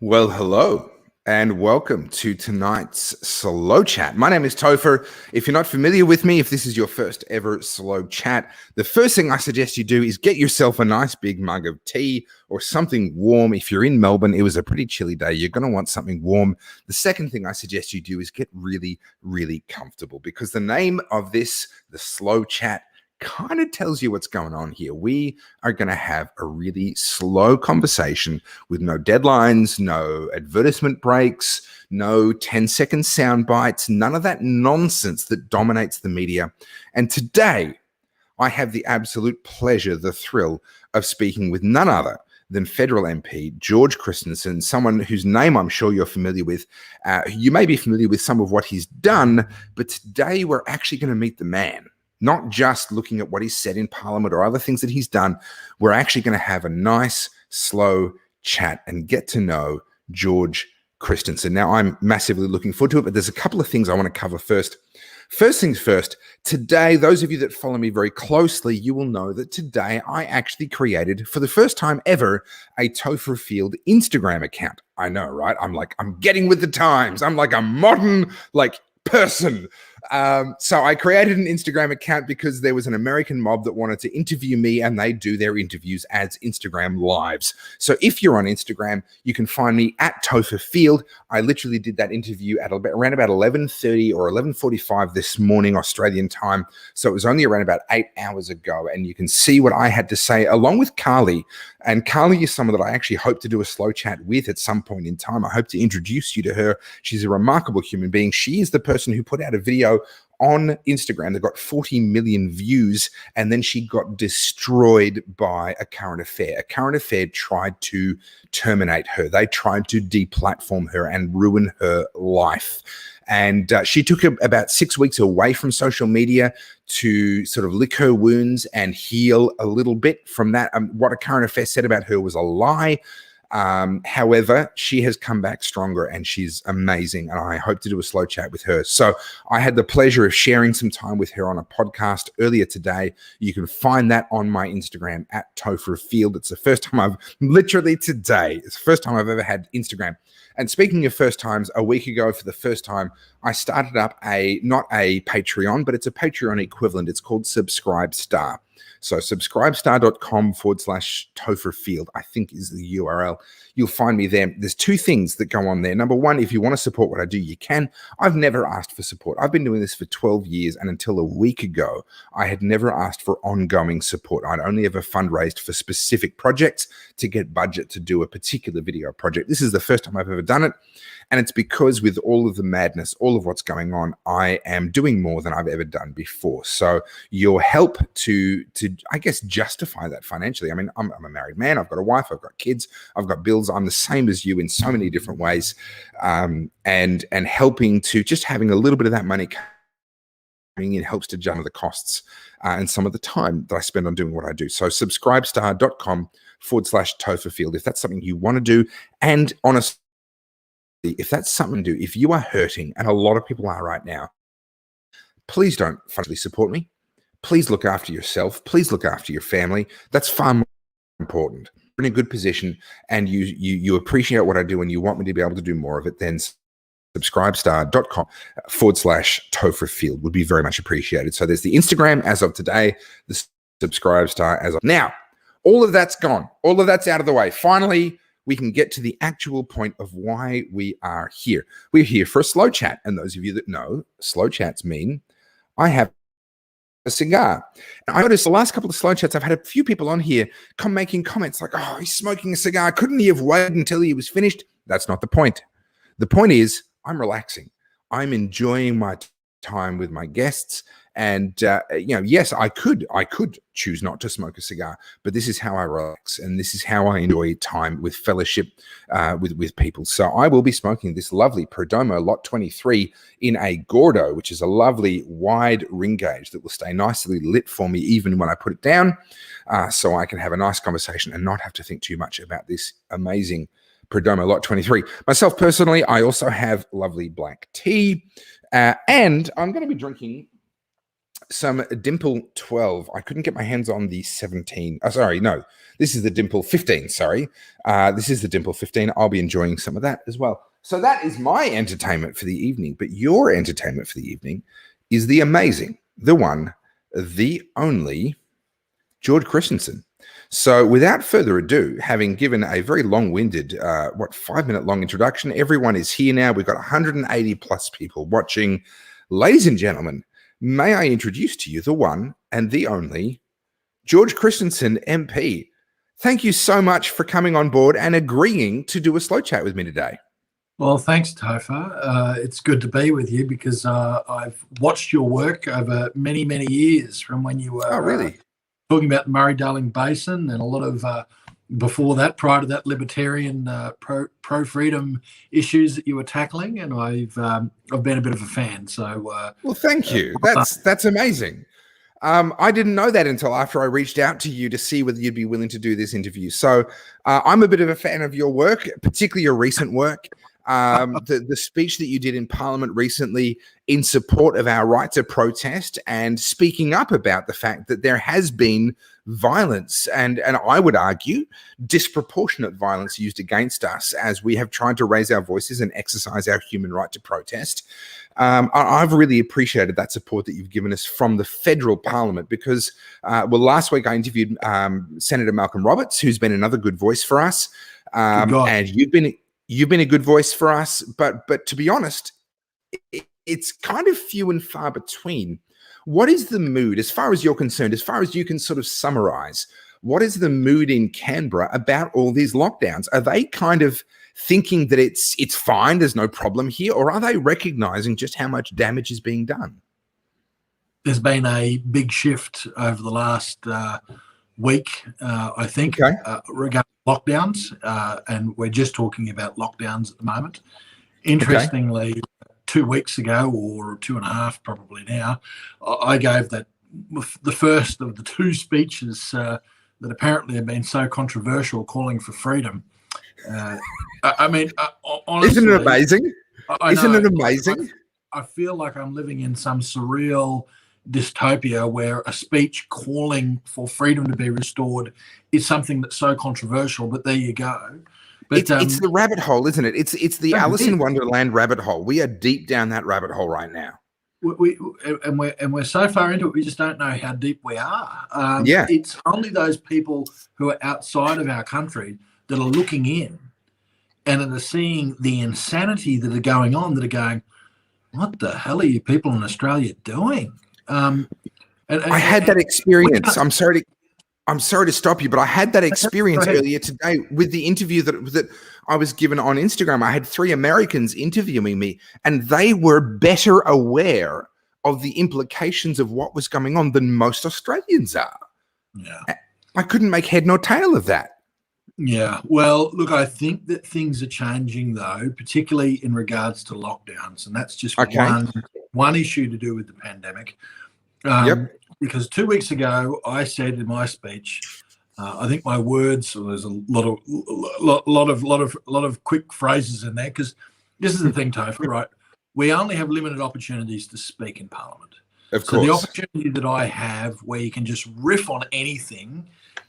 Well, hello and welcome to tonight's Slow Chat. My name is Topher. If you're not familiar with me, if this is your first ever Slow Chat, the first thing I suggest you do is get yourself a nice big mug of tea or something warm. If you're in Melbourne, it was a pretty chilly day, you're going to want something warm. The second thing I suggest you do is get really, really comfortable, because the name of this, the Slow Chat, kind of tells you what's going on here. We are going to have a really slow conversation with no deadlines, no advertisement breaks, no 10-second sound bites, none of that nonsense that dominates the media. And today, I have the absolute pleasure, the thrill of speaking with none other than Federal MP George Christensen, someone whose name I'm sure you're familiar with. You may be familiar with some of what he's done, but today we're actually going to meet the man. Not just looking at what he's said in Parliament or other things that he's done. We're actually going to have a nice, slow chat and get to know George Christensen. Now, I'm massively looking forward to it, but there's a couple of things I want to cover first. First things first, today, those of you that follow me very closely, you will know that today I actually created, for the first time ever, a Topher Field Instagram account. I know, right? I'm getting with the times. I'm like a modern, person. So I created an Instagram account because there was an American mob that wanted to interview me, and they do their interviews as Instagram lives. So if you're on Instagram, you can find me at Topher Field. I literally did that interview at around about 11:30 or 11:45 this morning, Australian time. So it was only around about 8 hours ago, and you can see what I had to say along with Carly. And Carly is someone that I actually hope to do a slow chat with at some point in time. I hope to introduce you to her. She's a remarkable human being. She is the person who put out a video on Instagram that got 40 million views, and then she got destroyed by a current affair. A current affair tried to terminate her. They tried to deplatform her and ruin her life. And she took about 6 weeks away from social media to sort of lick her wounds and heal a little bit from that. What a current affair said about her was a lie. However, she has come back stronger, and she's amazing, and I hope to do a slow chat with her. So I had the pleasure of sharing some time with her on a podcast earlier today. You can find that on my Instagram at Topher Field. It's the first time it's the first time I've ever had Instagram. And speaking of first times, a week ago, for the first time, I started up not a Patreon, but it's a Patreon equivalent. It's called Subscribe Star. So subscribestar.com/Topher Field, I think, is the URL. You'll find me there. There's two things that go on there. Number one, if you want to support what I do, you can. I've never asked for support. I've been doing this for 12 years, and until a week ago, I had never asked for ongoing support. I'd only ever fundraised for specific projects to get budget to do a particular video project. This is the first time I've ever done it, and it's because with all of the madness, all of what's going on, I am doing more than I've ever done before. So your help to I guess, justify that financially. I mean, I'm a married man. I've got a wife. I've got kids. I've got bills. I'm the same as you in so many different ways. And helping to just having a little bit of that money coming in helps to juggle the costs and some of the time that I spend on doing what I do. So subscribestar.com/Topher Field, if that's something you want to do. And honestly, if that's something to do, if you are hurting, and a lot of people are right now, please don't financially support me. Please look after yourself. Please look after your family. That's far more important. You're in a good position, and you appreciate what I do, and you want me to be able to do more of it, then subscribestar.com/Topher Field would be very much appreciated. So there's the Instagram as of today, the Subscribestar as of now. All of that's gone. All of that's out of the way. Finally, we can get to the actual point of why we are here. We're here for a slow chat. And those of you that know, slow chats mean I have a cigar. And I noticed the last couple of slow chats, I've had a few people on here making comments like, oh, he's smoking a cigar. Couldn't he have waited until he was finished? That's not the point. The point is I'm relaxing. I'm enjoying my time with my guests. And, yes, I could choose not to smoke a cigar, but this is how I relax, and this is how I enjoy time with fellowship with people. So I will be smoking this lovely Perdomo Lot 23 in a Gordo, which is a lovely wide ring gauge that will stay nicely lit for me even when I put it down, so I can have a nice conversation and not have to think too much about this amazing Perdomo Lot 23. Myself personally, I also have lovely black tea, and I'm going to be drinking some Dimple 12. I couldn't get my hands on the 17. Oh, sorry, no. This is the Dimple 15, sorry. This is the Dimple 15. I'll be enjoying some of that as well. So that is my entertainment for the evening. But your entertainment for the evening is the amazing, the one, the only George Christensen. So without further ado, having given a very long-winded, 5-minute long introduction, everyone is here now. We've got 180 plus people watching. Ladies and gentlemen, may I introduce to you the one and the only George Christensen MP. Thank you so much for coming on board and agreeing to do a slow chat with me today. Well, thanks, Topher. It's good to be with you because I've watched your work over many, many years from when you were talking about the Murray-Darling Basin and a lot of before that, prior to that, libertarian pro-freedom issues that you were tackling, and I've been a bit of a fan. So, well, thank you. That's amazing. I didn't know that until after I reached out to you to see whether you'd be willing to do this interview. So, I'm a bit of a fan of your work, particularly your recent work. The speech that you did in Parliament recently in support of our right to protest and speaking up about the fact that there has been violence and I would argue disproportionate violence used against us as we have tried to raise our voices and exercise our human right to protest. I've really appreciated that support that you've given us from the federal parliament because, last week I interviewed Senator Malcolm Roberts, who's been another good voice for us. And you've been a good voice for us, but to be honest, it's kind of few and far between. What is the mood, as far as you're concerned, as far as you can sort of summarize, what is the mood in Canberra about all these lockdowns? Are they kind of thinking that it's fine, there's no problem here, or are they recognizing just how much damage is being done? There's been a big shift over the last week, I think, regarding lockdowns, and we're just talking about lockdowns at the moment. Interestingly, 2 weeks ago, or 2.5 probably now, I gave the first of the two speeches that apparently have been so controversial, calling for freedom. I mean, honestly, isn't it amazing? Isn't it amazing? I feel like I'm living in some surreal dystopia where a speech calling for freedom to be restored is something that's so controversial, but there you go. But it's the rabbit hole, isn't it? It's the Alice in Wonderland rabbit hole. We are deep down that rabbit hole right now. We're so far into it, we just don't know how deep we are. It's only those people who are outside of our country that are looking in and that are seeing the insanity that are going on, that are going, what the hell are you people in Australia doing? I had that experience. I'm sorry to stop you, but I had that experience earlier today with the interview that I was given on Instagram. I had 3 Americans interviewing me, and they were better aware of the implications of what was going on than most Australians are. Yeah, I couldn't make head nor tail of that. Yeah, well, look, I think that things are changing, though, particularly in regards to lockdowns, and that's just one issue to do with the pandemic. Because 2 weeks ago, I said in my speech, I think my words, there's a lot of quick phrases in there, because this is the thing, Topher, right? We only have limited opportunities to speak in Parliament. Of course. So the opportunity that I have where you can just riff on anything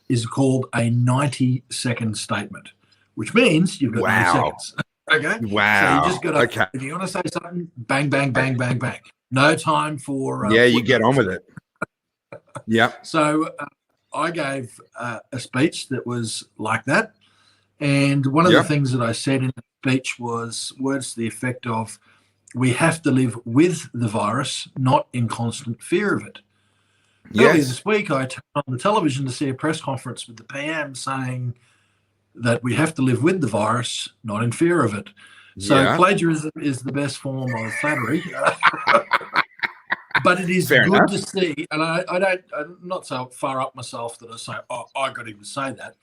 is called a 90-second statement, which means you've got 90 seconds. Okay? Wow. So you just got to, if you want to say something, bang, bang, bang, bang, bang. No time for... you get on with it. Yeah. So I gave a speech that was like that. And one of the things that I said in the speech was words to the effect of, we have to live with the virus, not in constant fear of it. Earlier this week, I turned on the television to see a press conference with the PM saying that we have to live with the virus, not in fear of it. So plagiarism is the best form of flattery. But it is good to see, and I'm not so far up myself that I say, oh, I got him to say that,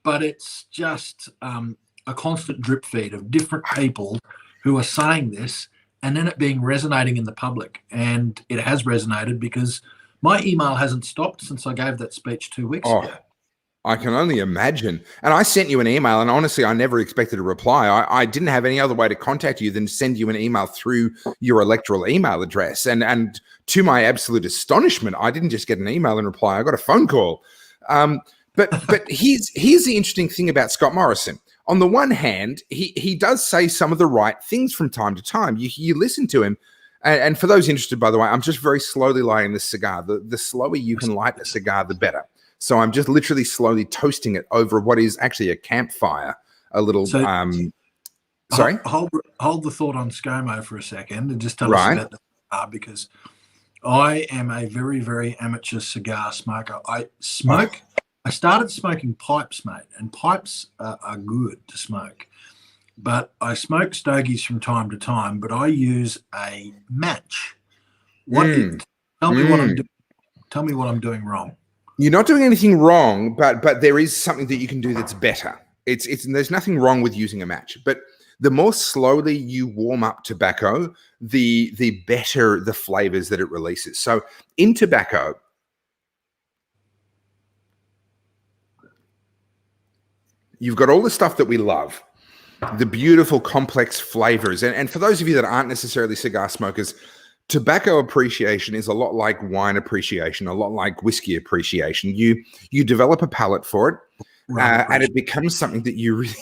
but it's just a constant drip feed of different people who are saying this, and then it being resonating in the public. And it has resonated because my email hasn't stopped since I gave that speech 2 weeks ago. I can only imagine. And I sent you an email, and honestly, I never expected a reply. I didn't have any other way to contact you than send you an email through your electoral email address. And to my absolute astonishment, I didn't just get an email in reply. I got a phone call. But here's the interesting thing about Scott Morrison. On the one hand, he does say some of the right things from time to time. You listen to him. And for those interested, by the way, I'm just very slowly lighting this cigar. The slower you can light a cigar, the better. So I'm just literally slowly toasting it over what is actually a campfire. A little. Sorry. Hold the thought on ScoMo for a second, and just tell us about the cigar, because I am a very, very amateur cigar smoker. I started smoking pipes, mate, and pipes are good to smoke. But I smoke stogies from time to time, but I use a match. Tell me what I'm doing. Tell me what I'm doing wrong. You're not doing anything wrong, but there is something that you can do that's better. There's nothing wrong with using a match, but the more slowly you warm up tobacco, the better the flavors that it releases. So in tobacco, you've got all the stuff that we love, the beautiful complex flavors. And for those of you that aren't necessarily cigar smokers, tobacco appreciation is a lot like wine appreciation, a lot like whiskey appreciation. You develop a palate for it, and it becomes something that you really,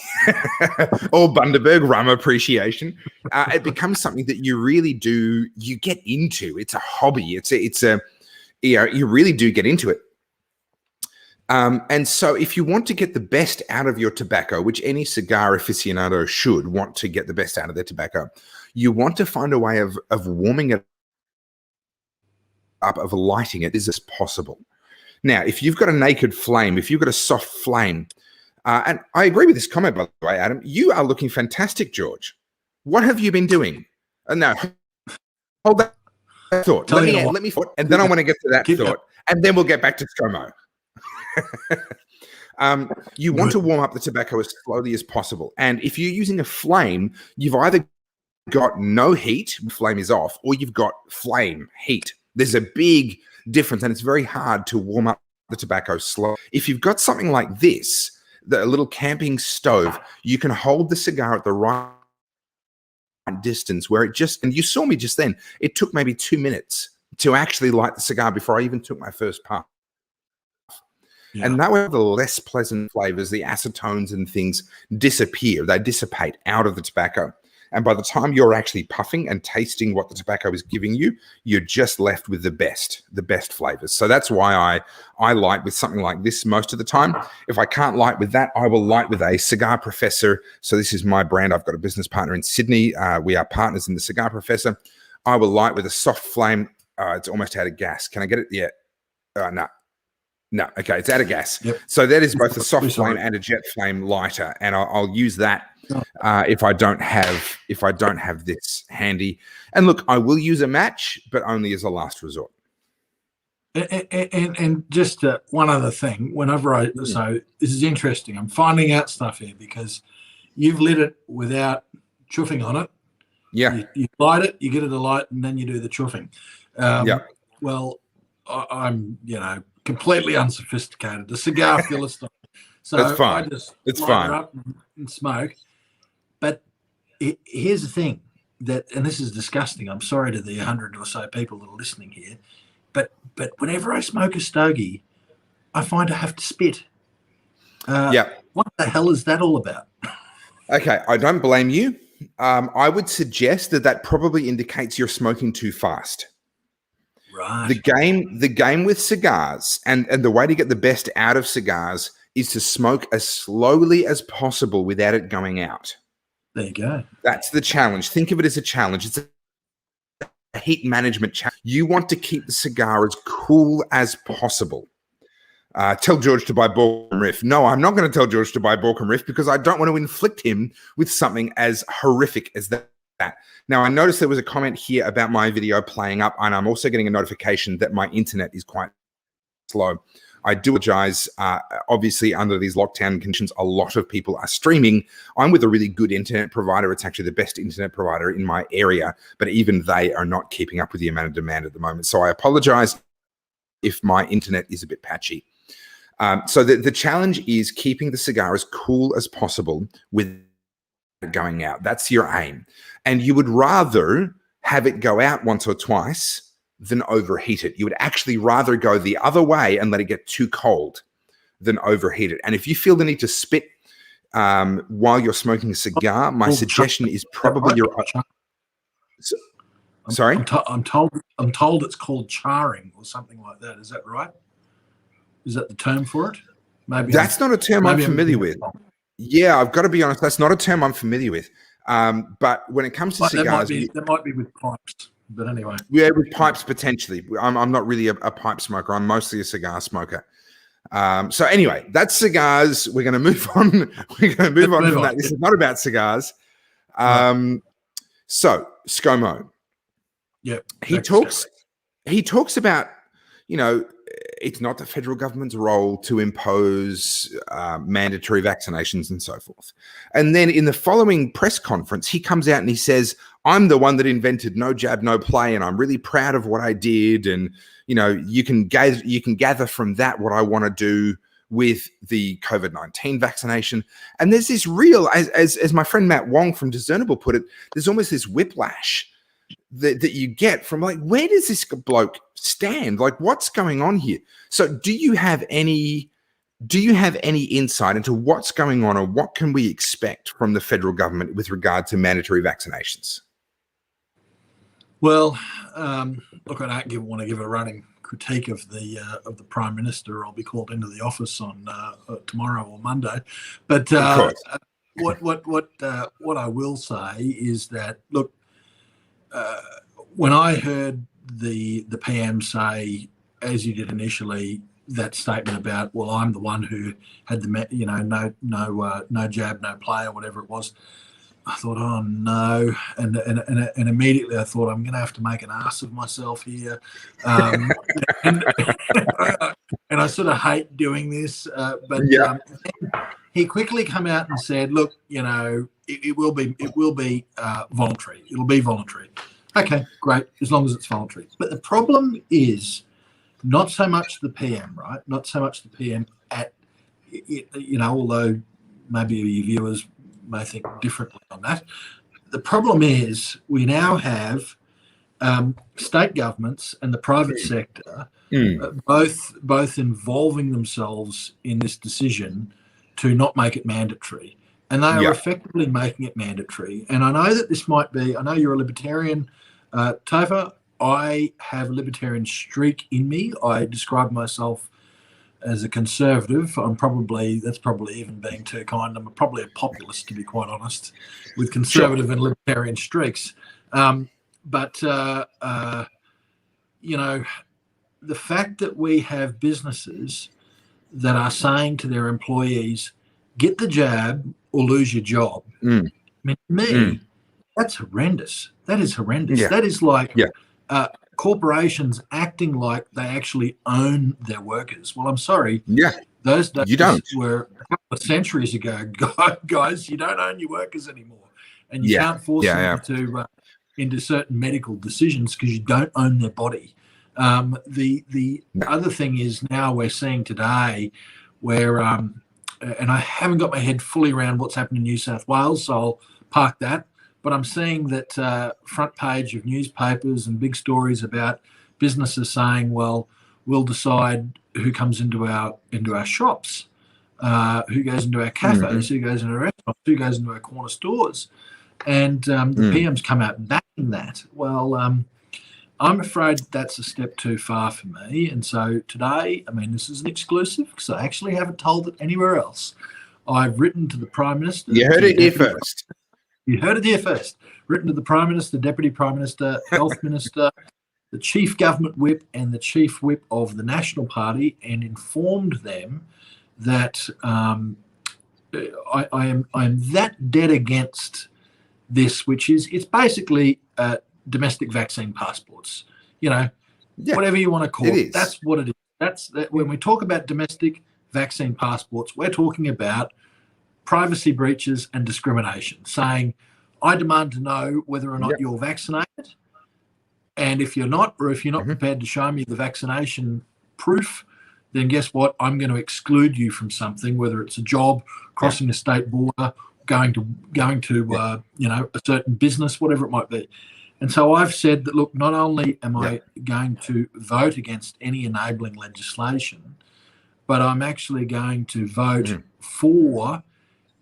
or Bundaberg rum appreciation. It becomes something that you really do, you get into. It's a hobby. You really do get into it. And so if you want to get the best out of your tobacco, which any cigar aficionado should want to get the best out of their tobacco, you want to find a way of warming it up, of lighting it as possible. Now, if you've got a naked flame, if you've got a soft flame, and I agree with this comment, by the way, Adam, you are looking fantastic, George. What have you been doing? No, hold that thought. Let me thought, and then I want to get to that thought, and then we'll get back to ScoMo. You want to warm up the tobacco as slowly as possible. And if you're using a flame, you've either got no heat, flame is off, or you've got flame heat. There's a big difference, and it's very hard to warm up the tobacco slow. If you've got something like this, a little camping stove, you can hold the cigar at the right distance where it just, and you saw me just then, it took maybe 2 minutes to actually light the cigar before I even took my first puff. Yeah. And that way the less pleasant flavors, the acetones and things disappear. They dissipate out of the tobacco. And by the time you're actually puffing and tasting what the tobacco is giving you, you're just left with the best flavors. So that's why I light with something like this most of the time. If I can't light with that, I will light with a Cigar Professor. So this is my brand. I've got a business partner in Sydney. We are partners in the Cigar Professor. I will light with a soft flame. It's almost out of gas. Can I get it? Yeah. No. Okay, it's out of gas. Yep. So that is both a soft flame and a jet flame lighter, and I'll use that if I don't have this handy. And look, I will use a match, but only as a last resort. And just one other thing, so this is interesting. I'm finding out stuff here because you've lit it without chuffing on it. Yeah. You light it, you get it alight, and then you do the chuffing. Well, I'm completely unsophisticated. The cigar filler stuff. So that's fine. I just it's light fine. it up and smoke. But here's the thing and this is disgusting. I'm sorry to the 100 or so people that are listening here, but whenever I smoke a stogie, I find I have to spit. What the hell is that all about? Okay, I don't blame you. I would suggest that probably indicates you're smoking too fast. Right. The game with cigars and the way to get the best out of cigars is to smoke as slowly as possible without it going out. There you go. That's the challenge. Think of it as a challenge. It's a heat management challenge. You want to keep the cigar as cool as possible. Tell George to buy Borkham Riff. No, I'm not going to tell George to buy Borkham Riff because I don't want to inflict him with something as horrific as that. Now, I noticed there was a comment here about my video playing up, and I'm also getting a notification that my internet is quite slow. I do apologize. Obviously, under these lockdown conditions, a lot of people are streaming. I'm with a really good internet provider. It's actually the best internet provider in my area, but even they are not keeping up with the amount of demand at the moment. So I apologize if my internet is a bit patchy. So the challenge is keeping the cigar as cool as possible with going out. That's your aim. And you would rather have it go out once or twice than overheat it. You would actually rather go the other way and let it get too cold than overheat it. And if you feel the need to spit while you're smoking a cigar, my suggestion is probably your... Sorry? I'm told it's called charring or something like that. Is that right? Is that the term for it? Maybe that's not a term I'm familiar with. Yeah, I've got to be honest. That's not a term I'm familiar with. But when it comes to cigars, that might be with pipes. But anyway, yeah, with pipes potentially. I'm not really a pipe smoker. I'm mostly a cigar smoker. So anyway, that's cigars. We're going to move on. We're going to move on from that. This is not about cigars. So ScoMo. Yeah, he talks about, you know, it's not the federal government's role to impose mandatory vaccinations and so forth. And then in the following press conference, he comes out and he says, I'm the one that invented no jab, no play, and I'm really proud of what I did. And, you know, you can gather from that what I want to do with the COVID-19 vaccination. And there's this real, as my friend Matt Wong from Discernible put it, there's almost this whiplash that you get from, like, where does this bloke stand? Like, what's going on here? So do you have any insight into what's going on, or what can we expect from the federal government with regard to mandatory vaccinations? Well, look, I don't want to give a running critique of the Prime Minister. I'll be called into the office on tomorrow or Monday. But what I will say is that, look, when I heard the PM say, as you did initially, that statement about, well, I'm the one who had the, you know, no jab, no play, or whatever it was, I thought, oh no, and immediately I thought, I'm going to have to make an ass of myself here, and I sort of hate doing this, but yeah. He quickly came out and said, look, you know, it will be voluntary. It'll be voluntary. Okay, great, as long as it's voluntary. But the problem is not so much the PM, right? Not so much the PM at, you know, although maybe your viewers may think differently on that. The problem is we now have state governments and the private sector both involving themselves in this decision to not make it mandatory. And they are effectively making it mandatory. And I know that this might be, I know you're a libertarian, Topher. I have a libertarian streak in me. I describe myself as a conservative. That's probably even being too kind. I'm probably a populist, to be quite honest, with conservative and libertarian streaks. But you know, the fact that we have businesses that are saying to their employees, get the jab or lose your job. I mean, that's horrendous. That is horrendous. That is like corporations acting like they actually own their workers. Well, I'm sorry. Yeah. Those days were a couple of centuries ago, guys. You don't own your workers anymore. And you can't force them to into certain medical decisions because you don't own their body. The other thing is, now we're seeing today where, and I haven't got my head fully around what's happened in New South Wales, so I'll park that. But I'm seeing that front page of newspapers and big stories about businesses saying, well, we'll decide who comes into our shops, who goes into our cafes, who goes into our restaurants, who goes into our corner stores. And the PM's come out backing that. Well, I'm afraid that's a step too far for me. And so today, I mean, this is an exclusive because I actually haven't told it anywhere else. I've written to the Prime Minister. You heard it here first. You heard it here first. Written to the Prime Minister, Deputy Prime Minister, Health Minister, the Chief Government Whip and the Chief Whip of the National Party, and informed them that I am that dead against this, which is, it's basically domestic vaccine passports. You know, whatever you want to call it, that's what it is. When we talk about domestic vaccine passports, we're talking about privacy breaches and discrimination, saying, I demand to know whether or not you're vaccinated, and if you're not, or if you're not prepared to show me the vaccination proof, then guess what? I'm going to exclude you from something, whether it's a job, crossing a state border, going to a certain business, whatever it might be. And so I've said that, look, not only am I going to vote against any enabling legislation, but I'm actually going to vote for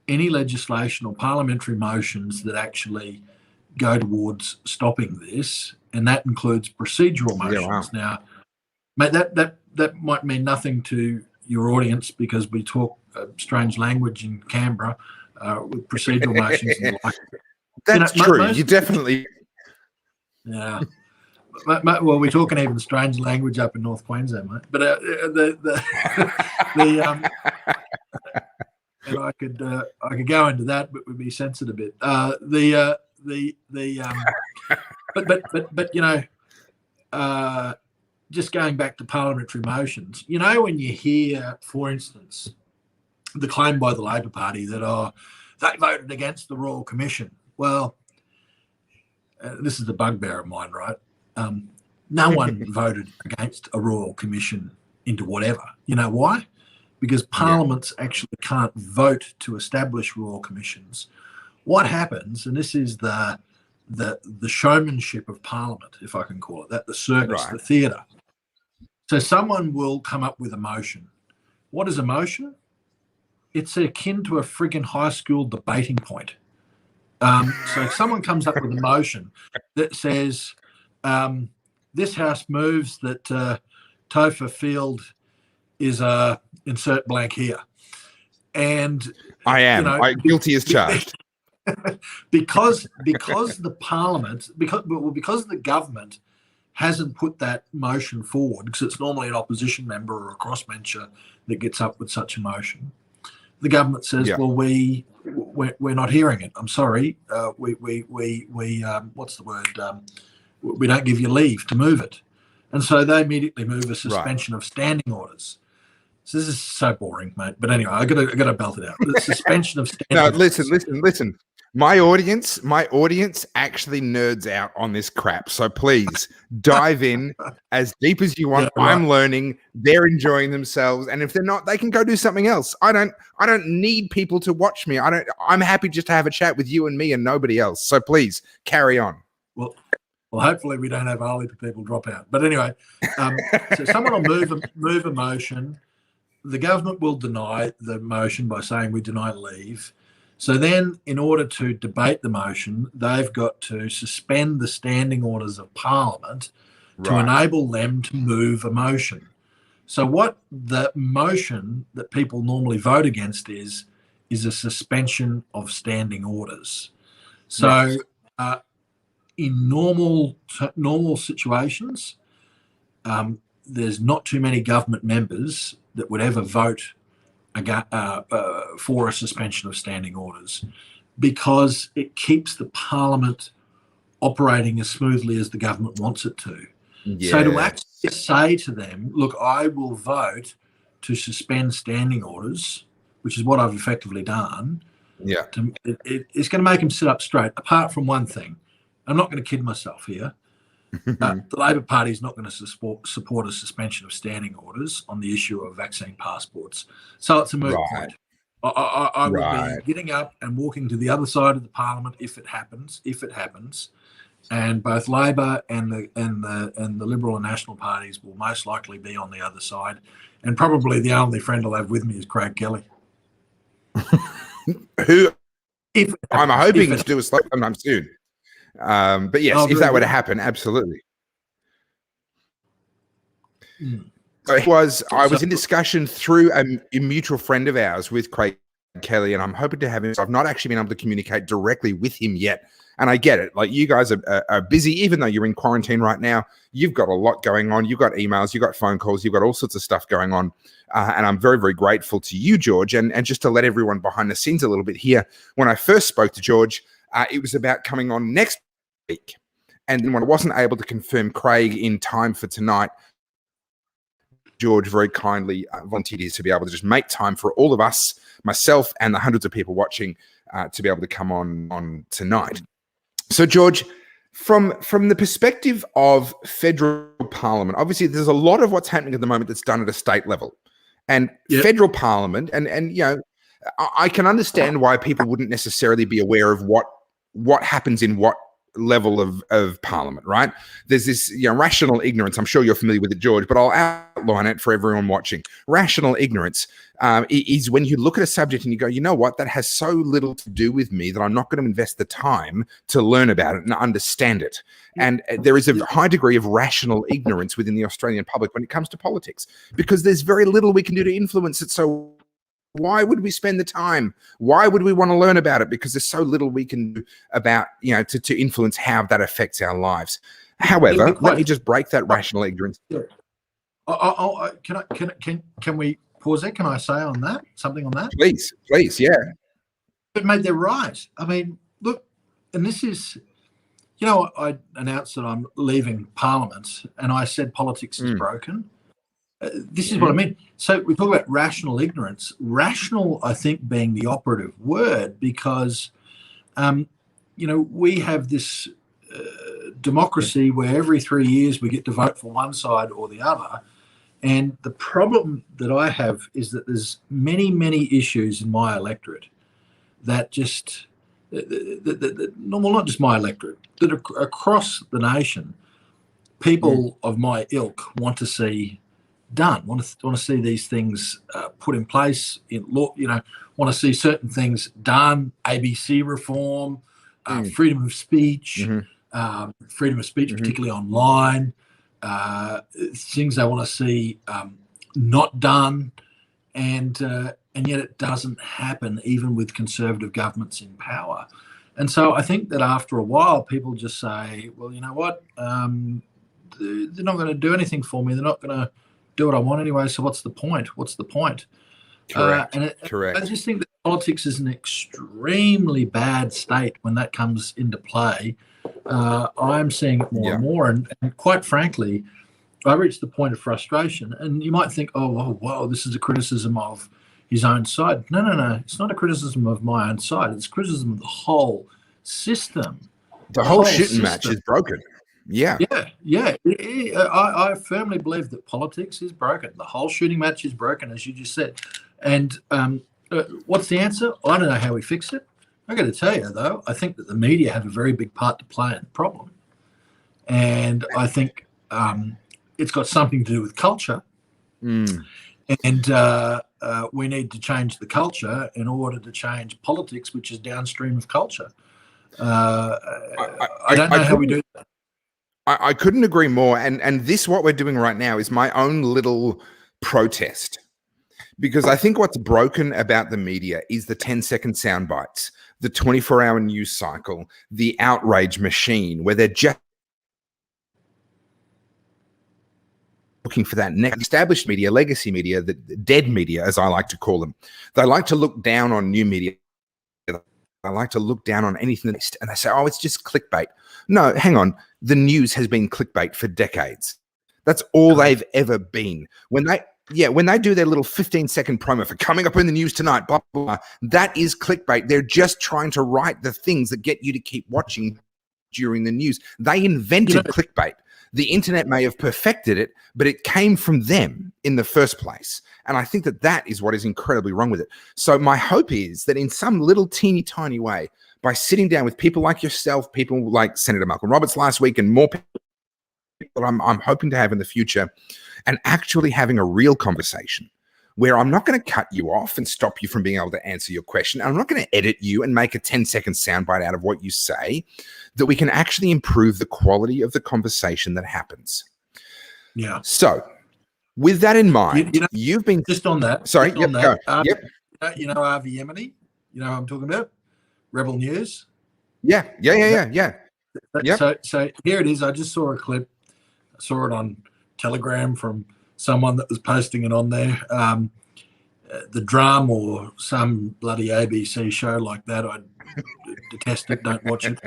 any legislation or parliamentary motions that actually go towards stopping this, and that includes procedural motions. Now, mate, that might mean nothing to your audience because we talk strange language in Canberra with procedural motions and the like. That's true. You definitely. Yeah. Well, we're talking even strange language up in North Queensland, mate. But and I could go into that, but we'd be censored a bit. Just going back to parliamentary motions, when you hear, for instance, the claim by the Labor Party that they voted against the Royal Commission. Well, this is the bugbear of mine, right? No one voted against a Royal Commission into whatever. You know why? Because parliaments actually can't vote to establish Royal Commissions. What happens, and this is the showmanship of Parliament, if I can call it that, the circus, the theatre. So someone will come up with a motion. What is a motion? It's akin to a friggin' high school debating point. So if someone comes up with a motion that says, this House moves that Topher Field is insert blank here. And I am. Guilty as charged. because the Parliament, because the government hasn't put that motion forward, because it's normally an opposition member or a crossbencher that gets up with such a motion. The government says, well, we're not hearing it. I'm sorry. We what's the word? We don't give you leave to move it. And so they immediately move a suspension of standing orders. So this is so boring, mate. But anyway, I gotta belt it out. The suspension of standing orders. Listen. My audience actually nerds out on this crap. So please dive in as deep as you want. I'm learning. They're enjoying themselves. And if they're not, they can go do something else. I don't need people to watch me. I'm happy just to have a chat with you and me and nobody else. So please carry on. Well, hopefully we don't have only people drop out. But anyway, so someone will move a motion. The government will deny the motion by saying we deny leave. So then, in order to debate the motion, they've got to suspend the standing orders of Parliament to enable them to move a motion. So what the motion that people normally vote against is a suspension of standing orders. So in normal situations, there's not too many government members that would ever vote for a suspension of standing orders, because it keeps the Parliament operating as smoothly as the government wants it to. Yes. So to actually say to them, look, I will vote to suspend standing orders, which is what I've effectively done, it's going to make them sit up straight, apart from one thing. I'm not going to kid myself here. The Labor Party is not going to support a suspension of standing orders on the issue of vaccine passports. So it's a moot point. I will be getting up and walking to the other side of the Parliament if it happens, and both Labor and the Liberal and National parties will most likely be on the other side, and probably the only friend I'll have with me is Craig Kelly, who I'm hoping to do a slow sometime soon. But yes, if that were to happen, absolutely. So I was in discussion through a mutual friend of ours with Craig Kelly, and I'm hoping to have him. So I've not actually been able to communicate directly with him yet. And I get it. Like, you guys are busy, even though you're in quarantine right now. You've got a lot going on. You've got emails, you've got phone calls, you've got all sorts of stuff going on. And I'm very, very grateful to you, George. And just to let everyone behind the scenes a little bit here, when I first spoke to George, it was about coming on next week. And then when I wasn't able to confirm Craig in time for tonight, George very kindly volunteered to be able to just make time for all of us, myself and the hundreds of people watching, to be able to come on tonight. So, George, From the perspective of federal parliament, obviously there's a lot of what's happening at the moment that's done at a state level, and federal parliament, and you know, I can understand why people wouldn't necessarily be aware of what happens in what level of parliament, right? There's this, you know, rational ignorance. I'm sure you're familiar with it, George, but I'll outline it for everyone watching. Rational ignorance is when you look at a subject and you go, you know what, that has so little to do with me that I'm not going to invest the time to learn about it and understand it. And there is a high degree of rational ignorance within the Australian public when it comes to politics, because there's very little we can do to influence it. So why would we spend the time? Why would we want to learn about it? Because there's so little we can do about, you know, to influence how that affects our lives. However, let me just break that rational ignorance. Can we pause there? Can I say on that something on that? Please, yeah. But mate, they're right. I mean, look, and this is, you know, I announced that I'm leaving Parliament, and I said politics is broken. This is what I mean. So we talk about rational ignorance. Rational, I think, being the operative word, because, you know, we have this democracy where every 3 years we get to vote for one side or the other. And the problem that I have is that there's many, many issues in my electorate that just, well, not just my electorate, that across the nation, people of my ilk want to see done, want to see these things put in place in law, you know, want to see certain things done, ABC reform, freedom of speech, particularly online, things they want to see not done, and yet it doesn't happen even with conservative governments in power. And so I think that after a while, people just say, well, you know what, they're not going to do anything for me. They're not going to do what I want anyway. So what's the point? What's the point? Correct. I just think that politics is an extremely bad state when that comes into play. I'm seeing it more and more. And quite frankly, I reached the point of frustration. And you might think, whoa, this is a criticism of his own side. No. It's not a criticism of my own side. It's criticism of the whole system. The whole shooting match is broken. Yeah. I firmly believe that politics is broken. The whole shooting match is broken, as you just said. And what's the answer? I don't know how we fix it. I got to tell you, though, I think that the media have a very big part to play in the problem. And I think it's got something to do with culture. And we need to change the culture in order to change politics, which is downstream of culture. I don't know how we do that. I couldn't agree more. And this, what we're doing right now, is my own little protest. Because I think what's broken about the media is the 10-second sound bites, the 24-hour news cycle, the outrage machine, where they're just looking for that next established media, legacy media, the dead media, as I like to call them. They like to look down on new media. I like to look down on anything and they say, oh, it's just clickbait. No, hang on. The news has been clickbait for decades. That's all they've ever been. When they do their little 15-second promo for coming up in the news tonight, blah, blah, blah, that is clickbait. They're just trying to write the things that get you to keep watching during the news. They invented clickbait. The internet may have perfected it, but it came from them in the first place. And I think that that is what is incredibly wrong with it. So my hope is that in some little teeny tiny way, by sitting down with people like yourself, people like Senator Malcolm Roberts last week, and more people that I'm hoping to have in the future, and actually having a real conversation where I'm not going to cut you off and stop you from being able to answer your question. I'm not going to edit you and make a 10-second soundbite out of what you say, that we can actually improve the quality of the conversation that happens. Yeah. So with that in mind, you've been just on that. Sorry. Yep. You know, Avi Yemeni, you know who I'm talking about? Rebel News. Yeah. So here it is. I just saw a clip. I saw it on Telegram from someone that was posting it on there. The Drum or some bloody ABC show like that. I detest it. Don't watch it.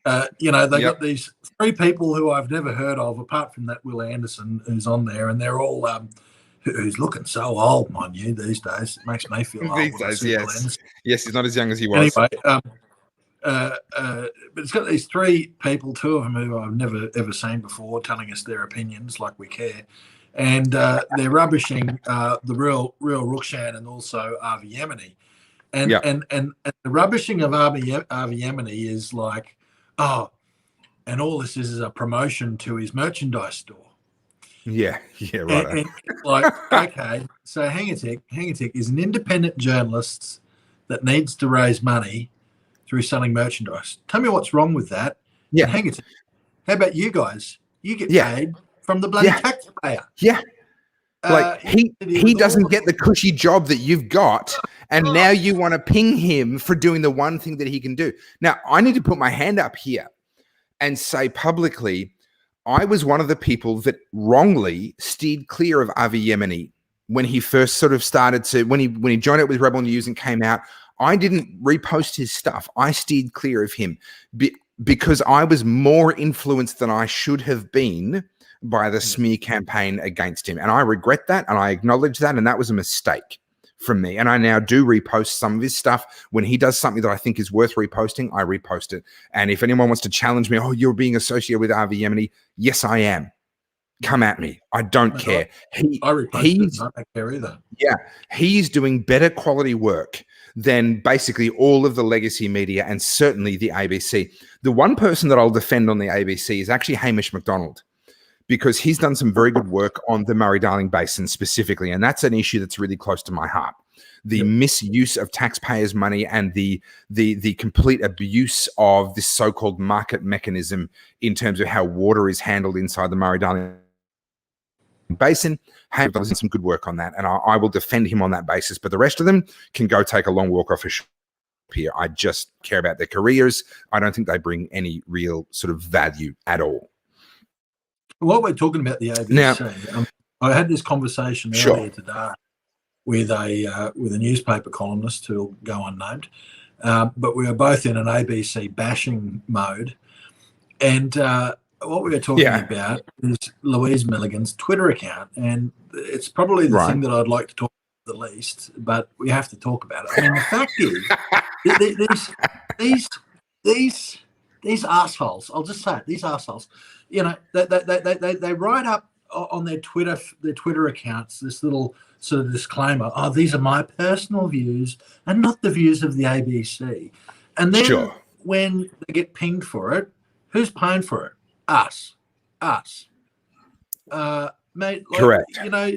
They got these three people who I've never heard of, apart from that Will Anderson who's on there, and they're all who's looking so old, mind you, these days. It makes me feel old. These days, yes. Yes, he's not as young as he was. Anyway, but it's got these three people, two of them who I've never ever seen before, telling us their opinions like we care, and they're rubbishing the real Rukshan and also Avi Yemeni, and the rubbishing of Avi Yemeni is like, oh, and all this is a promotion to his merchandise store. Yeah, right. And like, okay, so Hang a Tick is an independent journalist that needs to raise money through selling merchandise. Tell me what's wrong with that. Yeah. Hang a Tick. How about you guys? You get paid from the bloody taxpayer. Yeah. Like he doesn't get the cushy job that you've got, and now you want to ping him for doing the one thing that he can do. Now, I need to put my hand up here and say publicly, I was one of the people that wrongly steered clear of Avi Yemeni when he first sort of started to, when he joined up with Rebel News and came out. I didn't repost his stuff. I steered clear of him because I was more influenced than I should have been by the smear campaign against him. And I regret that, and I acknowledge that, and that was a mistake from me. And I now do repost some of his stuff. When he does something that I think is worth reposting, I repost it. And if anyone wants to challenge me, oh, you're being associated with Avi Yemeni, yes, I am. Come at me. I don't care. I reposted it. I don't care either. Yeah, he's doing better quality work than basically all of the legacy media and certainly the ABC. The one person that I'll defend on the ABC is actually Hamish McDonald, because he's done some very good work on the Murray-Darling Basin specifically, and that's an issue that's really close to my heart. The misuse of taxpayers' money and the complete abuse of this so-called market mechanism in terms of how water is handled inside the Murray-Darling Basin. Hayes does some good work on that, and I will defend him on that basis. But the rest of them can go take a long walk off a shop here. I just care about their careers. I don't think they bring any real sort of value at all. While we're talking about the ABC, now, I had this conversation earlier today with a newspaper columnist who'll go unnamed, but we were both in an ABC bashing mode, and what we were talking about is Louise Milligan's Twitter account, and it's probably the thing that I'd like to talk about the least, but we have to talk about it. I mean, the fact is, these assholes, I'll just say it, these assholes, you know, they write up on their Twitter accounts this little sort of disclaimer, oh, these are my personal views and not the views of the ABC. And then when they get pinged for it, who's paying for it? Us. Mate, like, correct. You know,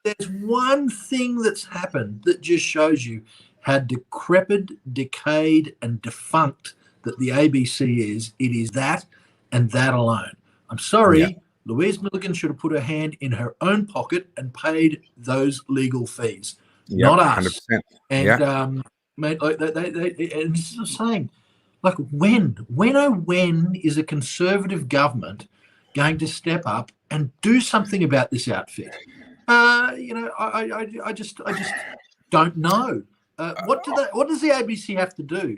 there's one thing that's happened that just shows you how decrepit, decayed, and defunct that the ABC is. It is that and that alone. I'm sorry, Louise Milligan should have put her hand in her own pocket and paid those legal fees, not us. 100%. And mate, like and this is saying, like, when is a Conservative government going to step up and do something about this outfit? You know, I just don't know. What does the ABC have to do?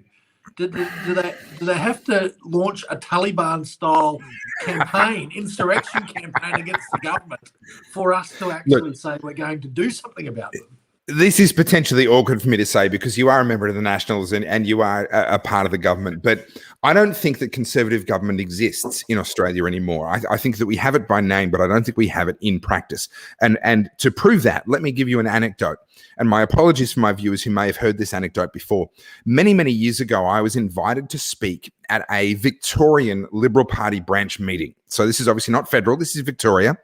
Do they have to launch a Taliban-style campaign, insurrection campaign against the government for us to actually say we're going to do something about them? This is potentially awkward for me to say because you are a member of the Nationals and you are a part of the government, but I don't think that Conservative government exists in Australia anymore. I think that we have it by name, but I don't think we have it in practice. And to prove that, let me give you an anecdote. And my apologies for my viewers who may have heard this anecdote before. Many, many years ago, I was invited to speak at a Victorian Liberal Party branch meeting. So this is obviously not federal, this is Victoria.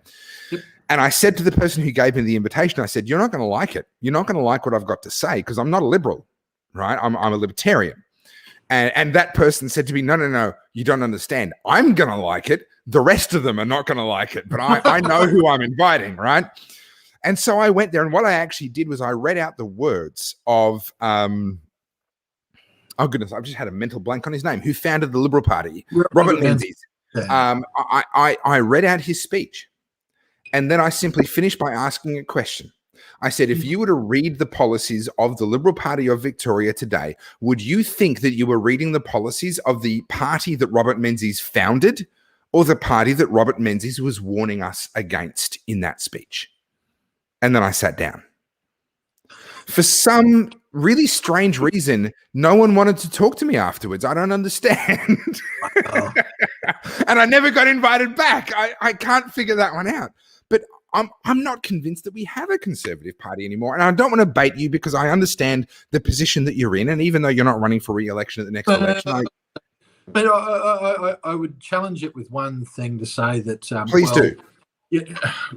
And I said to the person who gave me the invitation, I said, you're not going to like it. You're not going to like what I've got to say because I'm not a liberal, right? I'm a libertarian. And that person said to me, no, you don't understand. I'm going to like it. The rest of them are not going to like it. But I know who I'm inviting, right? And so I went there. And what I actually did was I read out the words of, oh goodness, I've just had a mental blank on his name, who founded the Liberal Party, Robert Menzies. I read out his speech. And then I simply finished by asking a question. I said, if you were to read the policies of the Liberal Party of Victoria today, would you think that you were reading the policies of the party that Robert Menzies founded or the party that Robert Menzies was warning us against in that speech? And then I sat down. For some really strange reason, no one wanted to talk to me afterwards. I don't understand. And I never got invited back. I can't figure that one out. But I'm not convinced that we have a Conservative Party anymore. And I don't want to bait you because I understand the position that you're in. And even though you're not running for re-election at the next election, but I would challenge it with one thing to say that. Please do. Yeah,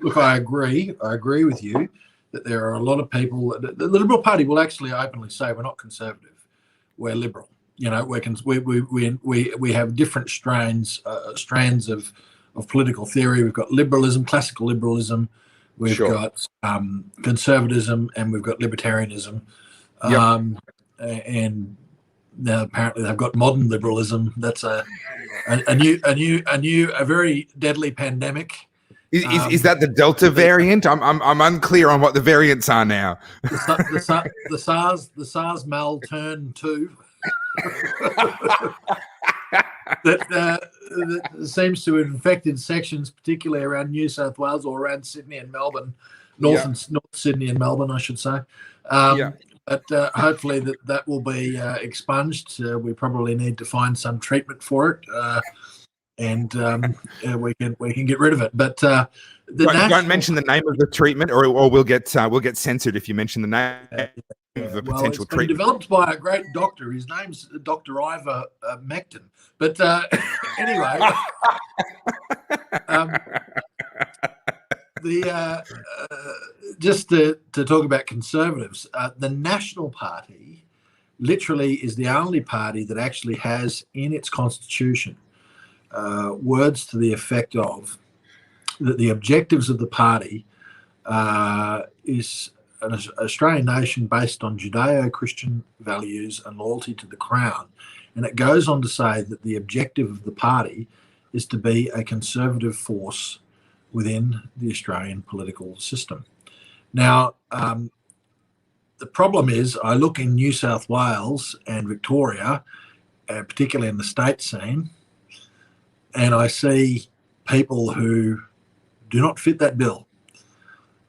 look, I agree. I agree with you that there are a lot of people. The Liberal Party will actually openly say we're not conservative, we're liberal. You know, we have different strands of political theory. We've got liberalism, classical liberalism. We've got conservatism, and we've got libertarianism. And now apparently they've got modern liberalism. That's a very deadly pandemic. Is that the Delta variant? I'm unclear on what the variants are now. The SARS Mal turn 2 that seems to have infected sections, particularly around New South Wales or around Sydney and Melbourne, North Sydney and Melbourne, I should say. But hopefully that will be expunged. We probably need to find some treatment for it. And we can get rid of it. But don't mention the name of the treatment, or we'll get censored if you mention the name of the potential treatment. Been developed by a great doctor. His name's Dr. Ivor Mecton. But anyway, just to talk about Conservatives, the National Party literally is the only party that actually has in its constitution words to the effect of that the objectives of the party is an Australian nation based on Judeo-Christian values and loyalty to the Crown. And it goes on to say that the objective of the party is to be a conservative force within the Australian political system. Now, the problem is I look in New South Wales and Victoria, particularly in the state scene, and I see people who do not fit that bill.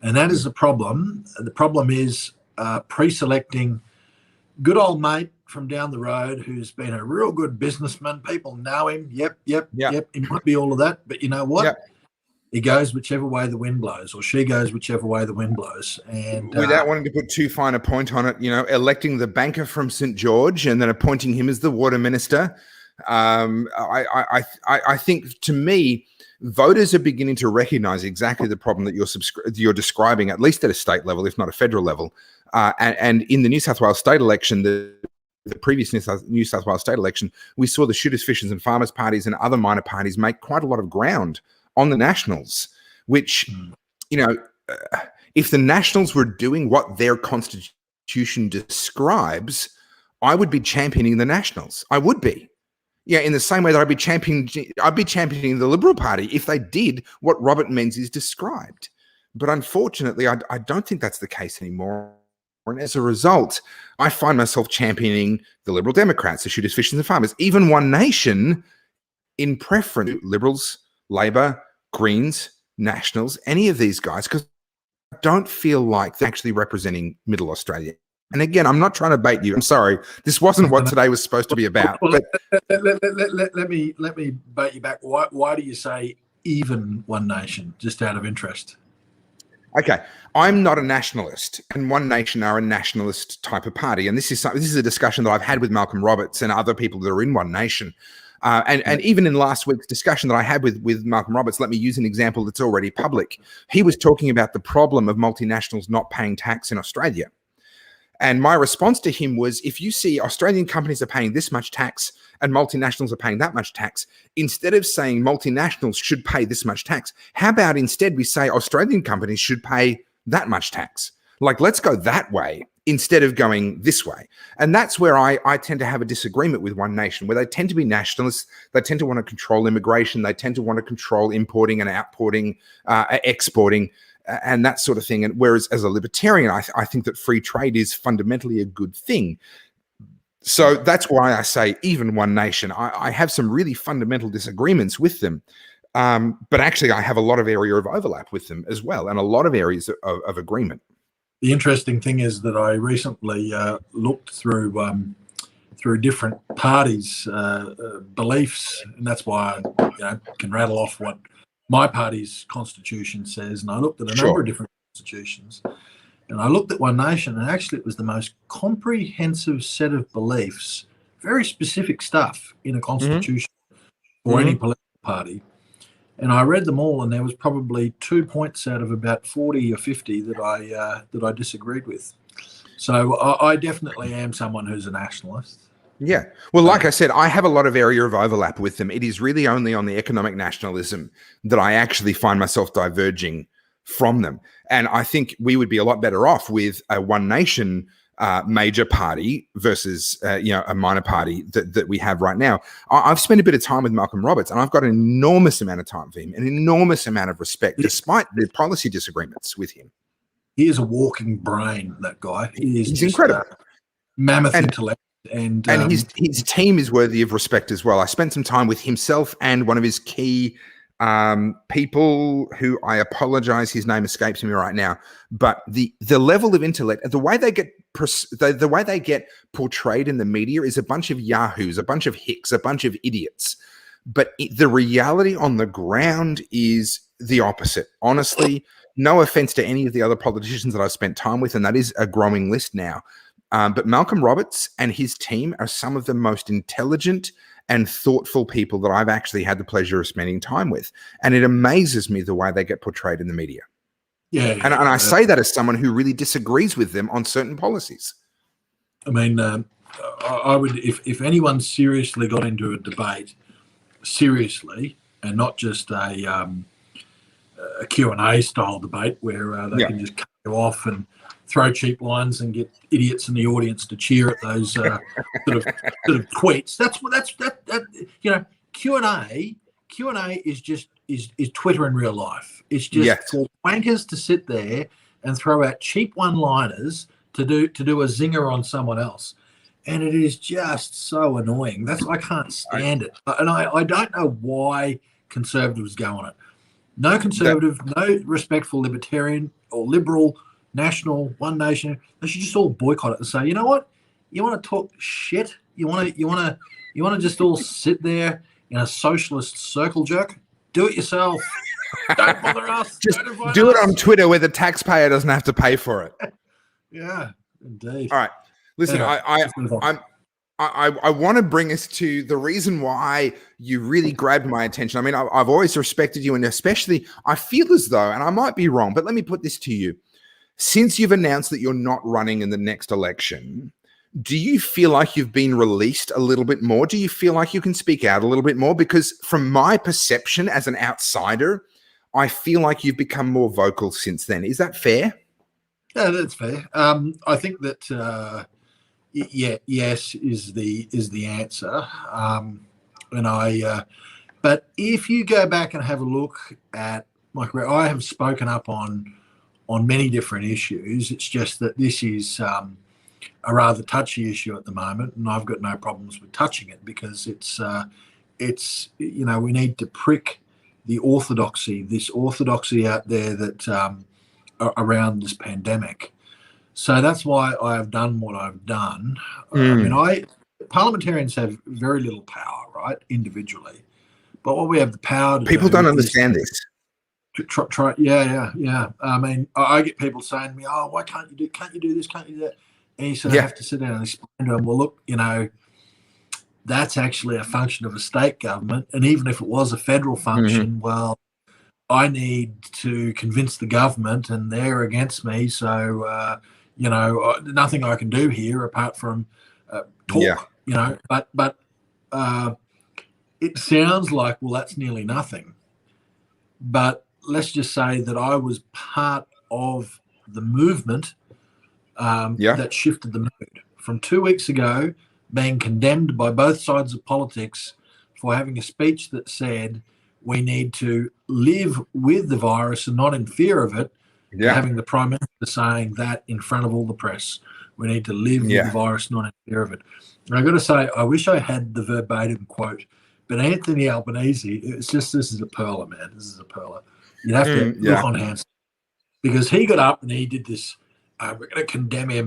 And that is the problem. The problem is pre-selecting good old mate from down the road who's been a real good businessman. People know him. Yep. He might be all of that. But you know what? Yep. He goes whichever way the wind blows, or she goes whichever way the wind blows. And without wanting to put too fine a point on it, you know, electing the banker from St. George and then appointing him as the water minister. I think, to me, voters are beginning to recognise exactly the problem that you're describing, at least at a state level, if not a federal level. And in the New South Wales state election, the previous New South Wales state election, we saw the shooters, fishers and farmers parties and other minor parties make quite a lot of ground on the Nationals, which, you know, if the Nationals were doing what their constitution describes, I would be championing the Nationals. I would be. Yeah, in the same way that I'd be championing the Liberal Party if they did what Robert Menzies described. But unfortunately, I don't think that's the case anymore. And as a result, I find myself championing the Liberal Democrats, the shooters, fishers and farmers, even One Nation in preference to Liberals, Labor, Greens, Nationals, any of these guys, because I don't feel like they're actually representing Middle Australia. And again, I'm not trying to bait you. I'm sorry. This wasn't what today was supposed to be about. Well, let me bait you back. Why do you say even One Nation, just out of interest? Okay, I'm not a nationalist, and One Nation are a nationalist type of party. And this is a discussion that I've had with Malcolm Roberts and other people that are in One Nation. And even in last week's discussion that I had with Malcolm Roberts, let me use an example that's already public. He was talking about the problem of multinationals not paying tax in Australia. And my response to him was, if you see Australian companies are paying this much tax and multinationals are paying that much tax, instead of saying multinationals should pay this much tax, how about instead we say Australian companies should pay that much tax? Like, let's go that way instead of going this way. And that's where I tend to have a disagreement with One Nation, where they tend to be nationalists. They tend to want to control immigration. They tend to want to control importing and outporting, exporting, and that sort of thing. And whereas as a libertarian, I think that free trade is fundamentally a good thing. So that's why I say even One Nation. I have some really fundamental disagreements with them. But actually, I have a lot of area of overlap with them as well, and a lot of areas of agreement. The interesting thing is that I recently looked through different parties' beliefs, and that's why I can rattle off what my party's constitution says. And I looked at a number of different constitutions, and I looked at One Nation, and actually it was the most comprehensive set of beliefs, very specific stuff in a constitution for any political party. And I read them all, and there was probably 2 points out of about 40 or 50 that I disagreed with. So I definitely am someone who's a nationalist. Yeah. Well, like I said, I have a lot of area of overlap with them. It is really only on the economic nationalism that I actually find myself diverging from them. And I think we would be a lot better off with a One Nation major party versus a minor party that we have right now. I've spent a bit of time with Malcolm Roberts, and I've got an enormous amount of time for him, an enormous amount of respect, despite the policy disagreements with him. He is a walking brain, that guy. He's incredible. Mammoth intellect. And his team is worthy of respect as well. I spent some time with himself and one of his key people who I apologize, his name escapes me right now, but the level of intellect, the way they get portrayed in the media is a bunch of yahoos, a bunch of hicks, a bunch of idiots. But the reality on the ground is the opposite. Honestly, no offense to any of the other politicians that I've spent time with, and that is a growing list now. But Malcolm Roberts and his team are some of the most intelligent and thoughtful people that I've actually had the pleasure of spending time with. And it amazes me the way they get portrayed in the media. Yeah. And I say that as someone who really disagrees with them on certain policies. I mean, I would, if anyone seriously got into a debate, seriously, and not just a Q&A style debate where they can just cut you off and throw cheap lines and get idiots in the audience to cheer at those sort of tweets. Q&A is Twitter in real life. It's just for wankers to sit there and throw out cheap one-liners to do a zinger on someone else, and it is just so annoying. I can't stand it, and I don't know why conservatives go on it. No conservative, no respectful libertarian or liberal, national, One Nation, they should just all boycott it and say, you know what? You want to talk shit? You want to just all sit there in a socialist circle jerk? Do it yourself. Don't bother us. Just do it on Twitter where the taxpayer doesn't have to pay for it. Yeah, indeed. All right. Listen, anyway, I want to bring us to the reason why you really grabbed my attention. I mean, I've always respected you, and especially I feel as though, and I might be wrong, but let me put this to you. Since you've announced that you're not running in the next election, do you feel like you've been released a little bit more? Do you feel like you can speak out a little bit more? Because from my perception as an outsider, I feel like you've become more vocal since then. Is that fair? Yeah, that's fair. I think that yes is the answer. But if you go back and have a look at my career, I have spoken up on many different issues. It's just that this is a rather touchy issue at the moment, and I've got no problems with touching it because it's we need to prick this orthodoxy out there that around this pandemic. So that's why I have done what I've done. I mean, parliamentarians have very little power, right, individually, but what we have the power to people don't understand this. Try. Yeah. I mean, I get people saying to me, "Oh, why can't you do this? Can't you do that?" And you sort of have to sit down and explain to them, well, look, that's actually a function of a state government, and even if it was a federal function, well, I need to convince the government, and they're against me. So, nothing I can do here apart from talk. But it sounds like, well, that's nearly nothing. But let's just say that I was part of the movement that shifted the mood. From 2 weeks ago, being condemned by both sides of politics for having a speech that said we need to live with the virus and not in fear of it, to having the Prime Minister saying that in front of all the press. We need to live with the virus, not in fear of it. And I've got to say, I wish I had the verbatim quote, but Anthony Albanese, this is a perler, man. This is a perler. You'd have to look on Hanson, because he got up and he did this we're going to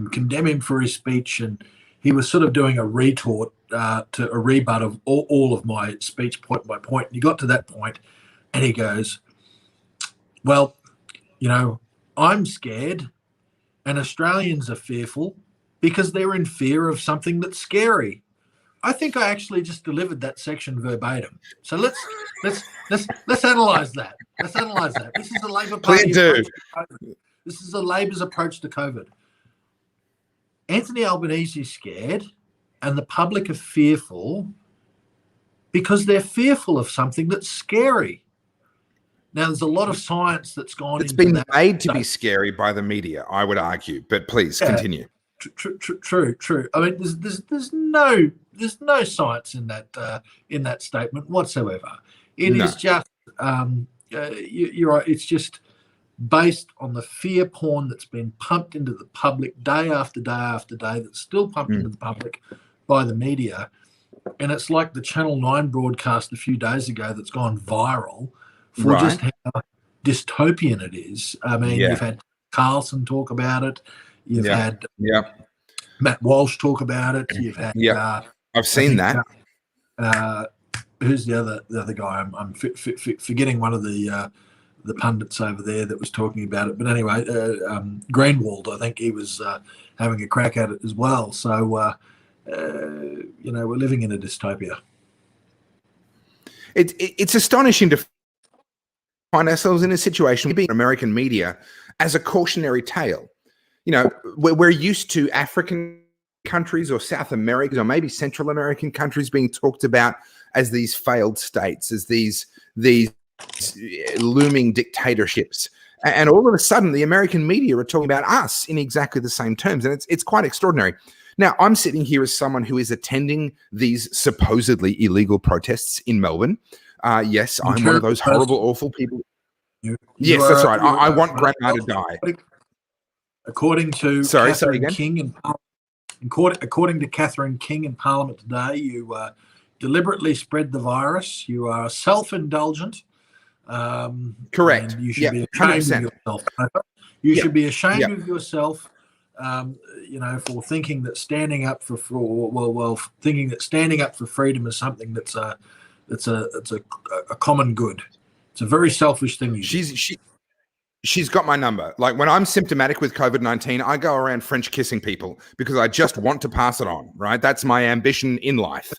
condemn him for his speech. And he was sort of doing a retort to a rebut of all of my speech point by point. And he got to that point and he goes, well, I'm scared and Australians are fearful because they're in fear of something that's scary. I think I actually just delivered that section verbatim. So let's analyse that. Let's analyse that. This is the Labor Party approach to COVID. This is the Labor's approach to COVID. Anthony Albanese is scared, and the public are fearful because they're fearful of something that's scary. Now, there's a lot of science that's gone into that. It's been made to be scary by the media, I would argue. But please continue. True. I mean, there's no science in that statement whatsoever. It is just you're right. It's just based on the fear porn that's been pumped into the public day after day after day. That's still pumped into the public by the media, and it's like the Channel 9 broadcast a few days ago that's gone viral for just how dystopian it is. I mean, you've had Carlson talk about it. You've had Matt Walsh talk about it. You've had I've seen that. Who's the other guy? I'm forgetting one of the pundits over there that was talking about it. But anyway, Greenwald, I think he was having a crack at it as well. So we're living in a dystopia. It's astonishing to find ourselves in a situation being American media as a cautionary tale. We're used to African countries or South American or maybe Central American countries being talked about as these failed states, as these looming dictatorships. And all of a sudden, the American media are talking about us in exactly the same terms. And it's quite extraordinary. Now, I'm sitting here as someone who is attending these supposedly illegal protests in Melbourne. Yes, I'm one of those horrible, awful people. Yes, that's right. I want grandma to die. According to Catherine King in Parliament today, you deliberately spread the virus. You are self-indulgent. Correct. You should be ashamed of yourself. You should be ashamed of yourself. For thinking that standing up for freedom is something that's a common good. It's a very selfish thing. She's got my number. Like when I'm symptomatic with COVID-19, I go around French kissing people because I just want to pass it on, right? That's my ambition in life.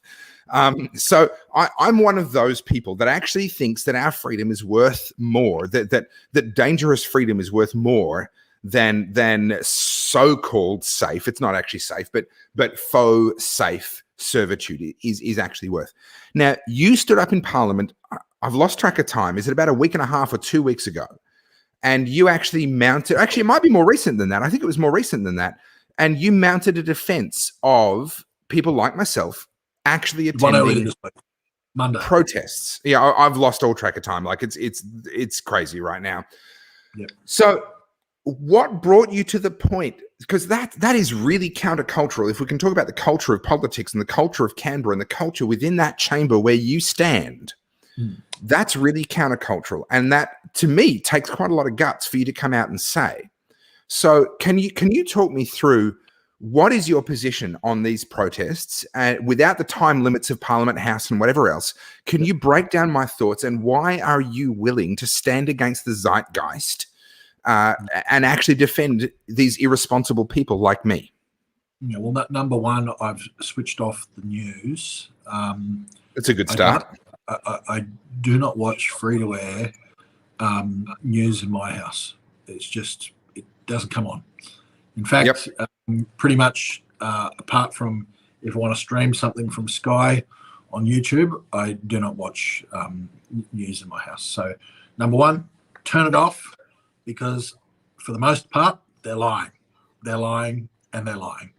So I'm one of those people that actually thinks that our freedom is worth more, that dangerous freedom is worth more than so-called safe. It's not actually safe, but faux safe servitude is actually worth. Now, you stood up in Parliament. I've lost track of time. Is it about a week and a half or 2 weeks ago? And you actually mounted, actually, it might be more recent than that. I think it was more recent than that. And you mounted a defense of people like myself actually attending Monday protests. Yeah, I've lost all track of time. Like it's crazy right now. Yep. So what brought you to the point? Because that is really countercultural. If we can talk about the culture of politics and the culture of Canberra and the culture within that chamber where you stand, that's really countercultural. And that, to me, takes quite a lot of guts for you to come out and say. So can you talk me through what is your position on these protests without the time limits of Parliament House and whatever else? Can you break down my thoughts and why are you willing to stand against the zeitgeist and actually defend these irresponsible people like me? Yeah, well, number one, I've switched off the news. It's a good start. I do not watch free-to-air news in my house. It's just, it doesn't come on. In fact, pretty much apart from if I want to stream something from Sky on YouTube, I do not watch news in my house. So number one, turn it off, because for the most part, they're lying. They're lying and they're lying.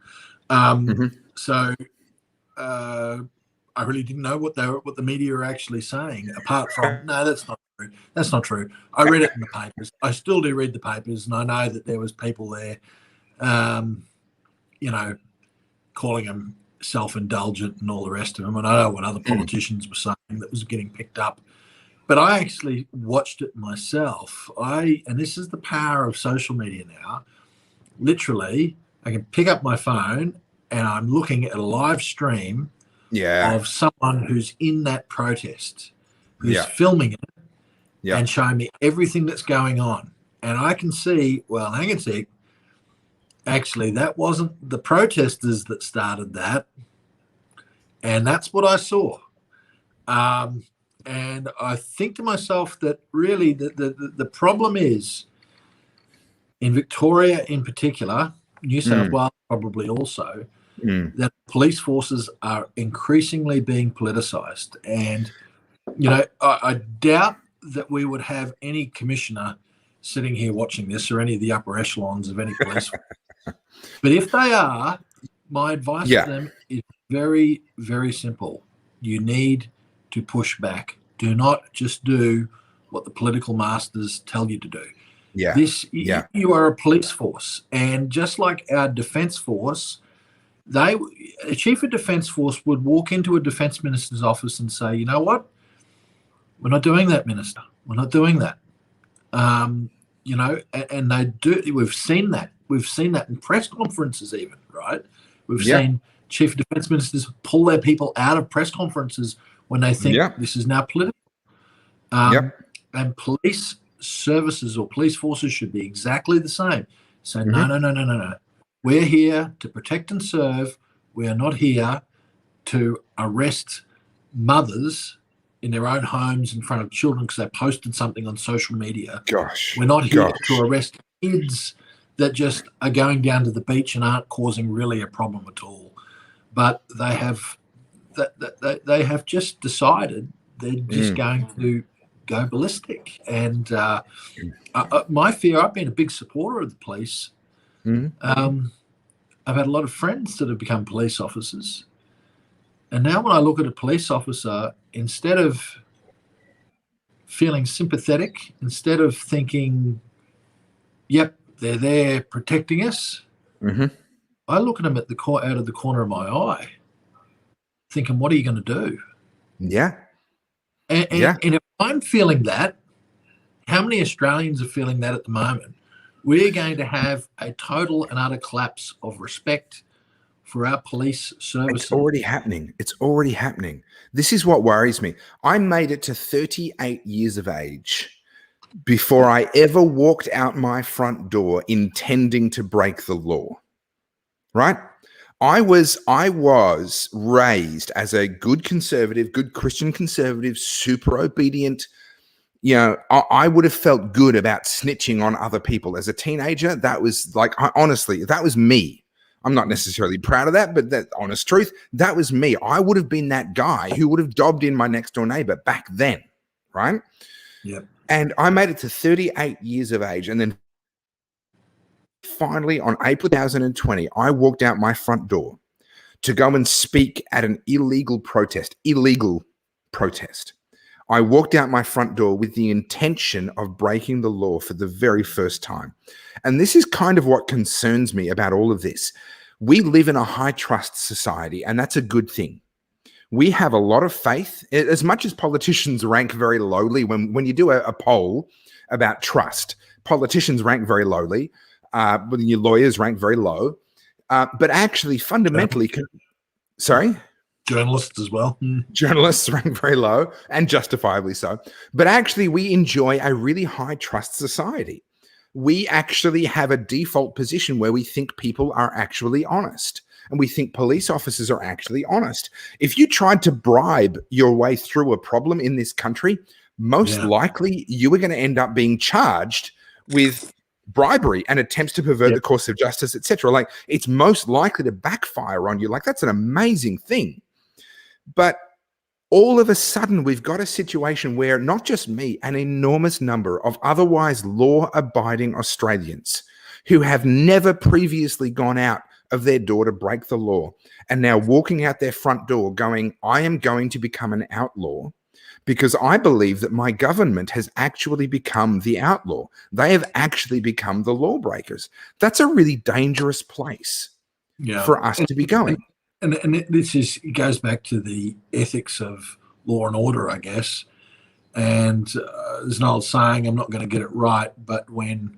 So I really didn't know what the media are actually saying, apart from, no, that's not true. That's not true. I read it in the papers. I still do read the papers, and I know that there was people there, calling them self-indulgent and all the rest of them. And I know what other politicians were saying that was getting picked up. But I actually watched it myself. And this is the power of social media now. literally, I can pick up my phone and I'm looking at a live stream Yeah. of someone who's in that protest, who's Yeah. filming it Yeah. and showing me everything that's going on. And I can see, well, hang on a sec, actually, that wasn't the protesters that started that. And that's what I saw. And I think to myself that really the problem is, in Victoria in particular, New South Wales probably also, that police forces are increasingly being politicised. And, you know, I doubt that we would have any commissioner sitting here watching this, or any of the upper echelons of any police. But if they are, my advice to them is very, very simple. You need to push back. Do not just do what the political masters tell you to do. You are a police force, and just like our defence force, a chief of defence force would walk into a defence minister's office and say, you know what, we're not doing that, minister. We're not doing that. You know, and they do. We've seen that. We've seen that in press conferences, even, right? We've seen chief of defence ministers pull their people out of press conferences when they think this is now political. And police services or police forces should be exactly the same. So no. We're here to protect and serve. We are not here to arrest mothers in their own homes in front of children because they posted something on social media. We're not here to arrest kids that just are going down to the beach and aren't causing really a problem at all. But they have just decided they're just going to go ballistic. And my fear, I've been a big supporter of the police. I've had a lot of friends that have become police officers. And now when I look at a police officer, instead of feeling sympathetic, instead of thinking, yep, they're there protecting us, I look at them out of the corner of my eye, thinking, what are you going to do? And if I'm feeling that, how many Australians are feeling that at the moment? We're going to have a total and utter collapse of respect for our police services. It's already happening. It's already happening. This is what worries me. I made it to 38 years of age before I ever walked out my front door intending to break the law. Right? I was raised as a good conservative, good Christian conservative, super obedient. You know, I would have felt good about snitching on other people as a teenager. That was like, honestly, that was me. I'm not necessarily proud of that, but that honest truth, that was me. I would have been that guy who would have dobbed in my next door neighbor back then, right? And I made it to 38 years of age. And then finally, on April 2020, I walked out my front door to go and speak at an illegal protest. I walked out my front door with the intention of breaking the law for the very first time. And this is kind of what concerns me about all of this. We live in a high trust society, and that's a good thing. We have a lot of faith. As much as politicians rank very lowly, when you do a poll about trust, politicians rank very lowly, but your lawyers rank very low. But actually, fundamentally, sorry? Journalists as well. Journalists rank very low, and justifiably so. But actually, we enjoy a really high trust society. We actually have a default position where we think people are actually honest, and we think police officers are actually honest. If you tried to bribe your way through a problem in this country, most likely you are going to end up being charged with bribery and attempts to pervert the course of justice, etc. Like, it's most likely to backfire on you. Like, that's an amazing thing. But all of a sudden, we've got a situation where not just me, an enormous number of otherwise law-abiding Australians who have never previously gone out of their door to break the law and now walking out their front door going, I am going to become an outlaw because I believe that my government has actually become the outlaw. They have actually become the lawbreakers. That's a really dangerous place for us to be going. And this goes back to the ethics of law and order, I guess. And there's an old saying, I'm not going to get it right, but when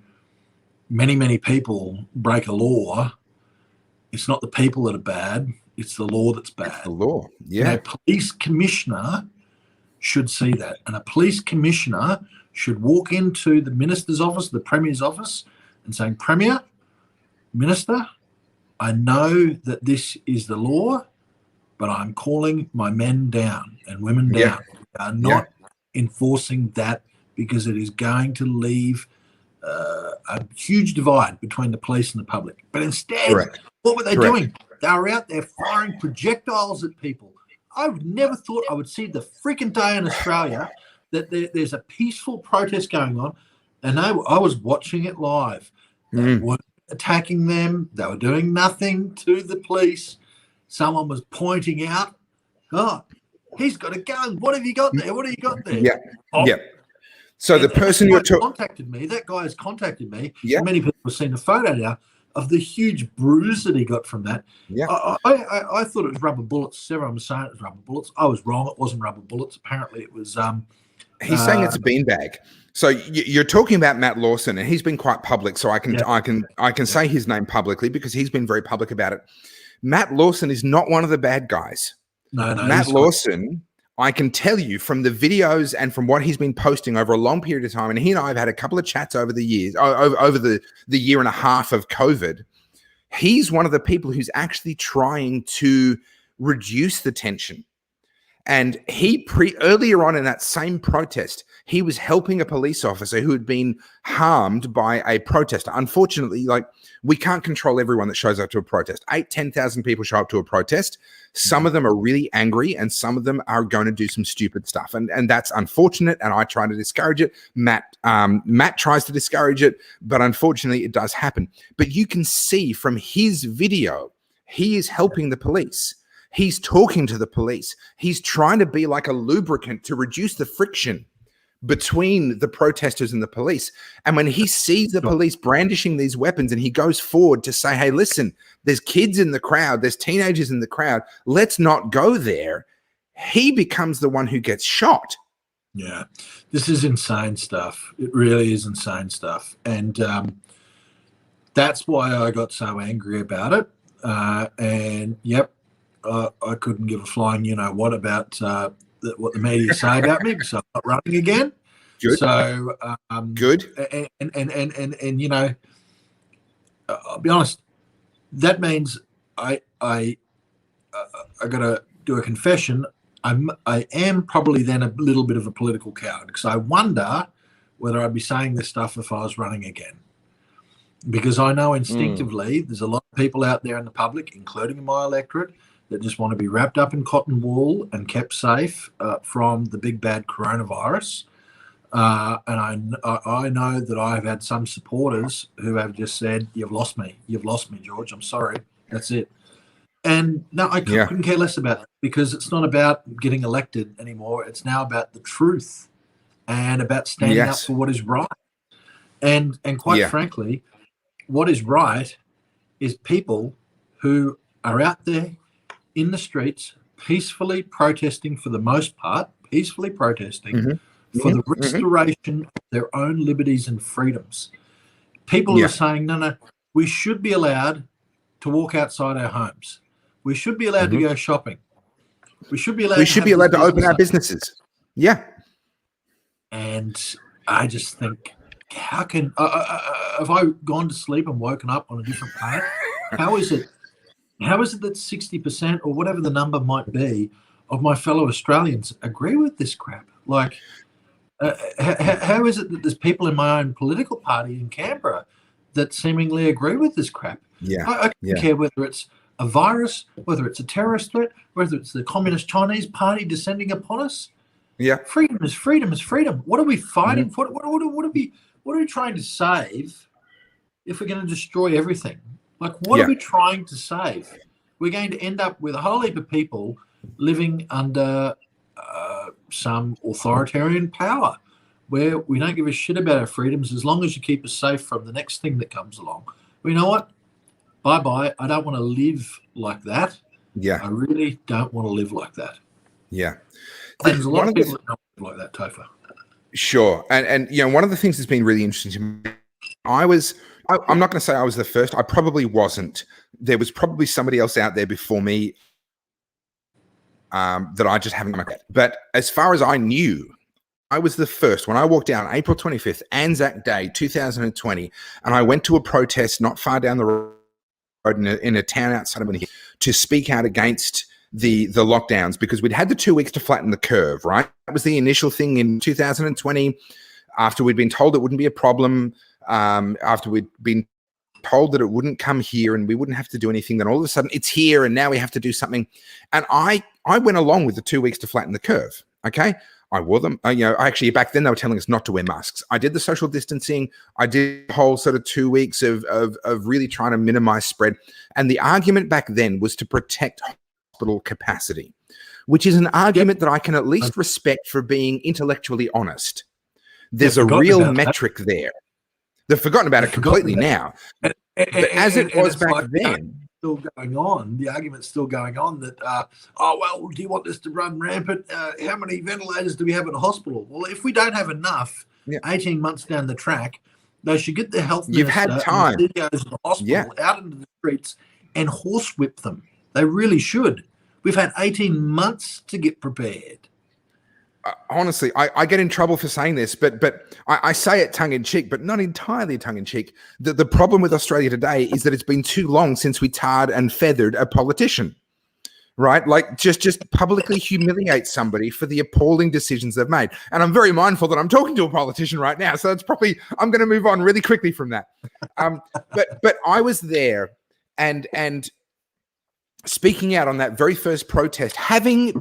many people break a law, it's not the people that are bad, it's the law that's bad. It's the law, yeah. And a police commissioner should see that. And a police commissioner should walk into the minister's office, the premier's office, and saying, Premier, Minister, I know that this is the law, but I'm calling my men down and women down. We are not enforcing that because it is going to leave a huge divide between the police and the public. But instead, what were they doing? They were out there firing projectiles at people. I never thought I would see the freaking day in Australia that there's a peaceful protest going on, and I was watching it live. They weren't attacking them. They were doing nothing to the police. Someone was pointing out, oh, he's got a gun. What have you got there? What have you got there? Yeah, So the person you're talking contacted me. That guy has contacted me. Yeah. Many people have seen the photo now of the huge bruise that he got from that. Yeah. I thought it was rubber bullets. Everyone was saying it was rubber bullets. I was wrong. It wasn't rubber bullets. Apparently it was he's saying it's a beanbag. So you're talking about Matt Lawson, and he's been quite public. So I can say his name publicly because he's been very public about it. Matt Lawson is not one of the bad guys. No, Matt Lawson, I can tell you from the videos and from what he's been posting over a long period of time, and he and I have had a couple of chats over the years, over the year and a half of COVID. He's one of the people who's actually trying to reduce the tension. And he earlier on in that same protest, he was helping a police officer who had been harmed by a protester. Unfortunately, like, we can't control everyone that shows up to a protest. 10,000 people show up to a protest. Some of them are really angry, and some of them are going to do some stupid stuff. And that's unfortunate, and I try to discourage it. Matt tries to discourage it, but unfortunately it does happen. But you can see from his video, he is helping the police. He's talking to the police. He's trying to be like a lubricant to reduce the friction between the protesters and the police. And when he sees the police brandishing these weapons, and he goes forward to say, hey, listen, there's kids in the crowd, there's teenagers in the crowd, let's not go there, he becomes the one who gets shot. Yeah, this is insane stuff. It really is insane stuff. And that's why I got so angry about it. And yep, I couldn't give a flying you-know-what about what the media say about me, because I'm not running again. Good. So good. And you know, I'll be honest. That means I got to do a confession. I am probably then a little bit of a political coward, because I wonder whether I'd be saying this stuff if I was running again. Because I know instinctively there's a lot of people out there in the public, including in my electorate, that just want to be wrapped up in cotton wool and kept safe from the big bad coronavirus. And I know that I've had some supporters who have just said, you've lost me, George, I'm sorry, that's it. And no, I couldn't care less about it, because it's not about getting elected anymore. It's now about the truth and about standing up for what is right. And quite frankly, what is right is people who are out there in the streets, peacefully protesting, for the most part, for the restoration of their own liberties and freedoms. People are saying, no, we should be allowed to walk outside our homes. We should be allowed to go shopping. We should be allowed to open our businesses. Yeah. And I just think, how can have I gone to sleep and woken up on a different planet? How is it that 60% or whatever the number might be of my fellow Australians agree with this crap? Like, how is it that there's people in my own political party in Canberra that seemingly agree with this crap? I don't care whether it's a virus, whether it's a terrorist threat, whether it's the Communist Chinese Party descending upon us. Yeah, freedom is freedom is freedom. What are we fighting for? What are we trying to save if we're going to destroy everything? Like, what are we trying to save? We're going to end up with a whole heap of people living under some authoritarian power, where we don't give a shit about our freedoms as long as you keep us safe from the next thing that comes along. Well, you know what? Bye-bye. I don't want to live like that. Yeah. I really don't want to live like that. Yeah. There's a lot of people that don't live like that, Topher. Sure. And you know, one of the things that's been really interesting to me, I was I'm not going to say I was the first. I probably wasn't. There was probably somebody else out there before me that I just haven't looked at. But as far as I knew, I was the first. When I walked down April 25th, Anzac Day 2020, and I went to a protest not far down the road in a town outside of Melbourne to speak out against the lockdowns, because we'd had the 2 weeks to flatten the curve, right? That was the initial thing in 2020, after we'd been told it wouldn't be a problem, after we'd been told that it wouldn't come here and we wouldn't have to do anything. Then all of a sudden it's here and now we have to do something. And I went along with the 2 weeks to flatten the curve, okay? I wore them. Actually, back then they were telling us not to wear masks. I did the social distancing. I did the whole sort of 2 weeks of really trying to minimize spread. And the argument back then was to protect hospital capacity, which is an argument that I can at least respect for being intellectually honest. There's a real metric there. They've forgotten about it completely now. But as it was back then, still going on. The argument's still going on that, do you want this to run rampant? How many ventilators do we have at a hospital? Well, if we don't have enough, 18 months down the track, they should get the health minister, you've had time, and the CEOs of the hospital out into the streets and horsewhip them. They really should. We've had 18 months to get prepared. Honestly, I get in trouble for saying this, but I say it tongue-in-cheek, but not entirely tongue-in-cheek. The problem with Australia today is that it's been too long since we tarred and feathered a politician, right? Like just publicly humiliate somebody for the appalling decisions they've made. And I'm very mindful that I'm talking to a politician right now, so it's probably, I'm going to move on really quickly from that. But I was there and speaking out on that very first protest, having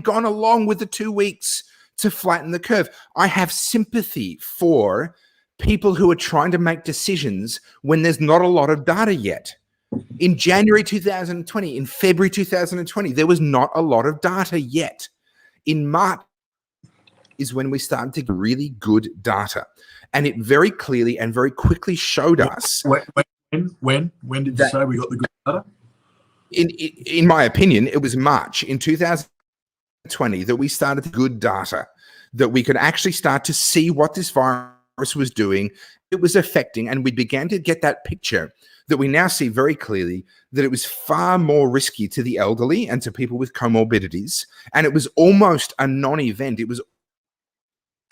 gone along with the 2 weeks to flatten the curve. I have sympathy for people who are trying to make decisions when there's not a lot of data yet. In January 2020, in February 2020, there was not a lot of data yet. In March is when we started to get really good data. And it very clearly and very quickly showed us. When did you say we got the good data? In my opinion, it was March in 2020 that we started good data, that we could actually start to see what this virus was doing, it was affecting, and we began to get that picture that we now see very clearly that it was far more risky to the elderly and to people with comorbidities, and it was almost a non-event. It was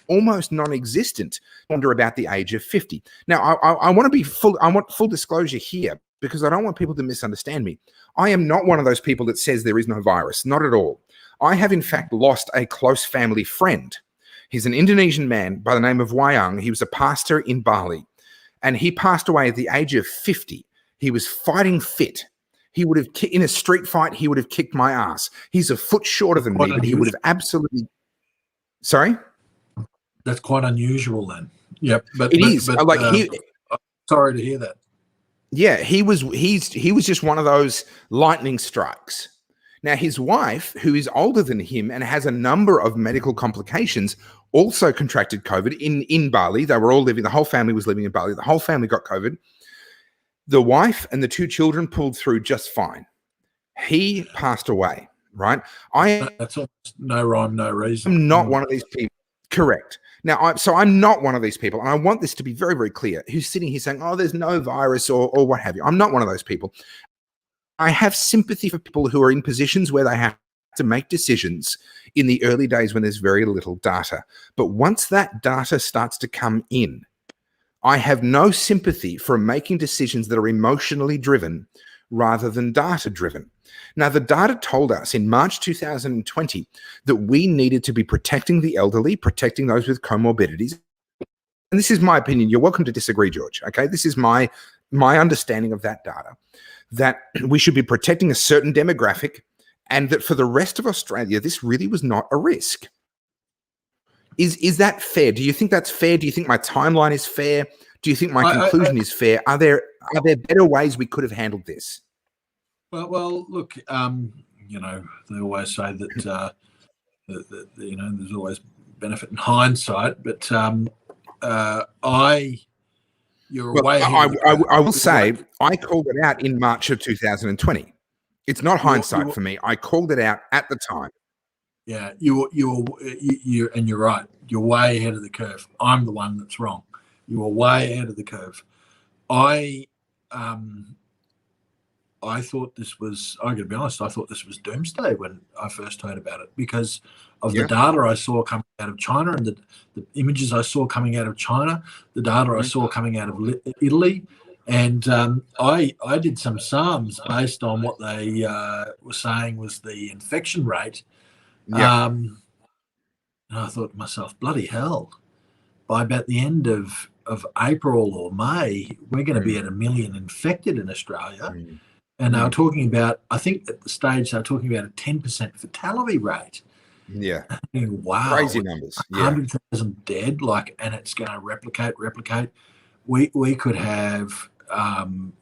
almost non-existent under about the age of 50. Now, I want to be full. I want full disclosure here, because I don't want people to misunderstand me. I am not one of those people that says there is no virus, not at all. I have in fact lost a close family friend. He's an Indonesian man by the name of Wayang. He was a pastor in Bali, and he passed away at the age of 50. He was fighting fit. He would have, in a street fight, he would have kicked my ass. He's a foot shorter than me, but he would have absolutely... Sorry? That's quite unusual then. Yep. Sorry to hear that. Yeah, he's just one of those lightning strikes. Now, his wife, who is older than him and has a number of medical complications, also contracted COVID in Bali. They were all living, the whole family was living in Bali. The whole family got COVID. The wife and the two children pulled through just fine. He passed away, right? That's no rhyme, no reason. I'm not one of these people. Correct. Now, I'm not one of these people, and I want this to be very, very clear, who's sitting here saying, oh, there's no virus or what have you. I'm not one of those people. I have sympathy for people who are in positions where they have to make decisions in the early days when there's very little data. But once that data starts to come in, I have no sympathy for making decisions that are emotionally driven rather than data driven. Now, the data told us in March 2020 that we needed to be protecting the elderly, protecting those with comorbidities. And this is my opinion. You're welcome to disagree, George. Okay, this is my understanding of that data, that we should be protecting a certain demographic, and that for the rest of Australia, this really was not a risk. Is that fair? Do you think that's fair? Do you think my timeline is fair? Do you think my conclusion is fair? Are there better ways we could have handled this? Well, look, they always say that there's always benefit in hindsight, but I will say I called it out in March of 2020. It's not hindsight for me. I called it out at the time. Yeah, and you're right. You're way ahead of the curve. I'm the one that's wrong. You were way ahead of the curve. I I thought this was, I gotta be honest, I thought this was doomsday when I first heard about it, because of the data I saw coming out of China, and the images I saw coming out of China, the data I saw coming out of Italy. And I did some sums based on what they were saying was the infection rate. And I thought to myself, bloody hell, by about the end of April or May, we're going to be at 1 million infected in Australia. And they were talking about, I think at the stage, they were talking about a 10% fatality rate. Yeah. Wow. Crazy numbers. 100,000 dead, like, and it's going to replicate. We could have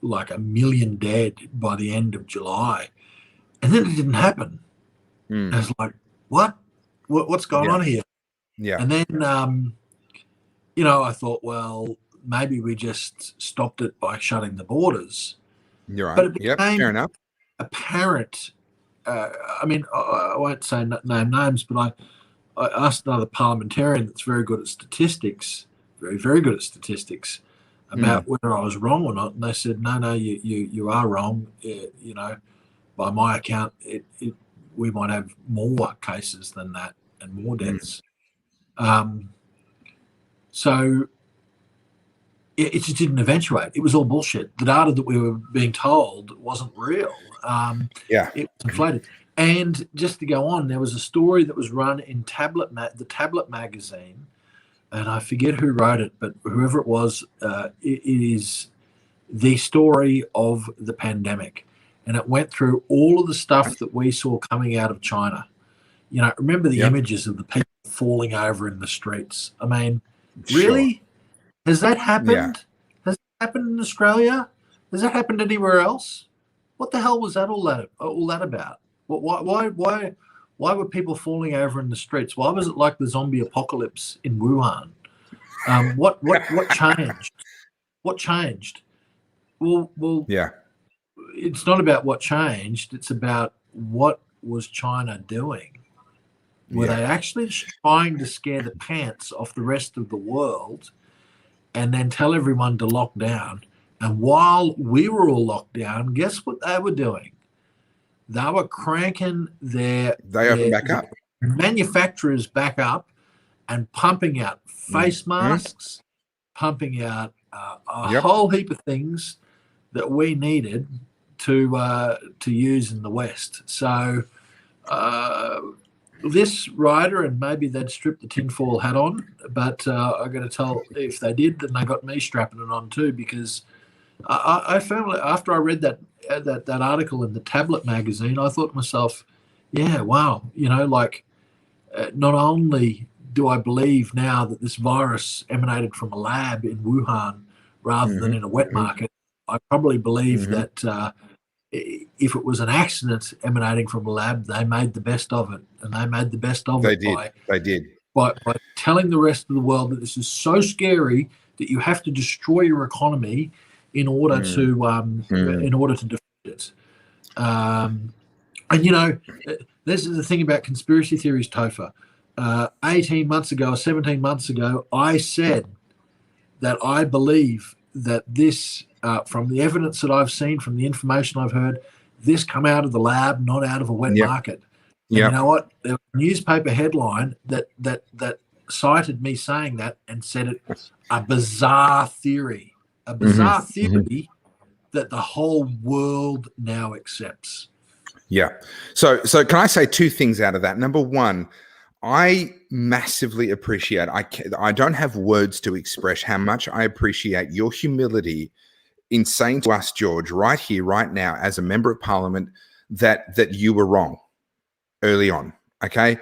like 1 million dead by the end of July. And then it didn't happen. And it's like, what's going on here? Yeah. And then, you know, I thought, well, maybe we just stopped it by shutting the borders. You're right. But it became fair enough. apparent. I mean, I won't say name names, but I asked another parliamentarian that's very good at statistics, very good at statistics, about whether I was wrong or not, and they said, no, you are wrong. You know, by my account, we might have more cases than that and more deaths. So it just didn't eventuate. It was all bullshit. The data that we were being told wasn't real. It was inflated. And just to go on, there was a story that was run in the Tablet magazine, and I forget who wrote it, but whoever it was, it is the story of the pandemic. And it went through all of the stuff that we saw coming out of China. You know, remember the images of the people falling over in the streets? I mean, really? Has that happened? Has that happened in Australia? Has that happened anywhere else? What the hell was that all that about? Why were people falling over in the streets? Why was it like the zombie apocalypse in Wuhan? What changed? What changed? Well, it's not about what changed. It's about what was China doing. Were they actually trying to scare the pants off the rest of the world and then tell everyone to lock down? And while we were all locked down, guess what they were doing? They were cranking their manufacturers back up and pumping out face masks, pumping out a whole heap of things that we needed to use in the West. So this writer, and maybe they'd strip the tinfoil hat on, but I got to tell, if they did, then they got me strapping it on too, because I found, after I read that article in the Tablet magazine, I thought to myself, yeah, wow, you know, like not only do I believe now that this virus emanated from a lab in Wuhan rather than in a wet market, I probably believe that if it was an accident emanating from a lab, they made the best of it, and they made the best of it by telling the rest of the world that this is so scary that you have to destroy your economy in order to defeat it. And you know, this is the thing about conspiracy theories, Topher. 18 months ago or 17 months ago, I said that I believe that this, from the evidence that I've seen, from the information I've heard, this come out of the lab, not out of a wet market. And you know what? There was a newspaper headline that cited me saying that and said it a bizarre theory. A bizarre theory that the whole world now accepts. Yeah. So can I say two things out of that? Number one, I massively appreciate, I don't have words to express how much I appreciate your humility in saying to us, George, right here, right now, as a member of parliament, that you were wrong early on. Okay.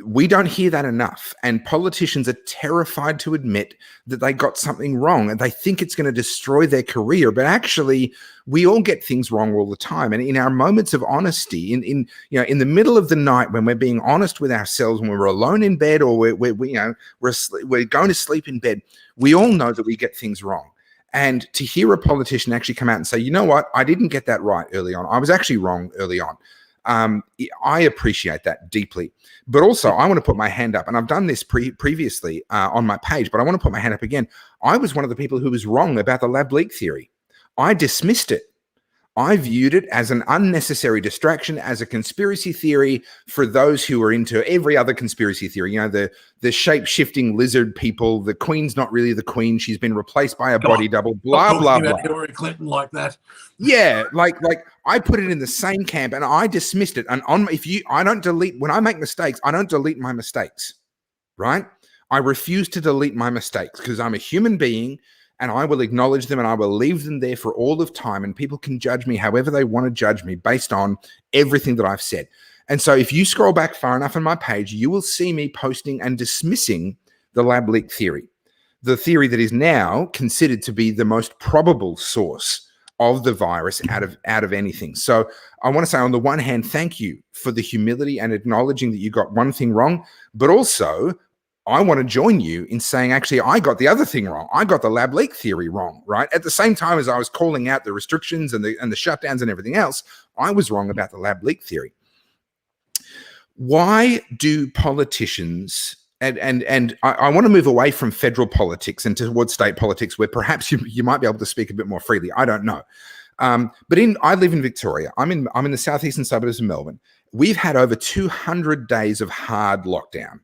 We don't hear that enough, and politicians are terrified to admit that they got something wrong, and they think it's going to destroy their career. But actually, we all get things wrong all the time. And in our moments of honesty, in the middle of the night, when we're being honest with ourselves, when we're alone in bed, or we're going to sleep in bed, we all know that we get things wrong. And to hear a politician actually come out and say, you know what, I didn't get that right early on. I was actually wrong early on. I appreciate that deeply. But also, I want to put my hand up, and I've done this previously on my page, but I want to put my hand up again. I was one of the people who was wrong about the lab leak theory. I dismissed it. I viewed it as an unnecessary distraction, as a conspiracy theory for those who are into every other conspiracy theory. You know, the shape-shifting lizard people, the queen's not really the queen. She's been replaced by a body double, blah, blah, blah. Hillary Clinton like that. Yeah, like I put it in the same camp and I dismissed it. And I don't delete, when I make mistakes, I don't delete my mistakes, right? I refuse to delete my mistakes because I'm a human being, and I will acknowledge them and I will leave them there for all of time. And people can judge me however they want to judge me based on everything that I've said. And so if you scroll back far enough on my page, you will see me posting and dismissing the lab leak theory, the theory that is now considered to be the most probable source of the virus out of anything. So I want to say, on the one hand, thank you for the humility and acknowledging that you got one thing wrong, but also I want to join you in saying, actually, I got the other thing wrong. I got the lab leak theory wrong, right? At the same time as I was calling out the restrictions and the shutdowns and everything else, I was wrong about the lab leak theory. Why do politicians, and I want to move away from federal politics and towards state politics, where perhaps you might be able to speak a bit more freely. I don't know. But I live in Victoria. I'm in the southeastern suburbs of Melbourne. We've had over 200 days of hard lockdown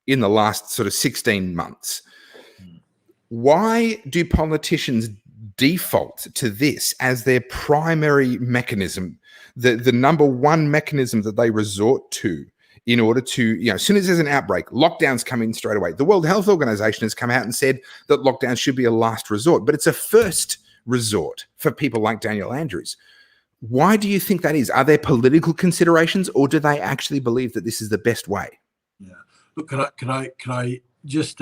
in the last sort of 16 months. Why do politicians default to this as their primary mechanism, the number one mechanism that they resort to in order to, as soon as there's an outbreak, lockdowns come in straight away? The World Health Organization has come out and said that lockdowns should be a last resort, but it's a first resort for people like Daniel Andrews. Why do you think that is? Are there political considerations, or do they actually believe that this is the best way? Yeah. Look, can I just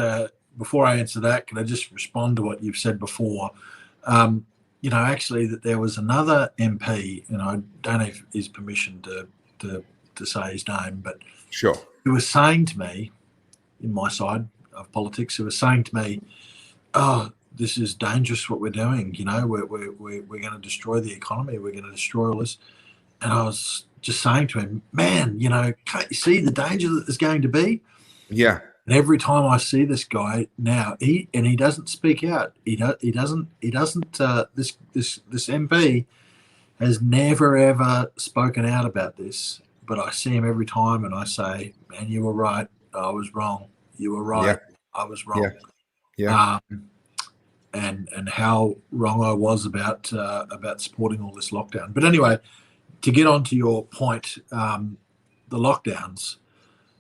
before I answer that, can I just respond to what you've said before? Actually, that there was another MP, and I don't have his permission to say his name, but sure, he was saying to me, in my side of politics, he was saying to me, "Oh, this is dangerous what we're doing. We're going to destroy the economy. We're going to destroy all this." And I was just saying to him, "Man, can't you see the danger that there's going to be?" Yeah. And every time I see this guy now, he doesn't speak out. He doesn't. This MP has never ever spoken out about this. But I see him every time, and I say, "Man, you were right. I was wrong. You were right. Yeah. I was wrong." Yeah. And how wrong I was about supporting all this lockdown. But anyway, to get on to your point, the lockdowns.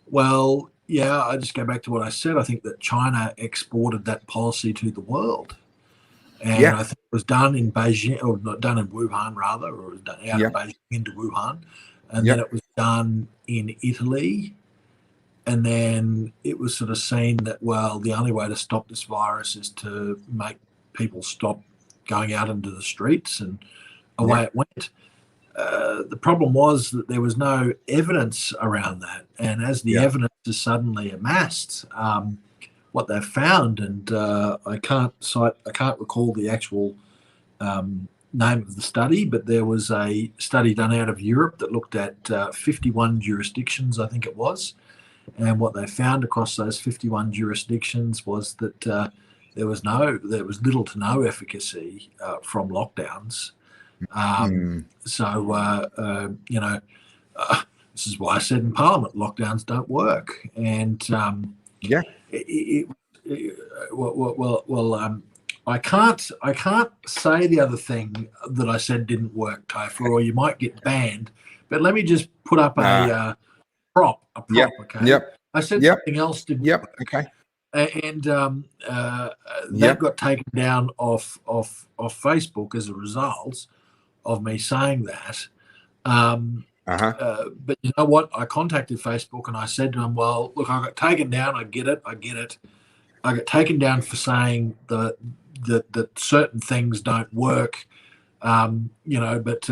Well, yeah, I just go back to what I said. I think that China exported that policy to the world. And I think it was done in Beijing, or not done in Wuhan, rather, or it was done out of Beijing into Wuhan. And then it was done in Italy. And then it was sort of seen that, well, the only way to stop this virus is to make people stop going out into the streets, and away it went. The problem was that there was no evidence around that. And as the evidence is suddenly amassed, what they found, and I can't recall the actual name of the study, but there was a study done out of Europe that looked at 51 jurisdictions, I think it was. And what they found across those 51 jurisdictions was that there was little to no efficacy from lockdowns. This is why I said in Parliament, lockdowns don't work. And I can't say the other thing that I said didn't work, Topher, or you might get banned. But let me just put up a prop. Okay. Yep. I said something else didn't work. Okay. And that got taken down off Facebook as a result of me saying that. But you know what? I contacted Facebook and I said to them, "Well, look, I got taken down. I get it. I got taken down for saying that certain things don't work. But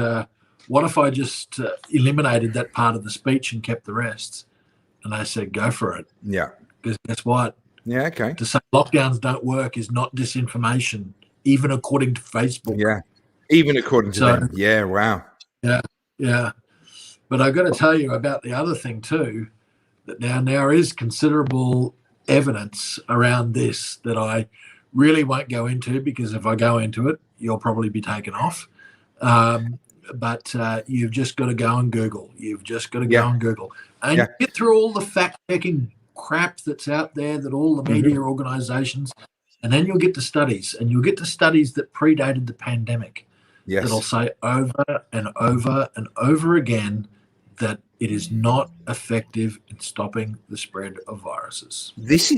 what if I just eliminated that part of the speech and kept the rest?" And they said, "Go for it." Yeah. Because guess what? Yeah. Okay. To say lockdowns don't work is not disinformation, even according to Facebook. Yeah. Even according to them. Yeah. Wow. Yeah. But I've got to tell you about the other thing too, that now is considerable evidence around this that I really won't go into, because if I go into it, you'll probably be taken off. But you've just got to go and Google. You've just got to go and Google. And you get through all the fact-checking crap that's out there, that all the media organizations, and then you'll get to studies, and you'll get to studies that predated the pandemic. Yes. That'll say over and over and over again that it is not effective in stopping the spread of viruses. This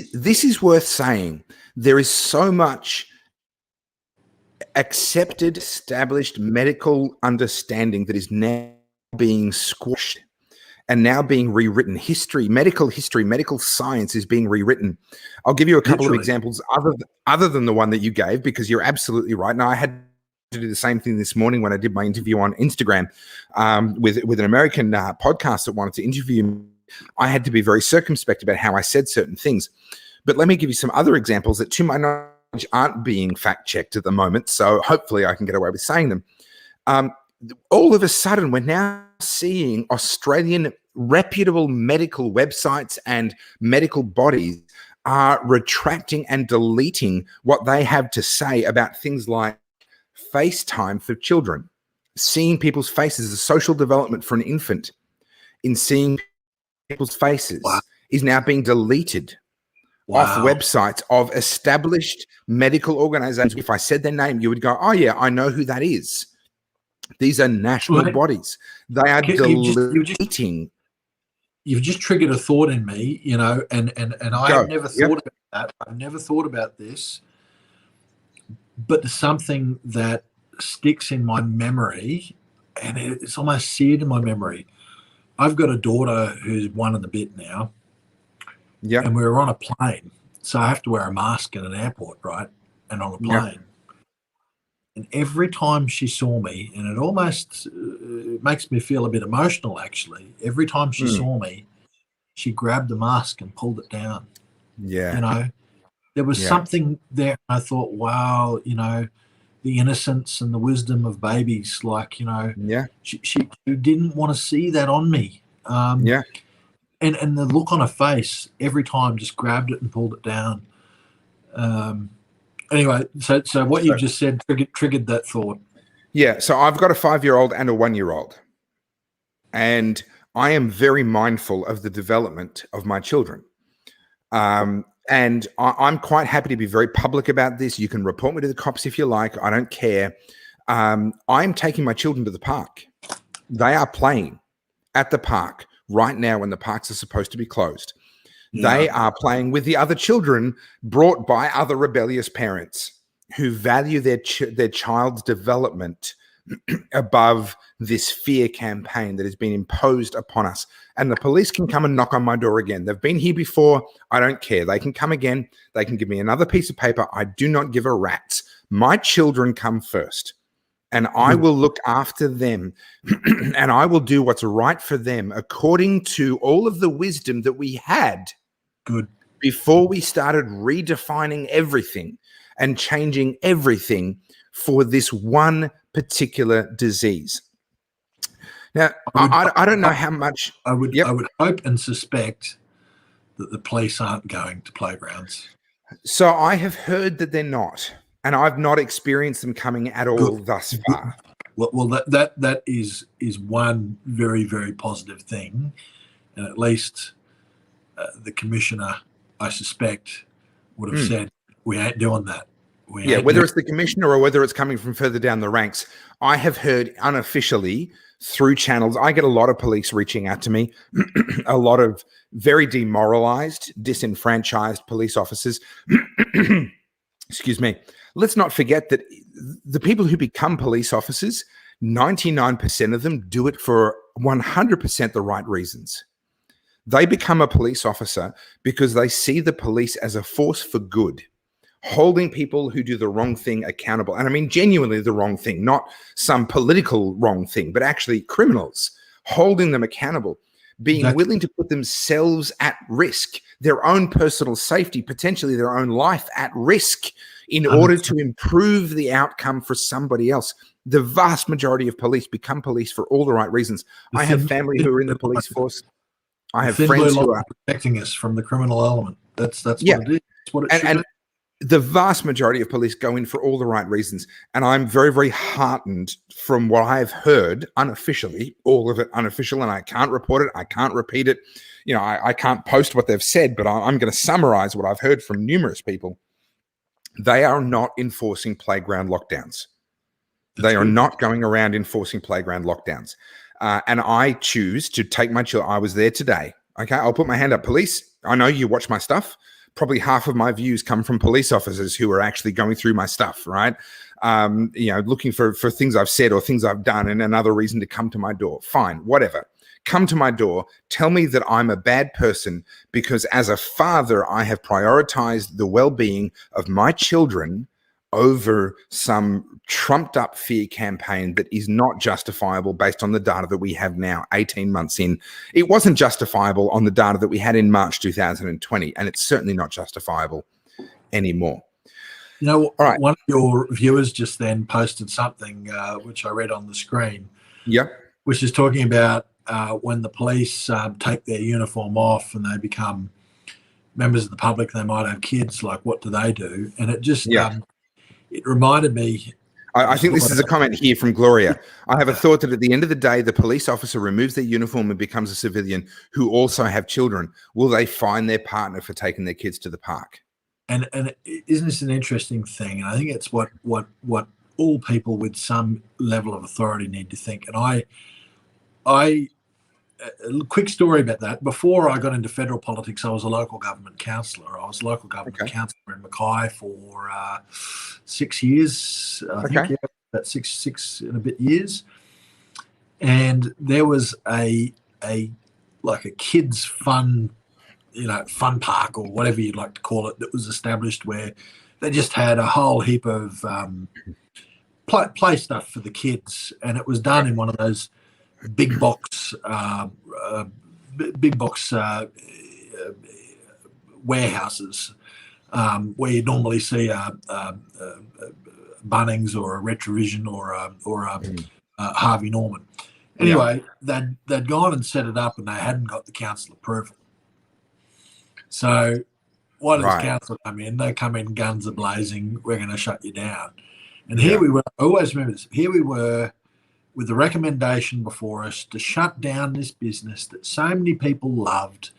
is worth saying. There is so much accepted, established medical understanding that is now being squashed and now being rewritten. Medical history, medical science is being rewritten. I'll give you a couple of examples other than the one that you gave, because you're absolutely right. Now, I had to do the same thing this morning when I did my interview on Instagram with an American podcast that wanted to interview me. I had to be very circumspect about how I said certain things. But let me give you some other examples that, to my knowledge, aren't being fact-checked at the moment. So hopefully I can get away with saying them. All of a sudden, we're now seeing Australian reputable medical websites and medical bodies are retracting and deleting what they have to say about things like FaceTime for children, seeing people's faces, the social development for an infant in seeing people's faces is now being deleted off websites of established medical organizations. If I said their name, you would go, oh yeah, I know who that is. These are national bodies. They are deleting. You've just triggered a thought in me, and I have never thought about that. I've never thought about this. But there's something that sticks in my memory, and it's almost seared in my memory. I've got a daughter who's 1 and a bit now. Yeah. And we were on a plane. So I have to wear a mask in an airport, right? And on a plane. And every time she saw me, and it almost makes me feel a bit emotional, actually. Every time she saw me, she grabbed the mask and pulled it down. Yeah. There was something there. I thought, wow, the innocence and the wisdom of babies, she didn't want to see that on me. And the look on her face every time, just grabbed it and pulled it down. Anyway, so what you've just said triggered that thought. Yeah, so I've got a 5-year-old and a 1-year-old. And I am very mindful of the development of my children. And I'm quite happy to be very public about this. You can report me to the cops if you like. I don't care. I'm taking my children to the park. They are playing at the park right now when the parks are supposed to be closed. They are playing with the other children brought by other rebellious parents who value their child's development above this fear campaign that has been imposed upon us. And the police can come and knock on my door again. They've been here before. I don't care. They can come again. They can give me another piece of paper. I do not give a rat's. My children come first. And I will look after them and I will do what's right for them according to all of the wisdom that we had before we started redefining everything and changing everything for this one particular disease. Now, I don't know how much. I would hope and suspect that the police aren't going to playgrounds. So I have heard that they're not. And I've not experienced them coming at all thus far. Well, that is one very, very positive thing, and at least the commissioner, I suspect, would have said, "We ain't doing that." Whether it's the commissioner or whether it's coming from further down the ranks, I have heard unofficially through channels. I get a lot of police reaching out to me, a lot of very demoralized, disenfranchised police officers. Excuse me. Let's not forget that the people who become police officers, 99% of them do it for 100% the right reasons. They become a police officer because they see the police as a force for good, holding people who do the wrong thing accountable. And I mean, genuinely the wrong thing, not some political wrong thing, but actually criminals, holding them accountable, being willing to put themselves at risk, their own personal safety, potentially their own life at risk in order to improve the outcome for somebody else. The vast majority of police become police for all the right reasons. I have family who are in the police force. I have friends who are protecting us from the criminal element. That's what it is. That's what it should be. The vast majority of police go in for all the right reasons. And I'm very, very heartened from what I've heard unofficially, all of it unofficial, and I can't report it. I can't repeat it. You know, I can't post what they've said, but I'm going to summarize what I've heard from numerous people. They are not enforcing playground lockdowns. They are not going around enforcing playground lockdowns. And I choose to take my children. I was there today. Okay, I'll put my hand up. Police, I know you watch my stuff. Probably half of my views come from police officers who are actually going through my stuff, right? You know, looking for things I've said or things I've done and another reason to come to my door. Fine, whatever. Come to my door, tell me that I'm a bad person because as a father, I have prioritized the well-being of my children over some trumped up fear campaign that is not justifiable based on the data that we have now, 18 months in. It wasn't justifiable on the data that we had in March 2020, and it's certainly not justifiable anymore. You know, all right. One of your viewers just then posted something, which I read on the screen. Yep. Which is talking about when the police take their uniform off and they become members of the public, they might have kids, like what do they do? And it just... it reminded me. I think this is a comment here from Gloria. I have a thought that at the end of the day, the police officer removes their uniform and becomes a civilian who also have children. Will they fine their partner for taking their kids to the park? And isn't this an interesting thing? And I think it's what all people with some level of authority need to think. And a quick story about that. Before I got into federal politics, I was a local government councillor. I was a local government councillor in Mackay for 6 years, I think, about six and a bit years. And there was a kids fun, fun park or whatever you'd like to call it, that was established where they just had a whole heap of play stuff for the kids, and it was done in one of those big box warehouses where you normally see a Bunnings or a Retrovision or a Harvey Norman. Anyway, they'd gone and set it up and they hadn't got the council approval. So why does council come in? They come in guns a-blazing, we're going to shut you down. And here we were, I always remember this, here we were with the recommendation before us to shut down this business that so many people loved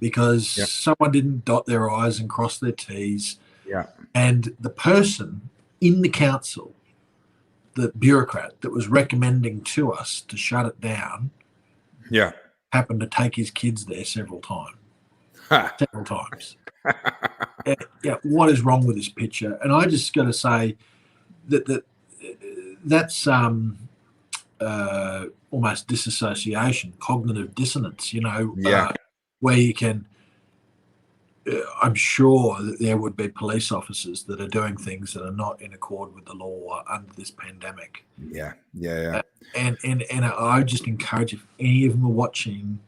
because someone didn't dot their I's and cross their T's. Yeah. And the person in the council, the bureaucrat that was recommending to us to shut it down, happened to take his kids there several times. Several times. What is wrong with this picture? And I just got to say that's almost disassociation, cognitive dissonance, where you can, I'm sure that there would be police officers that are doing things that are not in accord with the law under this pandemic. And I just encourage, if any of them are watching,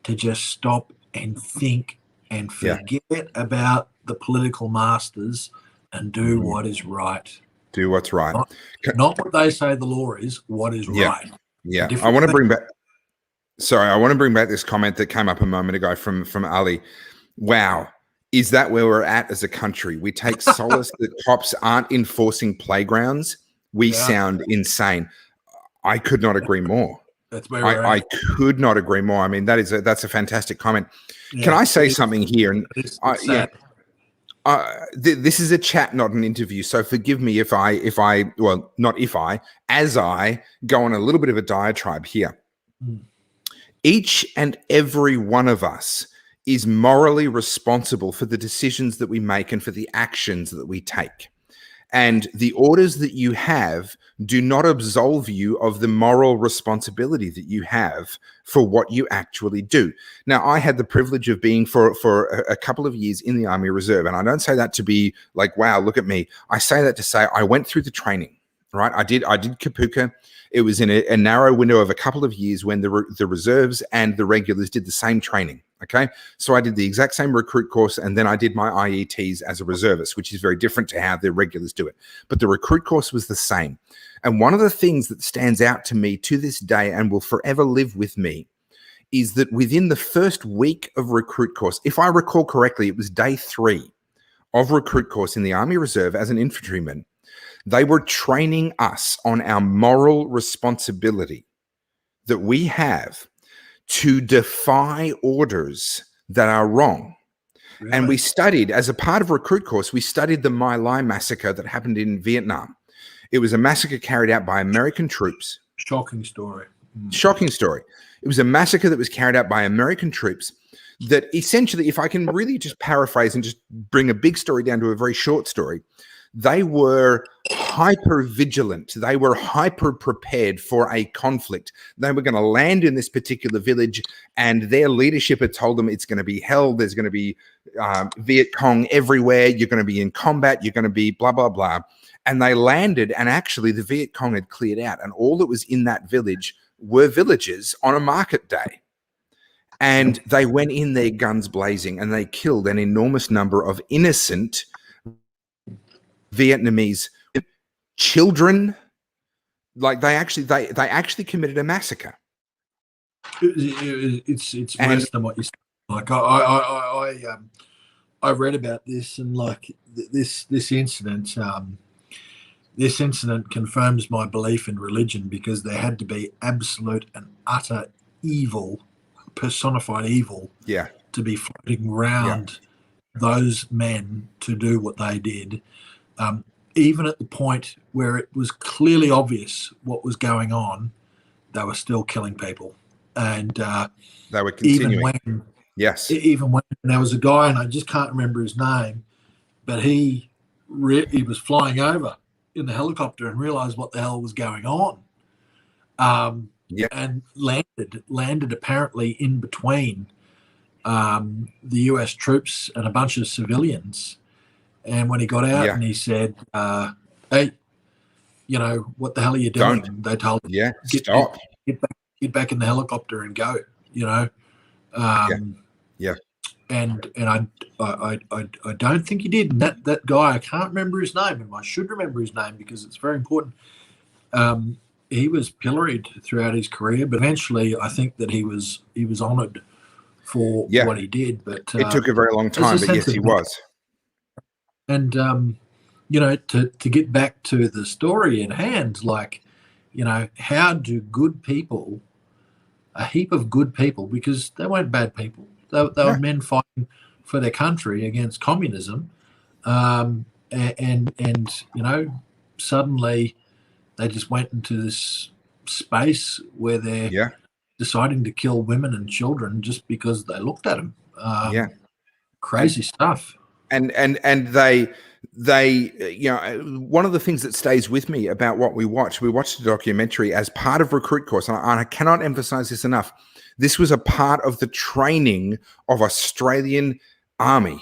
to just stop and think and forget about the political masters and do what is right. Do what's right. Not what they say the law is, what is right. Yeah. I want to bring back this comment that came up a moment ago from Ali. Wow. Is that where we're at as a country? We take solace that cops aren't enforcing playgrounds. We sound insane. I could not agree more. That's where we're I could not agree more. I mean, that's a fantastic comment. Can I say something here? And this is a chat, not an interview. So forgive me as I go on a little bit of a diatribe here. Each and every one of us is morally responsible for the decisions that we make and for the actions that we take. And the orders that you have do not absolve you of the moral responsibility that you have for what you actually do. Now, I had the privilege of being for a couple of years in the Army Reserve. And I don't say that to be like, wow, look at me. I say that to say I went through the training, right? I did Kapuka. It was in a narrow window of a couple of years when the reserves and the regulars did the same training. Okay. So I did the exact same recruit course, and then I did my IETs as a reservist, which is very different to how the regulars do it. But the recruit course was the same. And one of the things that stands out to me to this day and will forever live with me is that within the first week of recruit course, if I recall correctly, it was day 3 of recruit course in the Army Reserve as an infantryman. They were training us on our moral responsibility that we have to defy orders that are wrong. Really? And we studied, as a part of recruit course, we studied the My Lai massacre that happened in Vietnam. It was a massacre carried out by American troops. Shocking story. Shocking story. It was a massacre that was carried out by American troops that essentially, if I can really just paraphrase and just bring a big story down to a very short story, they were hyper vigilant. They were hyper prepared for a conflict. They were going to land in this particular village, and their leadership had told them it's going to be hell. There's going to be Viet Cong everywhere. You're going to be in combat. You're going to be blah, blah, blah. And they landed, and actually the Viet Cong had cleared out, and all that was in that village were villagers on a market day. And they went in there guns blazing, and they killed an enormous number of innocent Vietnamese children. Like they actually committed a massacre. It's worse than what you said. Like I read about this, and like this incident. This incident confirms my belief in religion, because there had to be absolute and utter evil, personified evil, to be floating around those men to do what they did. Even at the point where it was clearly obvious what was going on, they were still killing people. And they were continuing. Even when there was a guy, and I just can't remember his name, but he was flying over in the helicopter and realized what the hell was going on. And landed apparently in between the US troops and a bunch of civilians. And when he got out and he said, hey, you know, what the hell are you doing? And they told him, stop. Get back in the helicopter and go, you know. And I don't think he did. And that guy, I can't remember his name, and I should remember his name because it's very important. He was pilloried throughout his career, but eventually I think that he was honoured for what he did. But it took a very long time, but yes, he was. And you know, to get back to the story at hand, like, you know, how do good people, a heap of good people, because they weren't bad people, they were men fighting for their country against communism, and you know, suddenly they just went into this space where they're deciding to kill women and children just because they looked at them. Crazy stuff. And they you know, one of the things that stays with me about what we watched a documentary as part of recruit course, and I cannot emphasize this enough. This was a part of the training of Australian Army,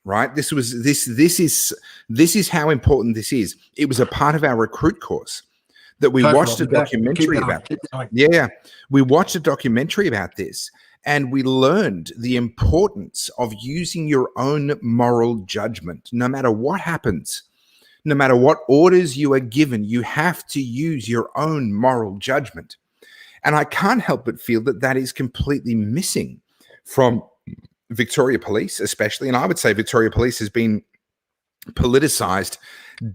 right? This is how important this is. It was a part of our recruit course that we watched a documentary about. We watched a documentary about this, and we learned the importance of using your own moral judgment. No matter what happens, no matter what orders you are given, you have to use your own moral judgment. And I can't help but feel that that is completely missing from Victoria Police, especially. And I would say Victoria Police has been politicized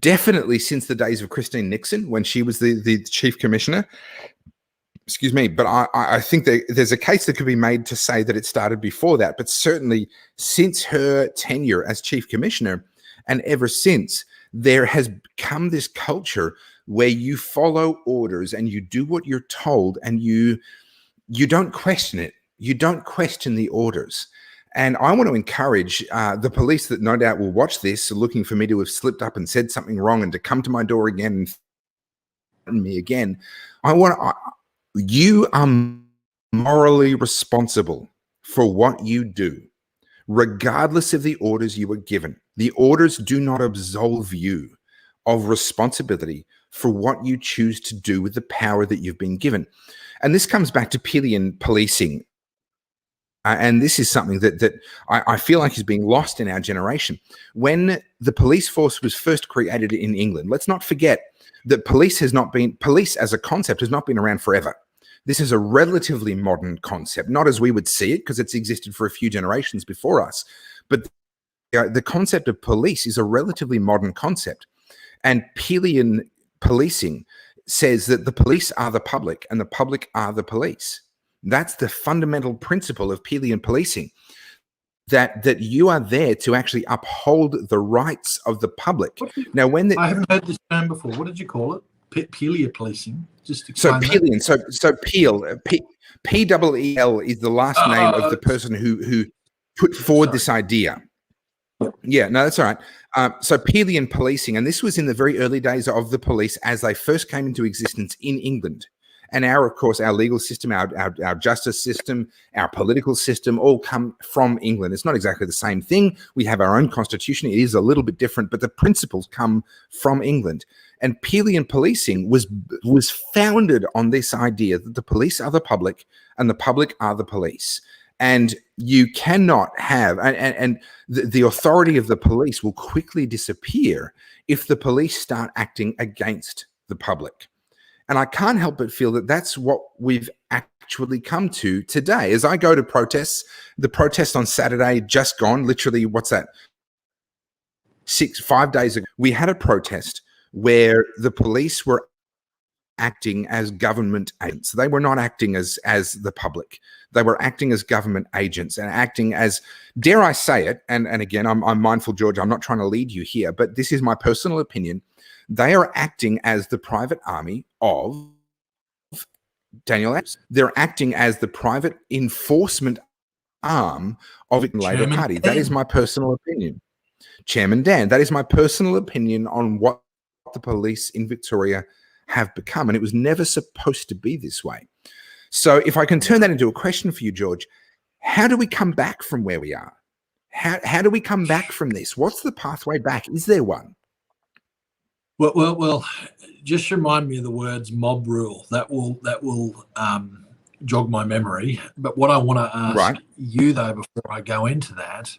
definitely since the days of Christine Nixon, when she was the chief commissioner. Excuse me. But I think that there's a case that could be made to say that it started before that. But certainly since her tenure as chief commissioner, and ever since, there has come this culture where you follow orders and you do what you're told, and you don't question it. You don't question the orders. And I want to encourage the police that no doubt will watch this, looking for me to have slipped up and said something wrong, and to come to my door again and threaten me again. You are morally responsible for what you do, regardless of the orders you were given. The orders do not absolve you of responsibility for what you choose to do with the power that you've been given. And this comes back to pillion policing. And this is something that I feel like is being lost in our generation. When the police force was first created in England, let's not forget that police as a concept has not been around forever. This is a relatively modern concept, not as we would see it, because it's existed for a few generations before us. But the concept of police is a relatively modern concept. And Peelian policing says that the police are the public and the public are the police. That's the fundamental principle of Peelian policing, that you are there to actually uphold the rights of the public. Now, I haven't heard this term before. What did you call it? Peelian policing. Just so Peelian. So Peel, P-E-E-L is the last name of the person who put forward this idea. Yeah, no, that's all right. So Peelian policing, and this was in the very early days of the police as they first came into existence in England. And of course, our legal system, our justice system, our political system all come from England. It's not exactly the same thing. We have our own constitution. It is a little bit different, but the principles come from England. And Peelian policing was founded on this idea that the police are the public and the public are the police. And you cannot have, and the authority of the police will quickly disappear if the police start acting against the public. And I can't help but feel that that's what we've actually come to today. As I go to protests, the protest on Saturday just gone, literally, what's that? 5 days ago, we had a protest where the police were acting as government agents. They were not acting as the public. They were acting as government agents and acting as, dare I say it, and again, I'm mindful, George, I'm not trying to lead you here, but this is my personal opinion. They are acting as the private army of Daniel Adams. They're acting as the private enforcement arm of the Labor Party. That is my personal opinion. Chairman Dan, that is my personal opinion on what the police in Victoria have become, and it was never supposed to be this way. So if I can turn that into a question for you, George, how do we come back from where we are? How do we come back from this? What's the pathway back? Is there one? Well, just remind me of the words mob rule. That will jog my memory. But what I want to ask you, though, before I go into that,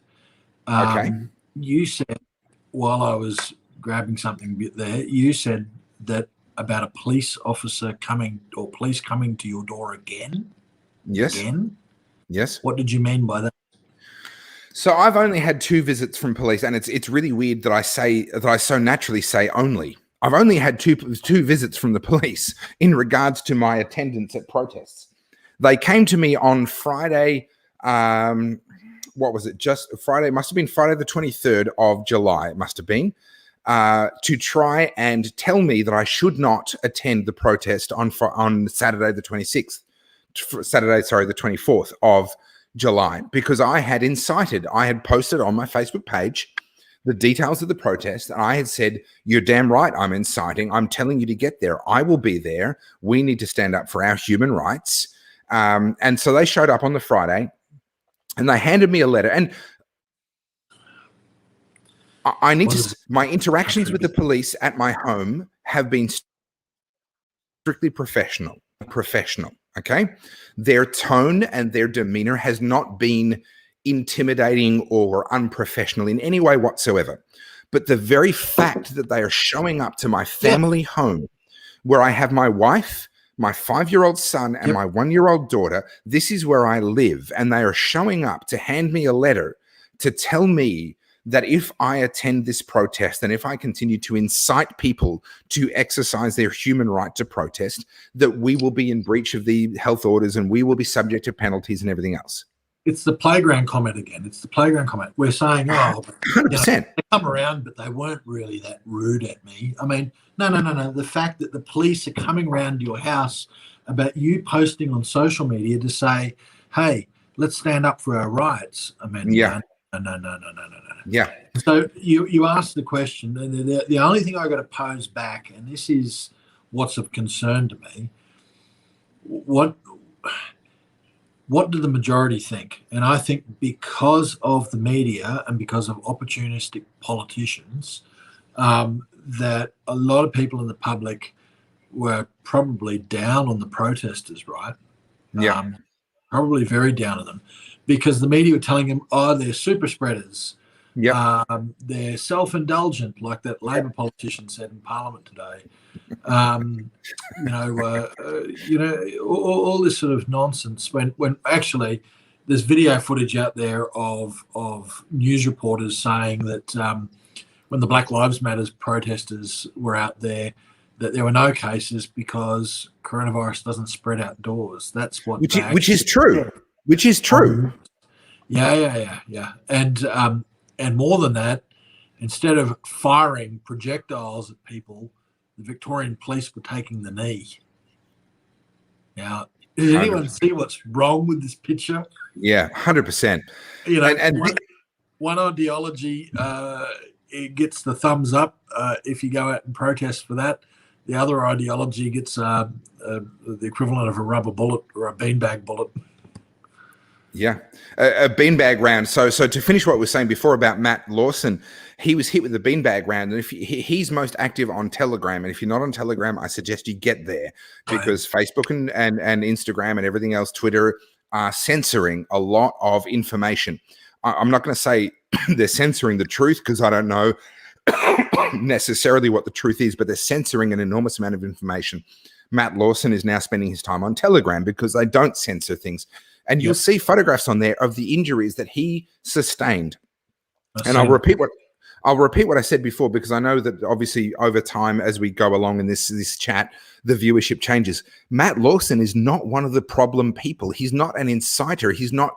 you said, while I was grabbing something there, you said that about a police officer coming or police coming to your door again? Yes. Again? Yes. What did you mean by that? So I've only had 2 visits from police, and it's really weird that I so naturally say only. I've only had two visits from the police in regards to my attendance at protests. They came to me on Friday. What was it? Just Friday. It must have been Friday the 23rd of July. It must have been. To try and tell me that I should not attend the protest on Saturday the 26th, the 24th of July, because I had posted on my Facebook page the details of the protest, and I had said, you're damn right I'm inciting. I'm telling you to get there. I will be there. We need to stand up for our human rights. And so they showed up on the Friday, and they handed me a letter. And I need my interactions with the police at my home have been strictly professional. Okay. Their tone and their demeanor has not been intimidating or unprofessional in any way whatsoever. But the very fact that they are showing up to my family home, where I have my wife, my 5-year-old son, and my 1-year-old daughter, this is where I live. And they are showing up to hand me a letter to tell me that if I attend this protest and if I continue to incite people to exercise their human right to protest, that we will be in breach of the health orders and we will be subject to penalties and everything else. It's the playground comment again. It's the playground comment. We're saying, 100%. They come around, but they weren't really that rude at me. I mean, no. The fact that the police are coming around your house about you posting on social media to say, hey, let's stand up for our rights. I mean, no. Yeah. So you asked the question. The only thing I got to pose back, and this is what's of concern to me, what do the majority think? And I think because of the media and because of opportunistic politicians, that a lot of people in the public were probably down on the protesters, right? Yeah. Probably very down on them. because the media were telling them, oh, they're super spreaders. Yep. They're self-indulgent, like that Labor politician said in Parliament today. All this sort of nonsense. When actually, there's video footage out there of news reporters saying that when the Black Lives Matter protesters were out there, that there were no cases because coronavirus doesn't spread outdoors. That's what. Which is true. Which is true. Yeah. And more than that, instead of firing projectiles at people, the Victorian police were taking the knee. Now, does anyone see what's wrong with this picture? Yeah, 100%. You know, one ideology it gets the thumbs up if you go out and protest for that. The other ideology gets the equivalent of a rubber bullet or a beanbag bullet. Yeah, a beanbag round. So to finish what we were saying before about Matt Lawson, he was hit with the beanbag round, and if he's most active on Telegram, and if you're not on Telegram, I suggest you get there, because Facebook and Instagram and everything else, Twitter, are censoring a lot of information. I'm not going to say they're censoring the truth, because I don't know necessarily what the truth is, but they're censoring an enormous amount of information. Matt Lawson is now spending his time on Telegram because they don't censor things. And you'll see photographs on there of the injuries that he sustained. And I'll repeat what I said before, because I know that obviously over time, as we go along in this chat, the viewership changes. Matt Lawson is not one of the problem people. He's not an inciter. He's not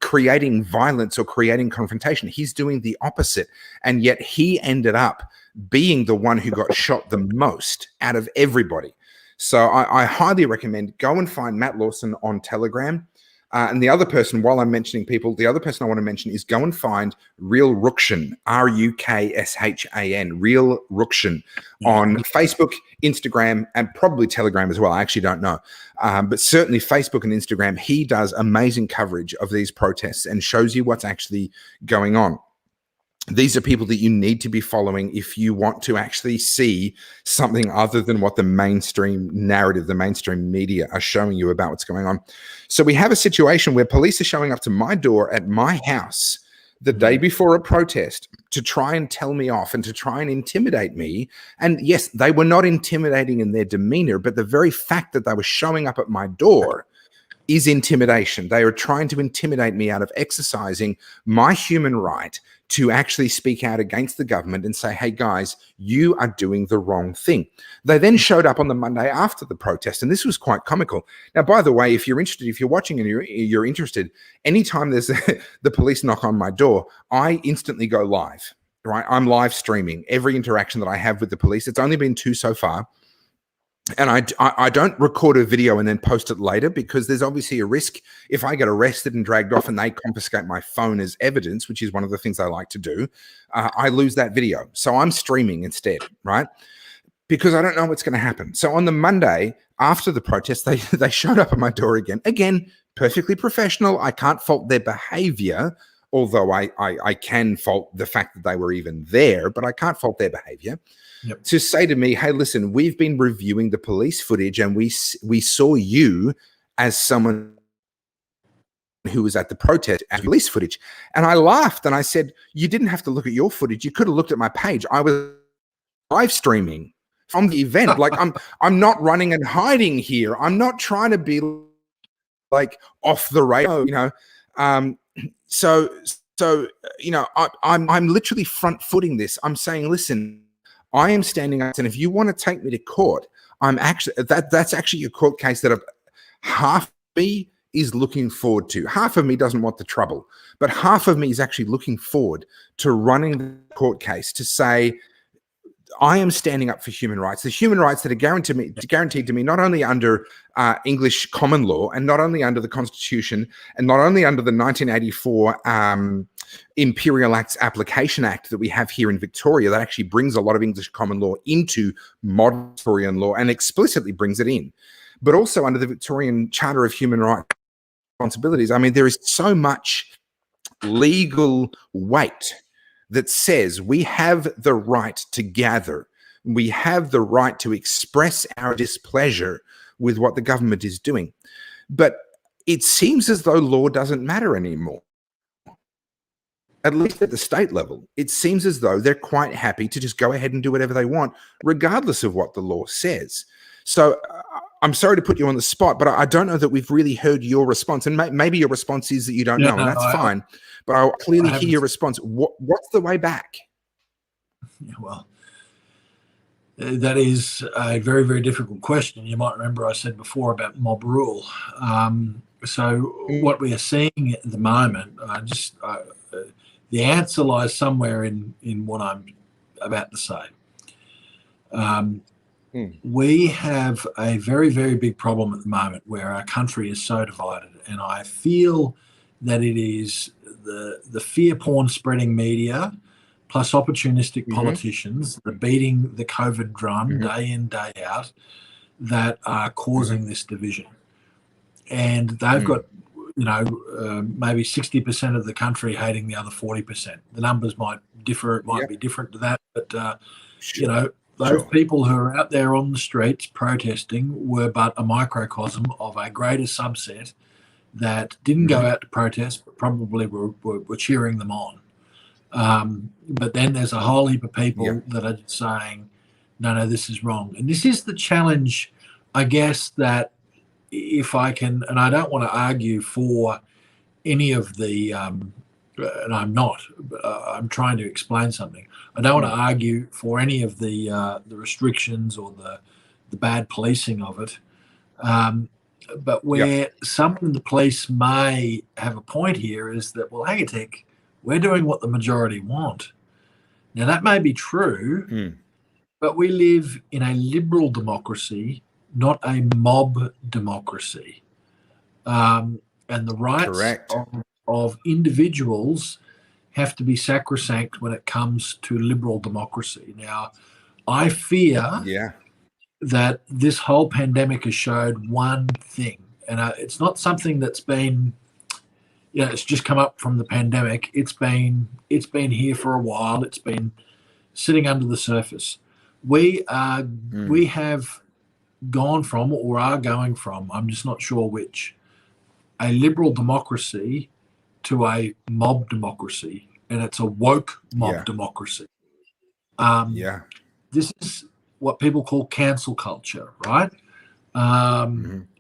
creating violence or creating confrontation. He's doing the opposite. And yet he ended up being the one who got shot the most out of everybody. So I highly recommend go and find Matt Lawson on Telegram. And the other person, while I'm mentioning people, the other person I want to mention is go and find Real Rukshan, Rukshan, Real Rukshan, on Facebook, Instagram, and probably Telegram as well. I actually don't know. But certainly Facebook and Instagram, he does amazing coverage of these protests and shows you what's actually going on. These are people that you need to be following if you want to actually see something other than what the mainstream narrative, the mainstream media are showing you about what's going on. So we have a situation where police are showing up to my door at my house the day before a protest to try and tell me off and to try and intimidate me. And yes, they were not intimidating in their demeanor, but the very fact that they were showing up at my door is intimidation. They are trying to intimidate me out of exercising my human right to actually speak out against the government and say, hey guys, you are doing the wrong thing. They then showed up on the Monday after the protest, and this was quite comical. Now, by the way, if you're interested, if you're watching and you're interested, anytime there's the police knock on my door, I instantly go live, right? I'm live streaming every interaction that I have with the police. It's only been 2 so far. And I don't record a video and then post it later, because there's obviously a risk if I get arrested and dragged off and they confiscate my phone as evidence, which is one of the things I like to do, I lose that video. So I'm streaming instead, right? Because I don't know what's going to happen. So on the Monday after the protest, they showed up at my door again, perfectly professional. I can't fault their behavior, although I can fault the fact that they were even there, but I can't fault their behavior. Yep. To say to me, hey, listen, we've been reviewing the police footage and we saw you as someone who was at the protest as police footage. And I laughed and I said, you didn't have to look at your footage. You could have looked at my page. I was live streaming from the event. Like I'm not running and hiding here. I'm not trying to be like off the radar, you know. So you know, I'm literally front footing this. I'm saying, listen, I am standing up, and if you want to take me to court, I'm actually that's actually a court case that half of me is looking forward to. Half of me doesn't want the trouble, but half of me is actually looking forward to running the court case to say, I am standing up for human rights, the human rights that are guaranteed to me not only under English common law and not only under the Constitution and not only under the 1984 Imperial Acts Application Act that we have here in Victoria that actually brings a lot of English common law into modern Victorian law and explicitly brings it in, but also under the Victorian Charter of Human Rights Responsibilities. I mean, there is so much legal weight that says we have the right to gather, we have the right to express our displeasure with what the government is doing. But it seems as though law doesn't matter anymore. At least at the state level, it seems as though they're quite happy to just go ahead and do whatever they want, regardless of what the law says. So I'm sorry to put you on the spot, but I don't know that we've really heard your response. And maybe your response is that you don't know, and that's fine. But I'll clearly hear your response. What's the way back? Yeah, well, that is a very, very difficult question. You might remember I said before about mob rule. So what we are seeing at the moment, the answer lies somewhere in what I'm about to say. We have a very, very big problem at the moment where our country is so divided, and I feel that it is the fear porn spreading media plus opportunistic politicians that are beating the COVID drum day in, day out, that are causing this division. And they've got, maybe 60% of the country hating the other 40%. The numbers might differ. It might be different to that. But, those people who are out there on the streets protesting were but a microcosm of a greater subset that didn't go out to protest, but probably were cheering them on. But then there's a whole heap of people that are saying, no, this is wrong. And this is the challenge, I guess, that if I can, and I don't want to argue for any of the, and I'm not, I'm trying to explain something. I don't want to argue for any of the restrictions or the bad policing of it. But where some of the police may have a point here is that, well, hang a tick, we're doing what the majority want. Now, that may be true, but we live in a liberal democracy, not a mob democracy. And the rights of individuals have to be sacrosanct when it comes to liberal democracy. Now, I fear that this whole pandemic has showed one thing, and it's not something that's been, it's just come up from the pandemic. It's been here for a while. It's been sitting under the surface. We have gone from, or are going from, I'm just not sure which, a liberal democracy to a mob democracy, and it's a woke mob democracy. This is what people call cancel culture, right?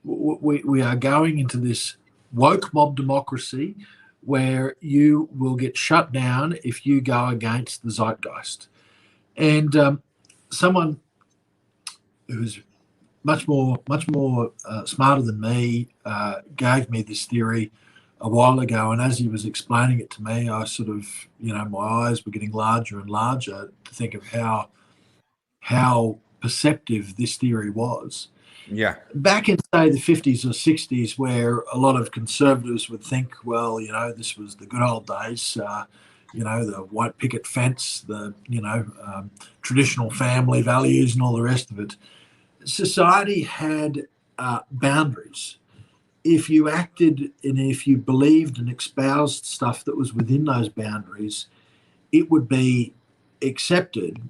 We are going into this woke mob democracy where you will get shut down if you go against the zeitgeist. And someone who's much more smarter than me gave me this theory a while ago, and as he was explaining it to me, I sort of, my eyes were getting larger and larger to think of how perceptive this theory was. Back in, say, the 50s or 60s, where a lot of conservatives would think, well, this was the good old days, the white picket fence, the traditional family values and all the rest of it. Society had boundaries. If you acted and if you believed and espoused stuff that was within those boundaries, it would be accepted.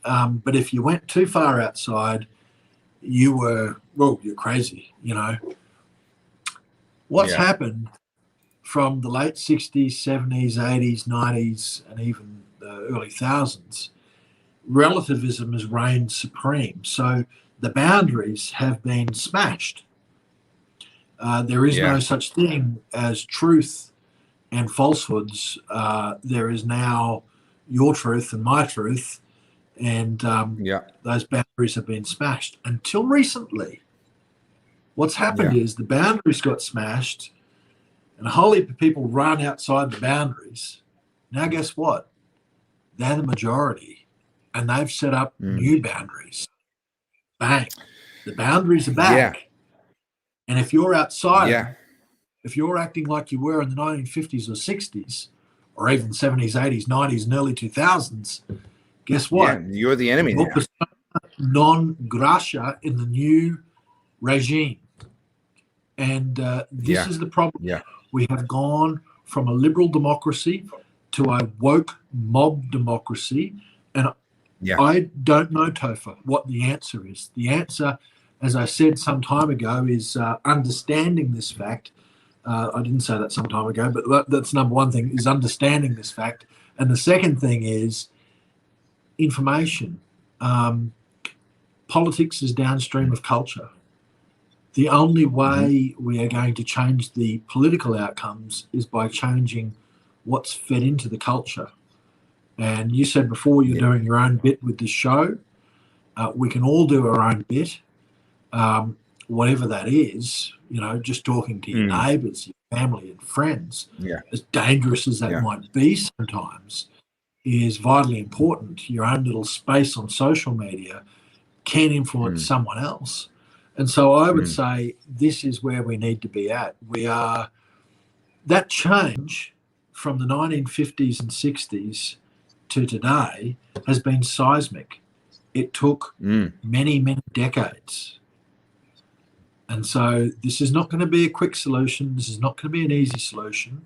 But if you went too far outside, you're crazy, What's happened from the late 60s, 70s, 80s, 90s, and even the early thousands, relativism has reigned supreme. So the boundaries have been smashed. There is no such thing as truth and falsehoods. There is now your truth and my truth, and those boundaries have been smashed. Until recently, what's happened is the boundaries got smashed, and a whole heap of people run outside the boundaries. Now, guess what? They're the majority, and they've set up new boundaries. Bang. The boundaries are back. And if you're outside, if you're acting like you were in the 1950s or 60s, or even 70s, 80s, 90s, and early 2000s, guess what? You're the enemy now. Non grata in the new regime. And this is the problem. We have gone from a liberal democracy to a woke mob democracy. And I don't know, Topher, what the answer is. The answer, as I said some time ago, is understanding this fact I didn't say that some time ago, but that's number one thing, is understanding this fact. And the second thing is information. Politics is downstream of culture. The only way we are going to change the political outcomes is by changing what's fed into the culture. And you said before you're doing your own bit with this show. We can all do our own bit, whatever that is, just talking to your neighbours, your family and friends, as dangerous as that might be sometimes, is vitally important. Your own little space on social media can influence someone else. And so I would say this is where we need to be at. That change from the 1950s and 60s to today has been seismic. It took many, many decades. And so this is not going to be a quick solution. This is not going to be an easy solution.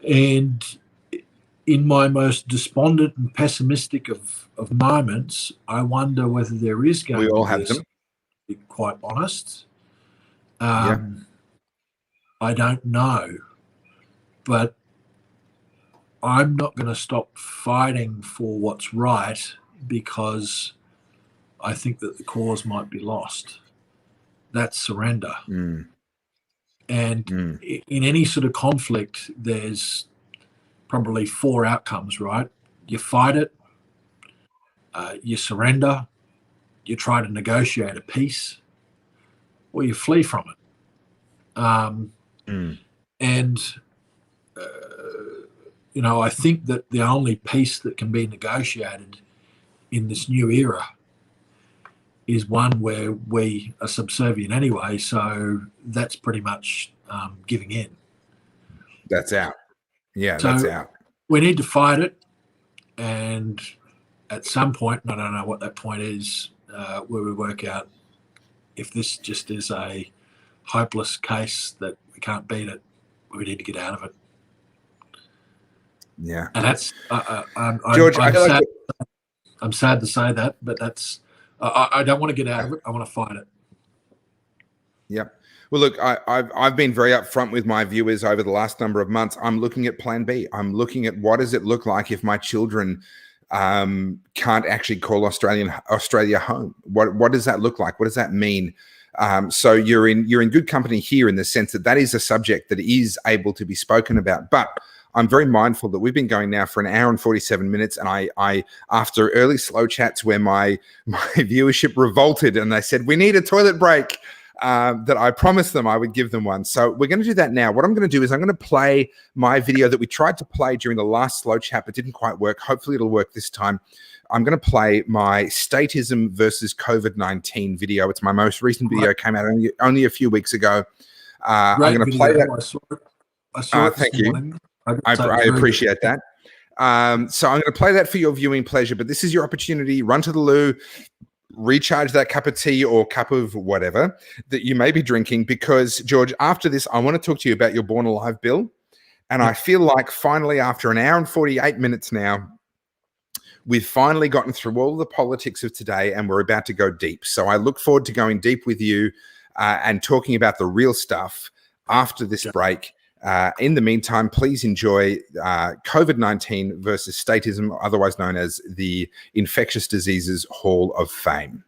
And in my most despondent and pessimistic of moments, I wonder whether there is going to be to be quite honest. I don't know. But I'm not going to stop fighting for what's right because I think that the cause might be lost. That's surrender. And in any sort of conflict, there's probably 4 outcomes, right? You fight it, you surrender, you try to negotiate a peace, or you flee from it. And, I think that the only peace that can be negotiated in this new era is one where we are subservient anyway, so that's pretty much giving in. That's out. Yeah, so that's out. We need to fight it, and at some point, and I don't know what that point is, where we work out if this just is a hopeless case that we can't beat it, we need to get out of it. Yeah. And that's, George, I'm sad to say that, but that's, I don't want to get out of it. I want to fight it. Yep. Well, look, I've been very upfront with my viewers over the last number of months. I'm looking at Plan B. I'm looking at what does it look like if my children can't actually call Australia home. What does that look like? What does that mean? So you're in good company here in the sense that is a subject that is able to be spoken about. But I'm very mindful that we've been going now for 1 hour and 47 minutes. And I after early slow chats where my viewership revolted and they said, we need a toilet break, that I promised them I would give them one. So we're going to do that now. What I'm going to do is I'm going to play my video that we tried to play during the last slow chat, but didn't quite work. Hopefully it'll work this time. I'm going to play my Statism versus COVID-19 video. It's my most recent video. Came out only a few weeks ago. I'm going to play that. I saw it thank you. Morning. I appreciate that. So I'm going to play that for your viewing pleasure, but this is your opportunity. Run to the loo, recharge that cup of tea or cup of whatever that you may be drinking, because, George, after this, I want to talk to you about your Born Alive bill. And I feel like finally, after 1 hour and 48 minutes now, we've finally gotten through all the politics of today and we're about to go deep. So I look forward to going deep with you and talking about the real stuff after this break. In the meantime, please enjoy COVID-19 versus Statism, otherwise known as the Infectious Diseases Hall of Fame.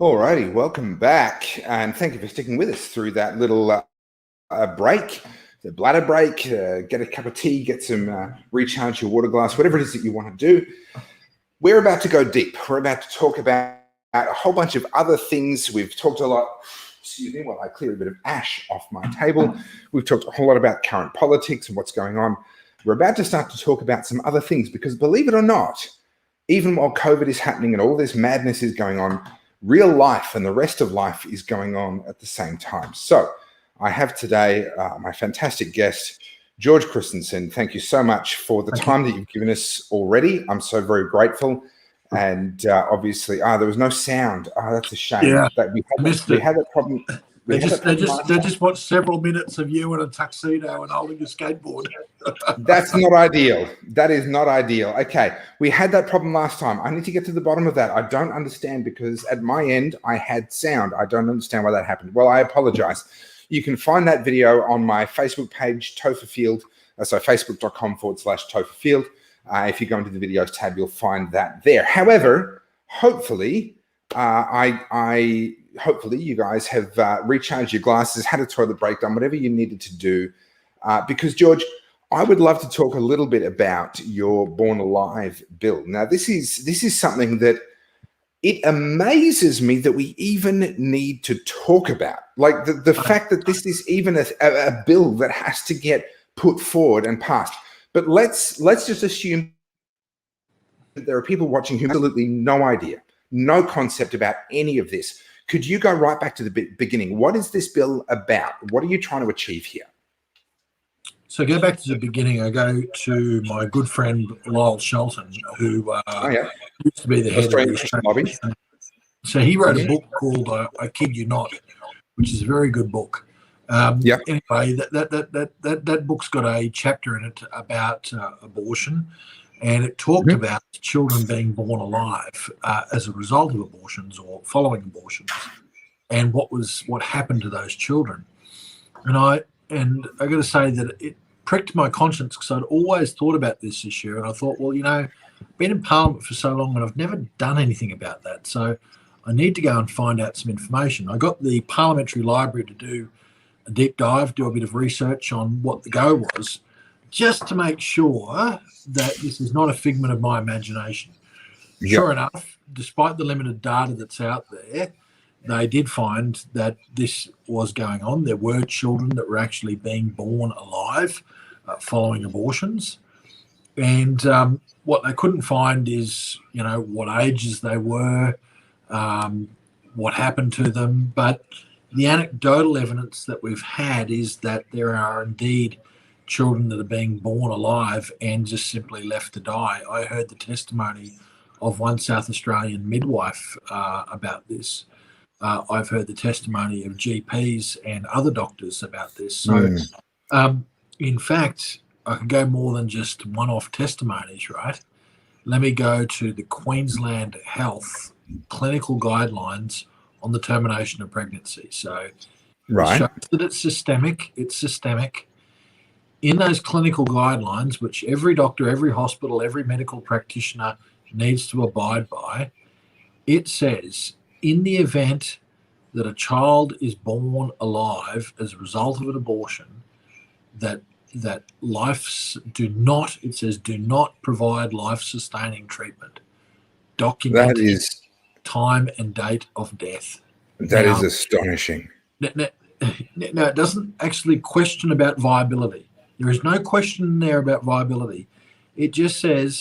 Alrighty, welcome back, and thank you for sticking with us through that little break, the bladder break. Get a cup of tea, get some recharge your water glass, whatever it is that you want to do. We're about to go deep. We're about to talk about a whole bunch of other things. We've talked a lot. Excuse me, while I clear a bit of ash off my table. We've talked a whole lot about current politics and what's going on. We're about to start to talk about some other things because, believe it or not, even while COVID is happening and all this madness is going on, real life and the rest of life is going on at the same time. So I have today my fantastic guest, George Christensen. Thank you so much for the time that you've given us already. I'm so very grateful. And obviously, there was no sound. That's a shame. Yeah, that we had that problem. They just watched several minutes of you in a tuxedo and holding a skateboard. That's not ideal. That is not ideal. Okay, we had that problem last time. I need to get to the bottom of that. I don't understand because at my end, I had sound. I don't understand why that happened. Well, I apologize. You can find that video on my Facebook page, Topher Field. So facebook.com/Topher Field. If you go into the videos tab, you'll find that there. However, hopefully, hopefully you guys have recharged your glasses, had a toilet break, done whatever you needed to do. Because, George, I would love to talk a little bit about your Born Alive bill. Now, this is something that it amazes me that we even need to talk about. Like the fact that this is even a bill that has to get put forward and passed. But let's just assume that there are people watching who have absolutely no idea, no concept about any of this. Could you go right back to the beginning? What is this bill about? What are you trying to achieve here? So go back to the beginning. I go to my good friend Lyle Shelton, who used to be the head of the Australian. So he wrote a book called "I Kid You Not," which is a very good book. Anyway, that book's got a chapter in it about abortion, and it talked about children being born alive as a result of abortions or following abortions, and what happened to those children. And I got to say that it pricked my conscience because I'd always thought about this issue, and I thought, well, I've been in Parliament for so long and I've never done anything about that, so I need to go and find out some information. I got the Parliamentary Library to do a deep dive, do a bit of research on what the go was, just to make sure that this is not a figment of my imagination. Sure enough, despite the limited data that's out there, they did find that this was going on. There were children that were actually being born alive following abortions. And what they couldn't find is, what ages they were, what happened to them. But the anecdotal evidence that we've had is that there are indeed children that are being born alive and just simply left to die. I heard the testimony of one South Australian midwife about this. I've heard the testimony of GPs and other doctors about this. So, in fact, I could go more than just one-off testimonies, right? Let me go to the Queensland Health clinical guidelines on the termination of pregnancy. So it shows that it's systemic. It's systemic. In those clinical guidelines, which every doctor, every hospital, every medical practitioner needs to abide by, it says in the event that a child is born alive as a result of an abortion, that do not provide life-sustaining treatment. Document time and date of death. That is astonishing. Now, it doesn't actually question about viability. There is no question there about viability. It just says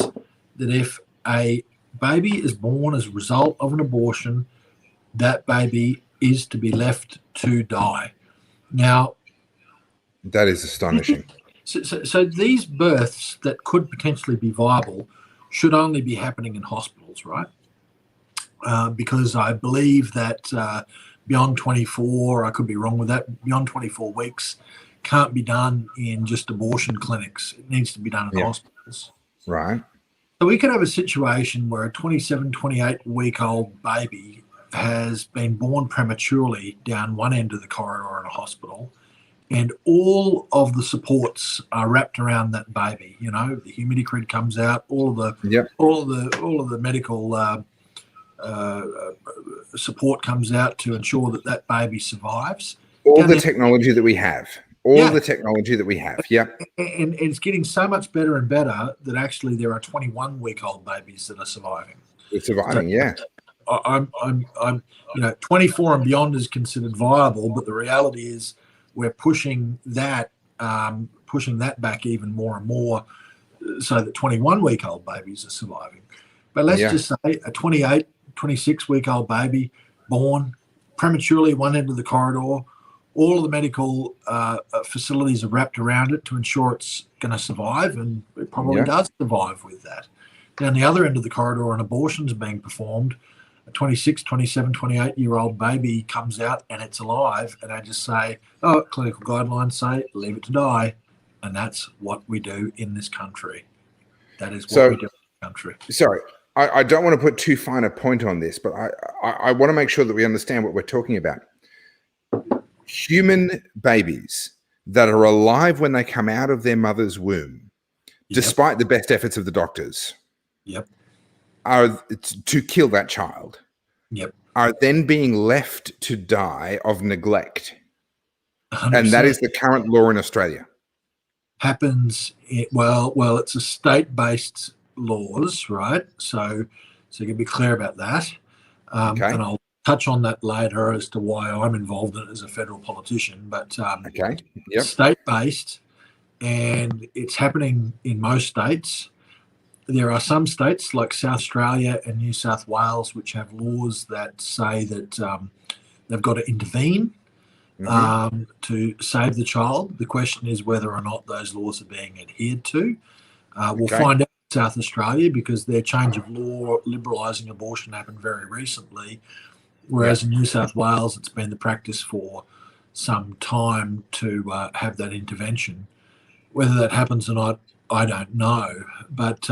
that if a baby is born as a result of an abortion, that baby is to be left to die. Now, that is astonishing. So these births that could potentially be viable should only be happening in hospitals, right? Because I believe that beyond 24, I could be wrong with that, beyond 24 weeks can't be done in just abortion clinics. It needs to be done in hospitals. Right. So we could have a situation where a 27, 28-week-old baby has been born prematurely down one end of the corridor in a hospital, and all of the supports are wrapped around that baby. The humidity grid comes out, all of the medical support comes out to ensure that that baby survives. All the technology that we have. Yeah. The technology that we have. Yeah. And it's getting so much better and better that actually there are 21-week-old babies that are surviving. They're surviving, so, yeah. I'm 24 and beyond is considered viable, but the reality is we're pushing that back even more and more, so that 21-week-old babies are surviving. But let's just say a 28, 26-week-old baby born prematurely one end of the corridor, all of the medical facilities are wrapped around it to ensure it's going to survive, and it probably does survive with that. Down the other end of the corridor, an abortion is being performed. A 26, 27, 28-year-old baby comes out and it's alive, and I just say, clinical guidelines say leave it to die. And that's what we do in this country. That is what we do in this country. Sorry, I don't want to put too fine a point on this, but I want to make sure that we understand what we're talking about. Human babies that are alive when they come out of their mother's womb, despite the best efforts of the doctors, are to kill that child, are then being left to die of neglect. 100%. And that is the current law in Australia. Happens, well, it's a state-based laws, right? So you can be clear about that. And I'll touch on that later as to why I'm involved in it as a federal politician. But state-based, and it's happening in most states. There are some states like South Australia and New South Wales which have laws that say that they've got to intervene to save the child. The question is whether or not those laws are being adhered to. We'll find out in South Australia, because their change of law liberalising abortion happened very recently, whereas in New South Wales it's been the practice for some time to have that intervention. Whether that happens or not, I don't know. But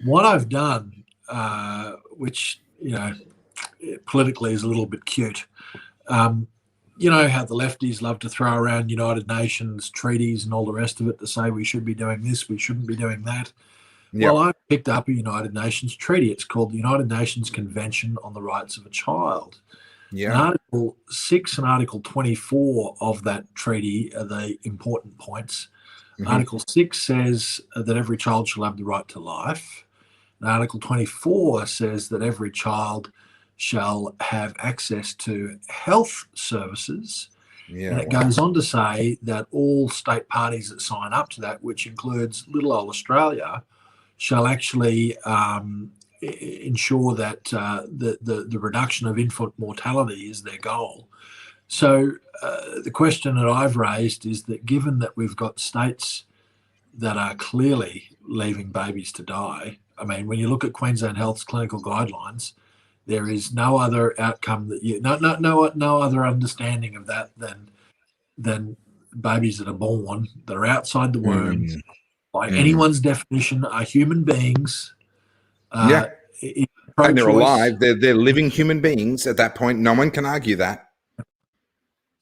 what I've done, which politically is a little bit cute, you know how the lefties love to throw around United Nations treaties and all the rest of it to say we should be doing this, we shouldn't be doing that. Well, I picked up a United Nations treaty. It's called the United Nations Convention on the Rights of a Child. And Article 6 and Article 24 of that treaty are the important points. Article 6 says that every child shall have the right to life. And Article 24 says that every child shall have access to health services. And it goes on to say that all state parties that sign up to that, which includes little old Australia, shall actually ensure that the reduction of infant mortality is their goal. So the question that I've raised is that given that we've got states that are clearly leaving babies to die, I mean, when you look at Queensland Health's clinical guidelines, there is no other outcome that no other understanding of that than babies that are born that are outside the womb, by anyone's definition, are human beings. And they're alive. They're living human beings at that point. No one can argue that.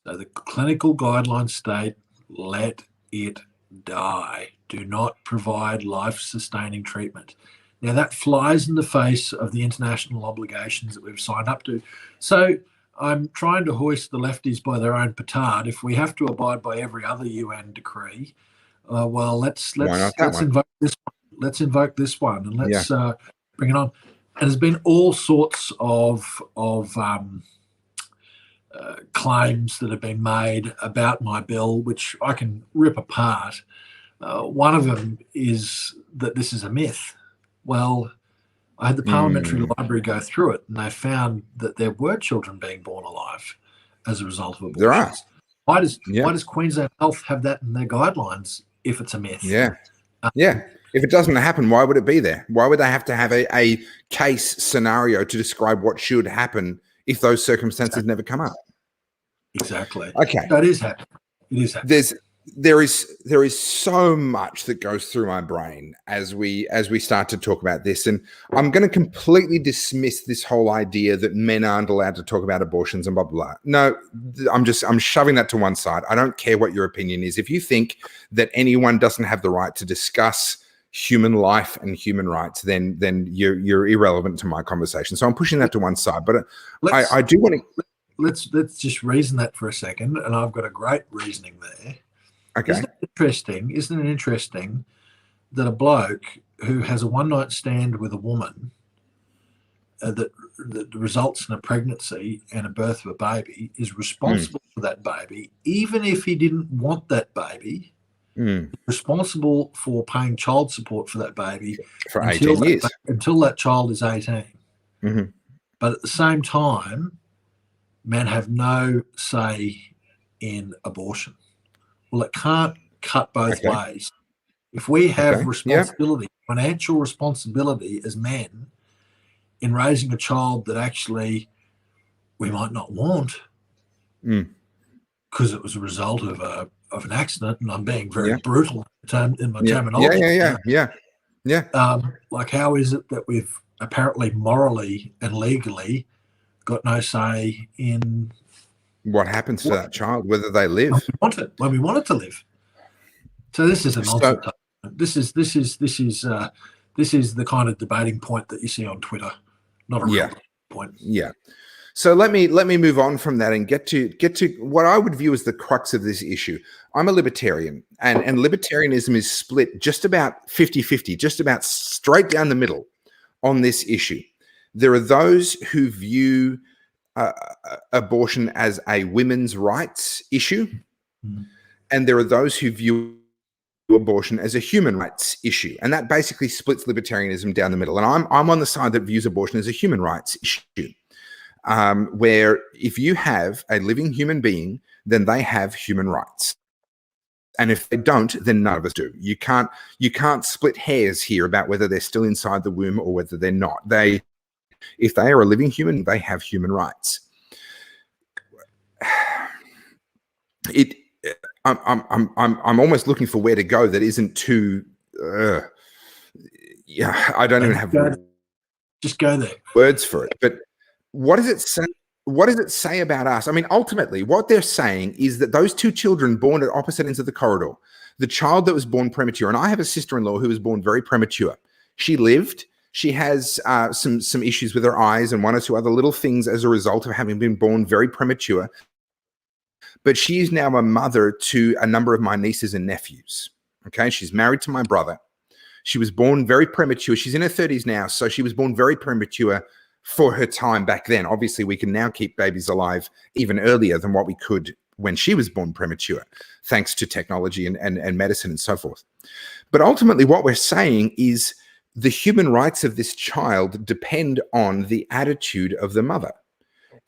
So the clinical guidelines state, let it die. Do not provide life-sustaining treatment. Now, that flies in the face of the international obligations that we've signed up to. So I'm trying to hoist the lefties by their own petard. If we have to abide by every other UN decree, well, let's invoke this one. Let's invoke this one, and let's bring it on. And there's been all sorts of claims that have been made about my bill, which I can rip apart. One of them is that this is a myth. Well, I had the Parliamentary Library go through it, and they found that there were children being born alive as a result of abortions. There are. Why does Queensland Health have that in their guidelines if it's a myth? If it doesn't happen, why would it be there? Why would they have to have a case scenario to describe what should happen if those circumstances never come up? Exactly. Okay. That is happening. It is happening. There is so much that goes through my brain as we start to talk about this, and I'm going to completely dismiss this whole idea that men aren't allowed to talk about abortions and blah blah blah. No, I'm shoving that to one side. I don't care what your opinion is. If you think that anyone doesn't have the right to discuss human life and human rights, then you're irrelevant to my conversation. So I'm pushing that to one side. But I do want to. Let's just reason that for a second, and I've got a great reasoning there. Okay. Isn't it interesting that a bloke who has a one-night stand with a woman that results in a pregnancy and a birth of a baby is responsible for that baby, even if he didn't want that baby, responsible for paying child support for that baby for 18 years until that child is 18. But at the same time, men have no say in abortion. Well, it can't cut both ways. If we have responsibility, financial responsibility as men in raising a child that actually we might not want because it was a result of an accident, and I'm being very brutal in my terminology. Like, how is it that we've apparently morally and legally got no say in what happens to that child, whether they live when we want it to live? So this is a nonsense. This is the kind of debating point that you see on Twitter, not a real point. Yeah. So let me move on from that and get to what I would view as the crux of this issue. I'm a libertarian, and libertarianism is split just about 50-50, just about straight down the middle on this issue. There are those who view abortion as a women's rights issue, and there are those who view abortion as a human rights issue, and that basically splits libertarianism down the middle. And I'm on the side that views abortion as a human rights issue, where if you have a living human being, then they have human rights, and if they don't, then none of us do. You can't split hairs here about whether they're still inside the womb or whether they're not. If they are a living human, they have human rights. I'm almost looking for where to go that isn't too. I don't even have just go there words for it. But what does it say? What does it say about us? I mean, ultimately, what they're saying is that those two children born at opposite ends of the corridor, the child that was born premature, and I have a sister-in-law who was born very premature. She lived. She has some issues with her eyes and one or two other little things as a result of having been born very premature. But she is now a mother to a number of my nieces and nephews. Okay, she's married to my brother. She was born very premature. She's in her 30s now, so she was born very premature for her time back then. Obviously, we can now keep babies alive even earlier than what we could when she was born premature, thanks to technology and medicine and so forth. But ultimately, what we're saying is the human rights of this child depend on the attitude of the mother.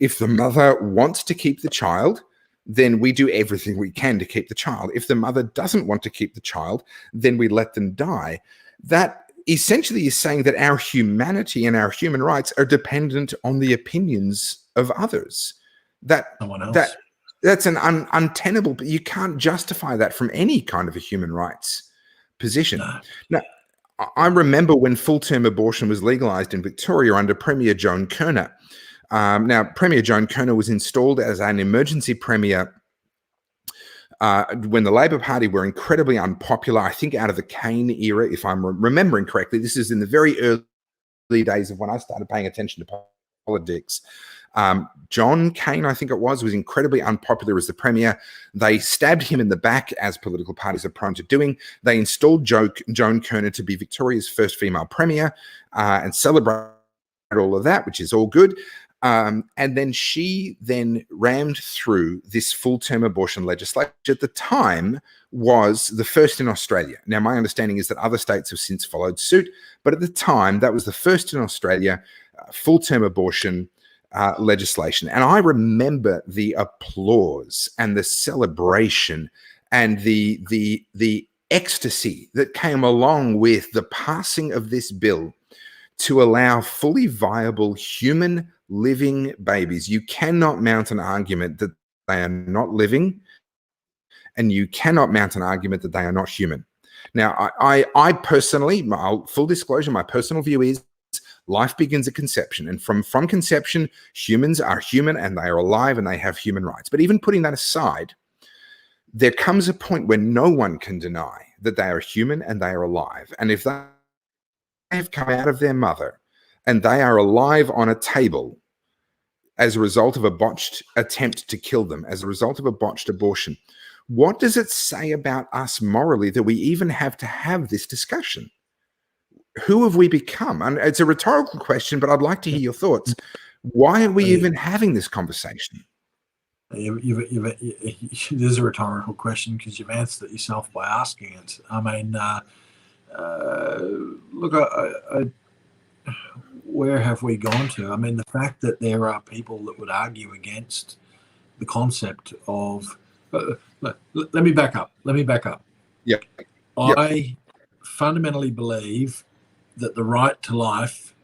If the mother wants to keep the child, then we do everything we can to keep the child. If the mother doesn't want to keep the child, then we let them die. That essentially is saying that our humanity and our human rights are dependent on the opinions of others. That's an untenable, but you can't justify that from any kind of a human rights position. No. Now, I remember when full-term abortion was legalized in Victoria under Premier Joan Kirner. Now, Premier Joan Kirner was installed as an emergency premier when the Labor Party were incredibly unpopular, I think out of the Cain era, if I'm remembering correctly. This is in the very early days of when I started paying attention to politics. John Cain, I think it was incredibly unpopular as the premier. They stabbed him in the back, as political parties are prone to doing. They installed Joan Kirner to be Victoria's first female premier and celebrated all of that, which is all good. And then she rammed through this full-term abortion legislation, which at the time was the first in Australia. Now, my understanding is that other states have since followed suit, but at the time, that was the first in Australia, full-term abortion legislation. And I remember the applause and the celebration and the ecstasy that came along with the passing of this bill to allow fully viable human living babies. You cannot mount an argument that they are not living, and you cannot mount an argument that they are not human. Now, I personally, full disclosure, my personal view is life begins at conception, and from conception, humans are human and they are alive and they have human rights. But even putting that aside, there comes a point when no one can deny that they are human and they are alive. And if they have come out of their mother and they are alive on a table as a result of a botched attempt to kill them, as a result of a botched abortion, what does it say about us morally that we even have to have this discussion? Who have we become? And it's a rhetorical question, but I'd like to hear your thoughts. Why are we even having this conversation? It is a rhetorical question because you've answered it yourself by asking it. I mean, look, where have we gone to? I mean, the fact that there are people that would argue against the concept of let me back up. Yeah. I fundamentally believe that the right to life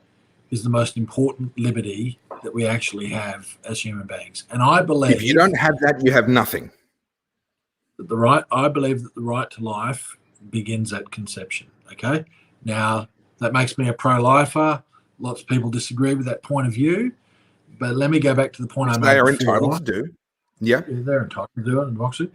is the most important liberty that we actually have as human beings. And I believe if you don't have that, you have nothing. I believe that the right to life begins at conception. Okay. Now that makes me a pro-lifer. Lots of people disagree with that point of view, but let me go back to the point I made before. They are entitled to do. Yeah. They're entitled to do it in democracy.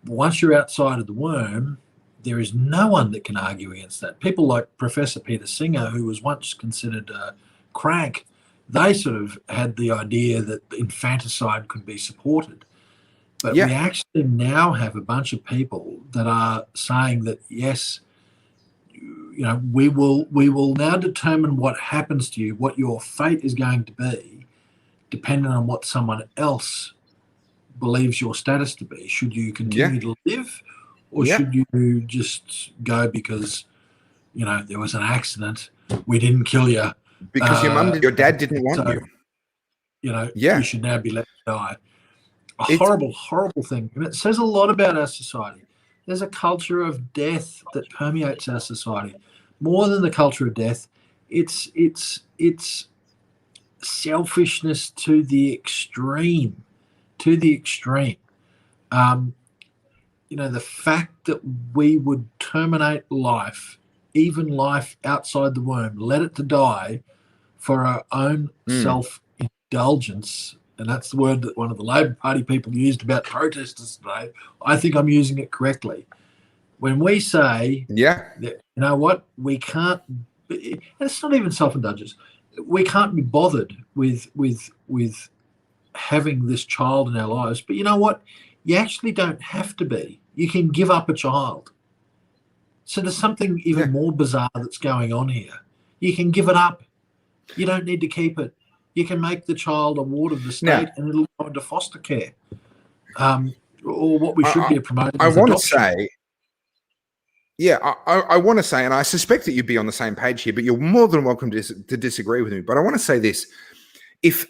Once you're outside of the womb, there is no one that can argue against that. People like Professor Peter Singer, who was once considered a crank, they sort of had the idea that infanticide could be supported. But we actually now have a bunch of people that are saying that, yes, we will now determine what happens to you, what your fate is going to be, depending on what someone else believes your status to be. Should you continue to live, or should you just go because there was an accident, we didn't kill you because your dad didn't want you. You should now be let die. Horrible thing, and it says a lot about our society. There's a culture of death that permeates our society. More than the culture of death, it's selfishness to the extreme. The fact that we would terminate life, even life outside the womb, let it to die for our own self-indulgence, and that's the word that one of the Labor Party people used about protesters today. I think I'm using it correctly. When we say, that, we can't, and it's not even self-indulgence, we can't be bothered with having this child in our lives. But you know what? You actually don't have to be. You can give up a child. So there's something even more bizarre that's going on here. You can give it up. You don't need to keep it. You can make the child a ward of the state and it'll go into foster care. Or what we should be promoting is adoption. I want to say, and I suspect that you'd be on the same page here, but you're more than welcome to disagree with me. But I want to say this. If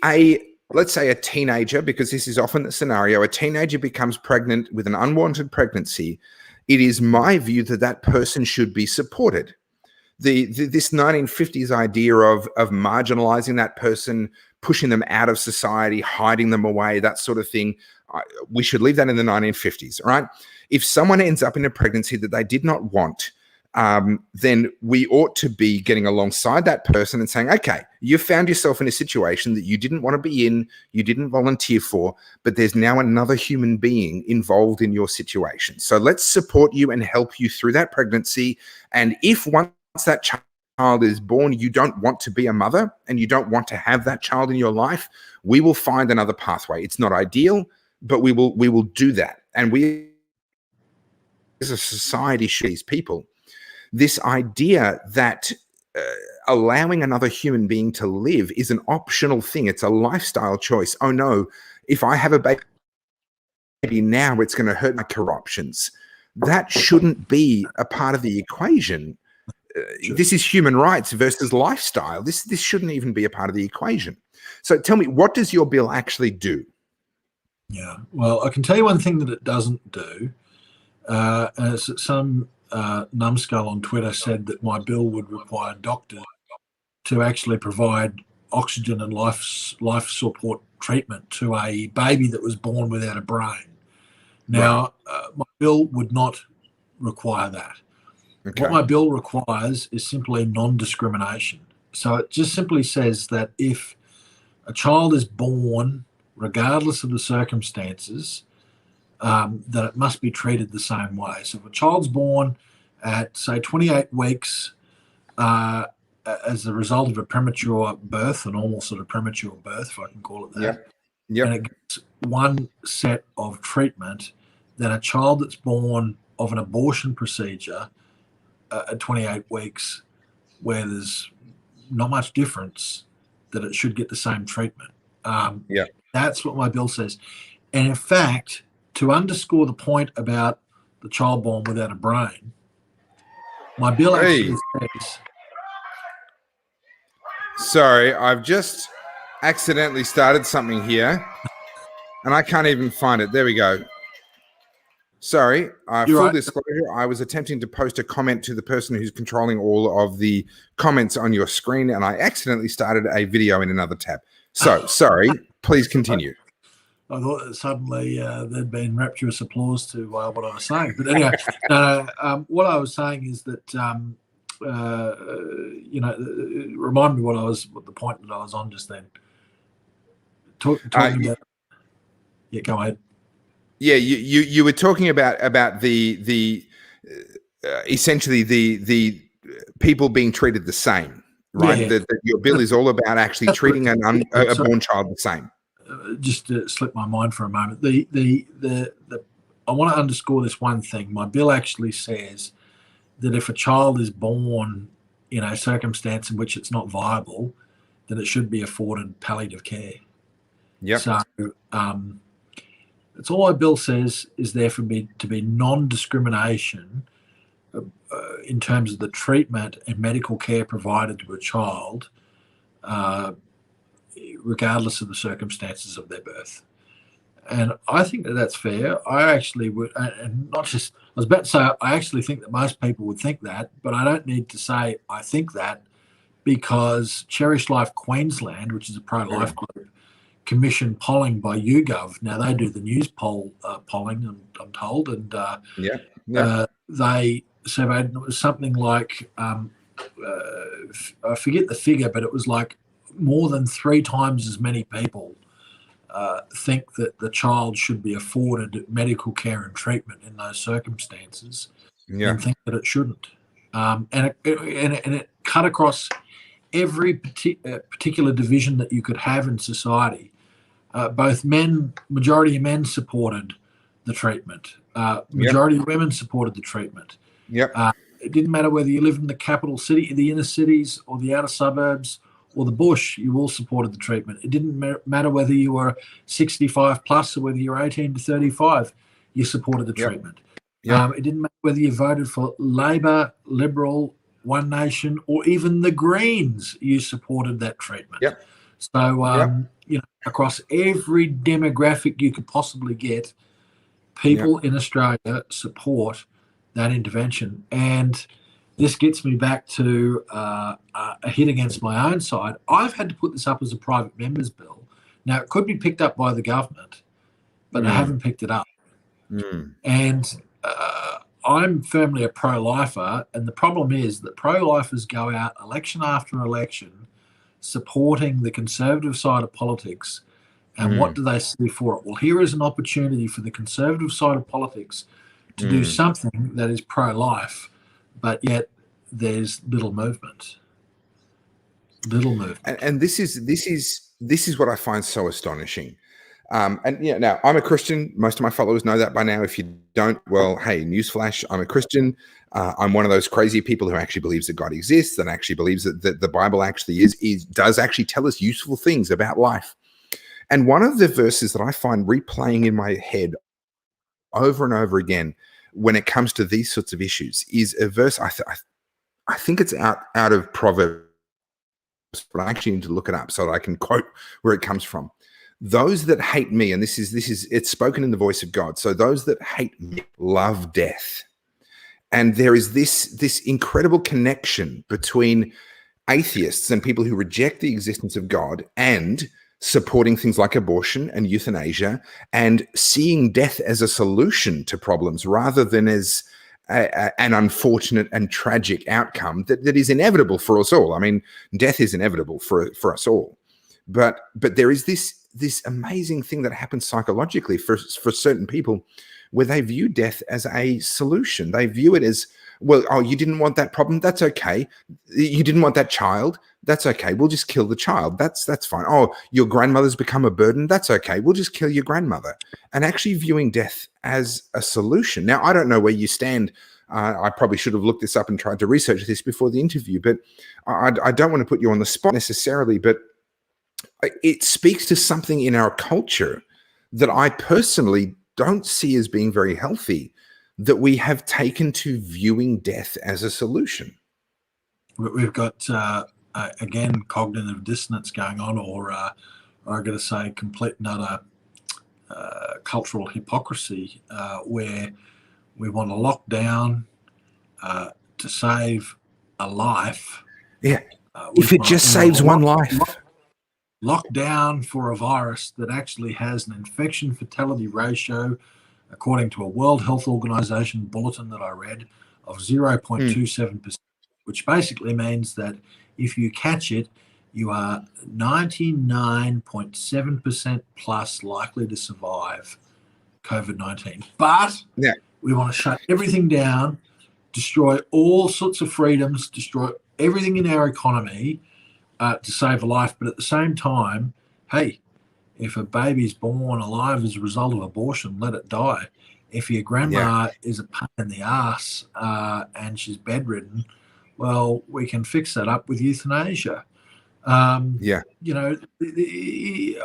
let's say a teenager, because this is often the scenario, a teenager becomes pregnant with an unwanted pregnancy, it is my view that that person should be supported. This 1950s idea of marginalizing that person, pushing them out of society, hiding them away, that sort of thing, we should leave that in the 1950s, right? If someone ends up in a pregnancy that they did not want, then we ought to be getting alongside that person and saying, okay, you found yourself in a situation that you didn't want to be in, you didn't volunteer for, but there's now another human being involved in your situation. So let's support you and help you through that pregnancy. And if once that child is born, you don't want to be a mother and you don't want to have that child in your life, we will find another pathway. It's not ideal, but we will do that. And we as a society should these people. This idea that allowing another human being to live is an optional thing. It's a lifestyle choice. Oh no, if I have a baby now, it's going to hurt my career options. That shouldn't be a part of the equation. This is human rights versus lifestyle. This shouldn't even be a part of the equation. So tell me, what does your bill actually do? Yeah, well, I can tell you one thing that it doesn't do. As some numbskull on Twitter said that my bill would require doctors to actually provide oxygen and life support treatment to a baby that was born without a brain. Now, my bill would not require that. Okay. What my bill requires is simply non-discrimination. So it just simply says that if a child is born, regardless of the circumstances, that it must be treated the same way. So if a child's born at, say, 28 weeks as a result of a premature birth, a normal sort of premature birth, if I can call it that. Yep. And it gets one set of treatment, then a child that's born of an abortion procedure at 28 weeks, where there's not much difference, that it should get the same treatment. That's what my bill says. And in fact, to underscore the point about the child born without a brain, my bill actually says... Sorry, I've just accidentally started something here, and I can't even find it. There we go. Sorry, full disclosure, I was attempting to post a comment to the person who's controlling all of the comments on your screen, and I accidentally started a video in another tab. So, sorry, please continue. I thought that suddenly there'd been rapturous applause to what I was saying. But anyway, what I was saying is that, remind me what the point that I was on just then. Talking about... Yeah, go ahead. Yeah, you were talking about the essentially the people being treated the same, right? That your bill is all about actually treating a born child the same. Just to slip my mind for a moment, I want to underscore this one thing. My bill actually says that if a child is born in a circumstance in which it's not viable, then it should be afforded palliative care. Yep. So that's all my bill says, is there for me to be non-discrimination in terms of the treatment and medical care provided to a child, regardless of the circumstances of their birth. And I think that that's fair. I actually would, and not just, I was about to say, I actually think that most people would think that, but I don't need to say I think that, because Cherish Life Queensland, which is a pro-life group, commissioned polling by YouGov. Now, they do the news polling, I'm told, and they surveyed, and it was something like, I forget the figure, but it was like more than 3 times as many people think that the child should be afforded medical care and treatment in those circumstances, and think that it shouldn't. And it cut across every particular division that you could have in society. Both majority of men supported the treatment. Majority of women supported the treatment. It didn't matter whether you lived in the capital city, the inner cities, or the outer suburbs, or the bush, you all supported the treatment. It didn't matter whether you were 65 plus or whether you were 18 to 35, you supported the treatment. It didn't matter whether you voted for Labor, Liberal, One Nation, or even the Greens, you supported that treatment. So, across every demographic you could possibly get, people in Australia support that intervention. And this gets me back to a hit against my own side. I've had to put this up as a private member's bill. Now, it could be picked up by the government, but I haven't picked it up. And I'm firmly a pro-lifer, and the problem is that pro-lifers go out election after election supporting the conservative side of politics. And what do they see for it? Well, here is an opportunity for the conservative side of politics to do something that is pro-life, but yet there's little movement. And this is what I find so astonishing. Now I'm a Christian. Most of my followers know that by now. If you don't, well, hey, newsflash, I'm a Christian. I'm one of those crazy people who actually believes that God exists, that actually believes that the Bible actually does actually tell us useful things about life. And one of the verses that I find replaying in my head over and over again when it comes to these sorts of issues is a verse. I think it's out of Proverbs, but I actually need to look it up so that I can quote where it comes from. Those that hate me, and this is it's spoken in the voice of God. So those that hate me love death. And there is this incredible connection between atheists and people who reject the existence of God and supporting things like abortion and euthanasia and seeing death as a solution to problems rather than as an unfortunate and tragic outcome that is inevitable for us all. I mean, death is inevitable for us all. But there is this amazing thing that happens psychologically for certain people where they view death as a solution. They view it as, well, oh, you didn't want that problem? That's okay. You didn't want that child? That's okay. We'll just kill the child. That's fine. Oh, your grandmother's become a burden? That's okay. We'll just kill your grandmother. And actually viewing death as a solution. Now, I don't know where you stand. I probably should have looked this up and tried to research this before the interview, but I don't want to put you on the spot necessarily, but it speaks to something in our culture that I personally don't see as being very healthy, that we have taken to viewing death as a solution. We've got, again, cognitive dissonance going on, or I'm going to say complete and utter cultural hypocrisy, where we want to lock down to save a life. Yeah. If it just saves one life. Lock down for a virus that actually has an infection fatality ratio, according to a World Health Organization bulletin that I read, of 0.27%, which basically means that if you catch it, you are 99.7% plus likely to survive COVID-19. But we want to shut everything down, destroy all sorts of freedoms, destroy everything in our economy to save a life. But at the same time, hey, if a baby's born alive as a result of abortion, let it die. If your grandma is a pain in the ass and she's bedridden, well, we can fix that up with euthanasia. You know,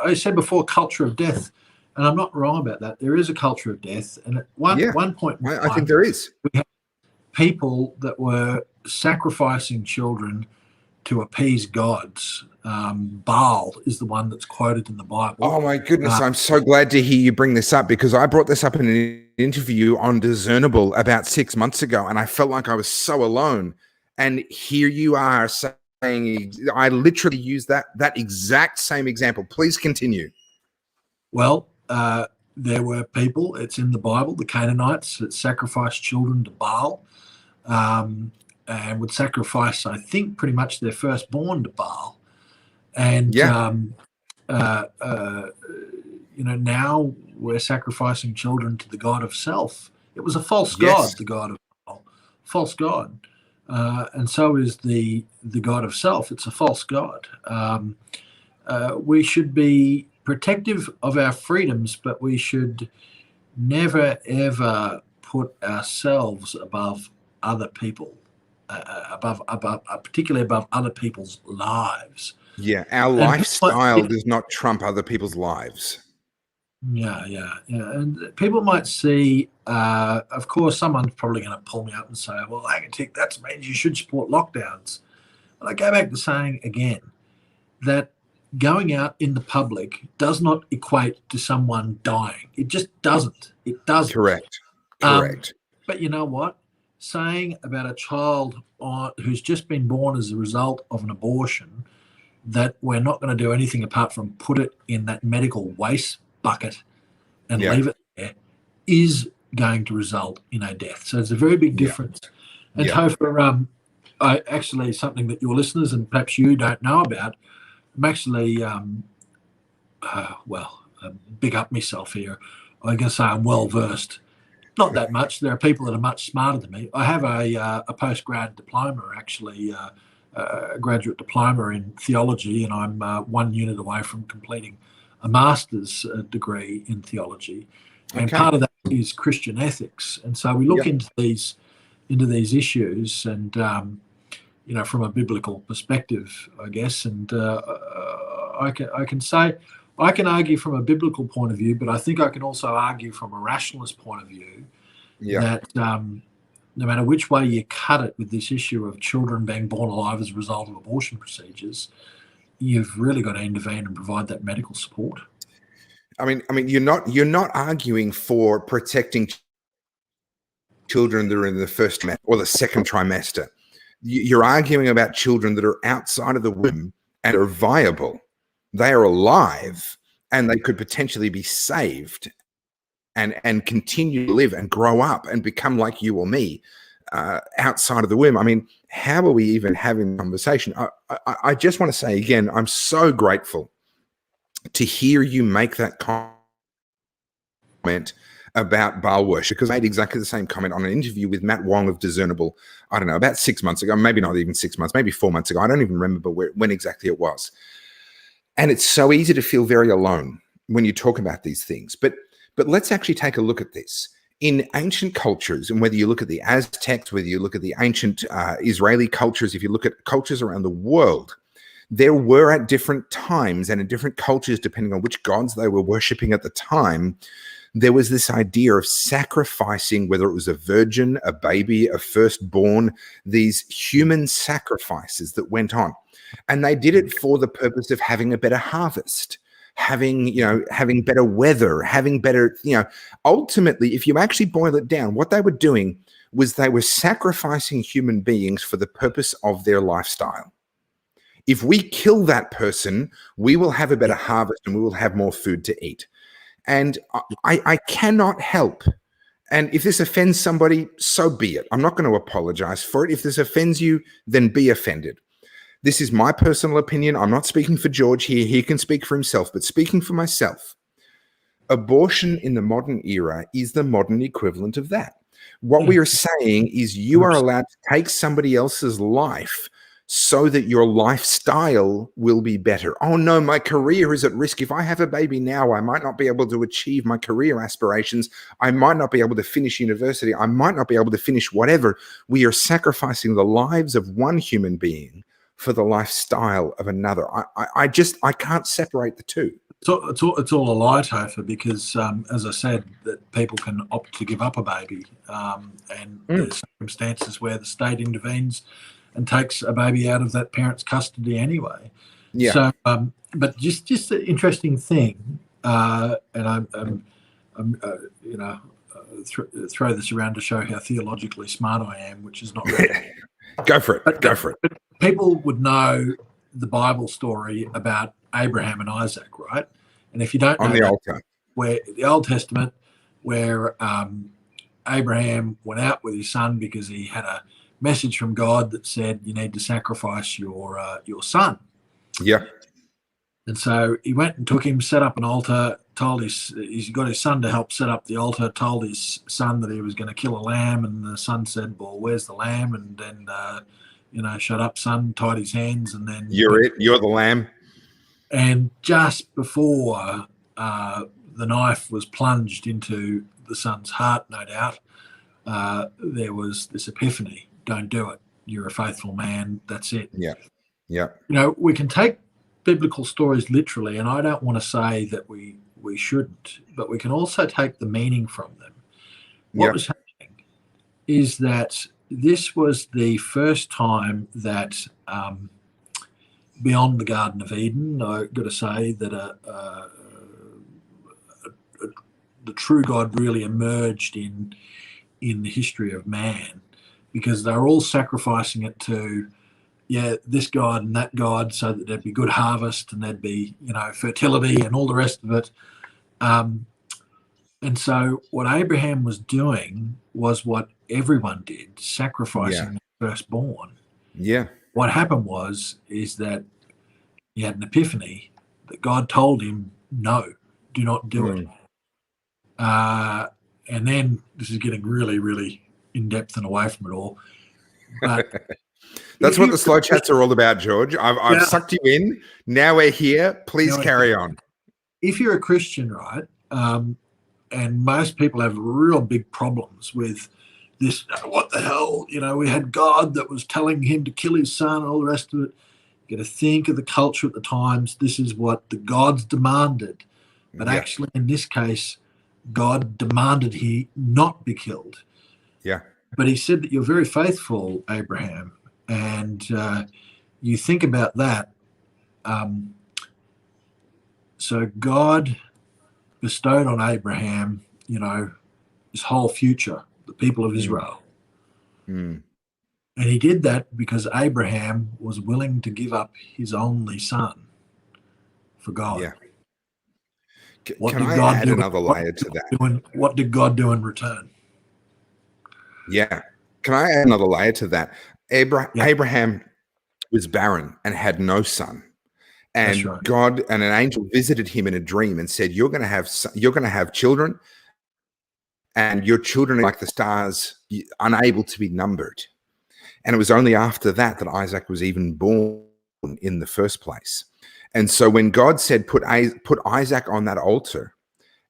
I said before, culture of death, and I'm not wrong about that. There is a culture of death, and at one point, I think there is. We had people that were sacrificing children to appease gods. Baal is the one that's quoted in the Bible. Oh my goodness, I'm so glad to hear you bring this up, because I brought this up in an interview on Discernible about 6 months ago, and I felt like I was so alone. And here you are saying, I literally used that exact same example. Please continue. Well, there were people, it's in the Bible, the Canaanites, that sacrificed children to Baal. And would sacrifice, I think, pretty much their firstborn to Baal. And, you know, now we're sacrificing children to the god of self. It was a false god, the god of Baal. False god. And so is the god of self. It's a false god. We should be protective of our freedoms, but we should never, ever put ourselves above other people. Particularly above other people's lives. Our lifestyle does not trump other people's lives. And people might see, of course, someone's probably going to pull me up and say, well, that means you should support lockdowns. And I go back to saying again that going out in the public does not equate to someone dying. It just doesn't. It doesn't. Correct. But you know what? Saying about a child who's just been born as a result of an abortion that we're not going to do anything apart from put it in that medical waste bucket and leave it there is going to result in a death. So it's a very big difference. And Topher, I actually, something that your listeners and perhaps you don't know about, I'm actually, big up myself here. I'm going to say I'm well versed. Not that much. There are people that are much smarter than me. I have a postgrad diploma, actually, a graduate diploma in theology, and I'm 1 unit away from completing a master's degree in theology. And part of that is Christian ethics. And so we look into these issues, and you know, from a biblical perspective, I guess. And I can say, I can argue from a biblical point of view, but I think I can also argue from a rationalist point of view that no matter which way you cut it with this issue of children being born alive as a result of abortion procedures, you've really got to intervene and provide that medical support. I mean, you're not arguing for protecting children that are in the first or the second trimester. You're arguing about children that are outside of the womb and are viable. They are alive, and they could potentially be saved and continue to live and grow up and become like you or me outside of the womb. I mean, how are we even having a conversation? I just want to say again, I'm so grateful to hear you make that comment about Baal worship, because I made exactly the same comment on an interview with Matt Wong of Discernible, I don't know, about 6 months ago, maybe not even 6 months, maybe 4 months ago. I don't even remember when exactly it was. And it's so easy to feel very alone when you talk about these things. But let's actually take a look at this. In ancient cultures, and whether you look at the Aztecs, whether you look at the ancient Israeli cultures, if you look at cultures around the world, there were at different times and in different cultures, depending on which gods they were worshipping at the time, there was this idea of sacrificing, whether it was a virgin, a baby, a firstborn, these human sacrifices that went on. And they did it for the purpose of having a better harvest, having better weather, having better, ultimately, if you actually boil it down, what they were doing was they were sacrificing human beings for the purpose of their lifestyle. If we kill that person, we will have a better harvest and we will have more food to eat. And I cannot help. And if this offends somebody, so be it. I'm not going to apologize for it. If this offends you, then be offended. This is my personal opinion. I'm not speaking for George here. He can speak for himself, but speaking for myself, abortion in the modern era is the modern equivalent of that. What we are saying is you are allowed to take somebody else's life so that your lifestyle will be better. Oh no, my career is at risk. If I have a baby now, I might not be able to achieve my career aspirations. I might not be able to finish university. I might not be able to finish whatever. We are sacrificing the lives of one human being for the lifestyle of another. I can't separate the two. So it's all a lie, Topher, because as I said, that people can opt to give up a baby, and there's circumstances where the state intervenes and takes a baby out of that parent's custody anyway. Yeah. So, but just an interesting thing, and I'm throw this around to show how theologically smart I am, which is not really. Go for it. Go for it. But people would know the Bible story about Abraham and Isaac, right? And if you don't know, on the altar, where the Old Testament, where Abraham went out with his son because he had a message from God that said you need to sacrifice your son. Yeah. And so he went and took him, set up an altar, he's got his son to help set up the altar, told his son that he was going to kill a lamb, and the son said, well, where's the lamb? And then, shut up, son, tied his hands, and then... You're the lamb. And just before the knife was plunged into the son's heart, no doubt, there was this epiphany. Don't do it. You're a faithful man. That's it. Yeah. Yeah. We can take biblical stories literally, and I don't want to say that we shouldn't, but we can also take the meaning from them. What was happening is that this was the first time that beyond the Garden of Eden, I've got to say that the true God really emerged in the history of man, because they're all sacrificing it to this God and that God, so that there'd be good harvest and there'd be fertility and all the rest of it. And so what Abraham was doing was what everyone did, sacrificing the firstborn. Yeah. What happened is that he had an epiphany that God told him, no, do not do it. And then this is getting really, really in depth and away from it all. But that's what the slow chats are all about, George. I've sucked you in. Now we're here. Please carry on. If you're a Christian, right, and most people have real big problems with this, what the hell, we had God that was telling him to kill his son and all the rest of it. You got to think of the culture at the times. This is what the gods demanded. But actually, in this case, God demanded he not be killed. Yeah. But he said that you're very faithful, Abraham. And you think about that. So God bestowed on Abraham, his whole future, the people of Israel. And he did that because Abraham was willing to give up his only son for God. Yeah. Can I add another layer to that? What did God do in return? Yeah. Can I add another layer to that? Abraham was barren and had no son. And God and an angel visited him in a dream and said, you're going to have children. and your children are like the stars, unable to be numbered. And it was only after that that Isaac was even born in the first place. And so when God said, put Isaac on that altar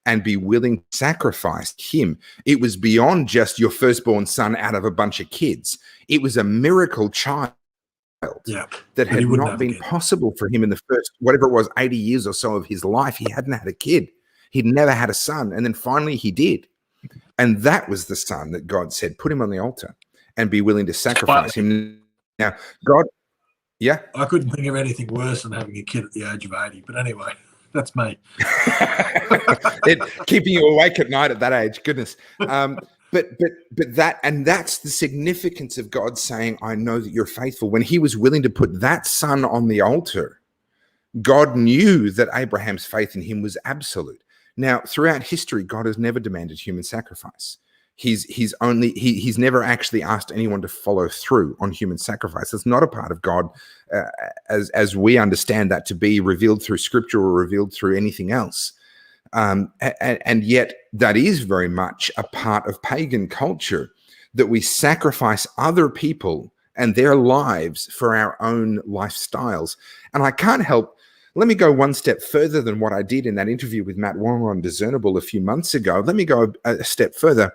and be willing to sacrifice him, it was beyond just your firstborn son out of a bunch of kids. It was a miracle child that had not been possible for him in the first, whatever it was, 80 years or so of his life. He hadn't had a kid. He'd never had a son. And then finally he did. And that was the son that God said, put him on the altar and be willing to sacrifice him. Now, God, yeah. I couldn't think of anything worse than having a kid at the age of 80. But anyway, that's me. Keeping you awake at night at that age, goodness. But that's the significance of God saying, I know that you're faithful. When he was willing to put that son on the altar, God knew that Abraham's faith in him was absolute. Now, throughout history, God has never demanded human sacrifice. He's never actually asked anyone to follow through on human sacrifice. It's not a part of God as we understand that to be revealed through scripture or revealed through anything else. And yet that is very much a part of pagan culture, that we sacrifice other people and their lives for our own lifestyles. And I can't help, let me go one step further than what I did in that interview with Matt Wong on Discernible a few months ago. Let me go a step further.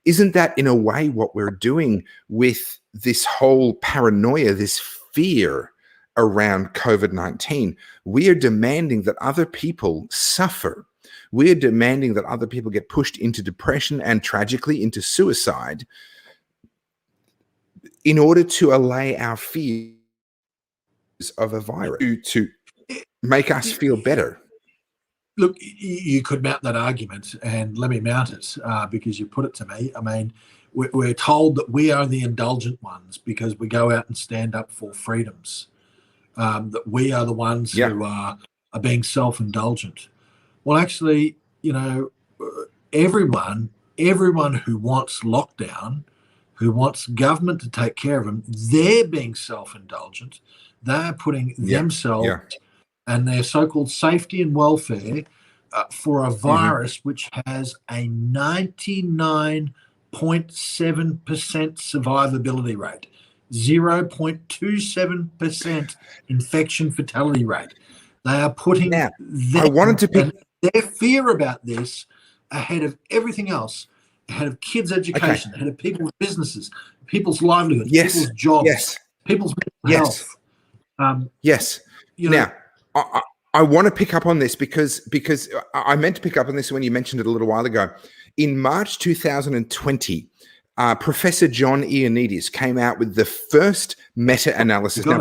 Isn't that in a way what we're doing with this whole paranoia, this fear around COVID-19? We are demanding that other people suffer. We are demanding that other people get pushed into depression and tragically into suicide in order to allay our fears of a virus, to make us feel better. Look, you could mount that argument, and let me mount it because you put it to me. I mean, we're told that we are the indulgent ones because we go out and stand up for freedoms, that we are the ones who are being self-indulgent. Well, actually, you know, everyone who wants lockdown, who wants government to take care of them, they're being self-indulgent. They're putting themselves and their so-called safety and welfare for a virus which has a 99.7% survivability rate, 0.27% infection fatality rate. They are putting their fear about this ahead of everything else, ahead of kids' education, ahead of people's businesses, people's livelihoods, people's jobs, people's mental health. You know, now, I want to pick up on this because I meant to pick up on this when you mentioned it a little while ago. In March 2020, Professor John Ioannidis came out with the first meta-analysis. Now,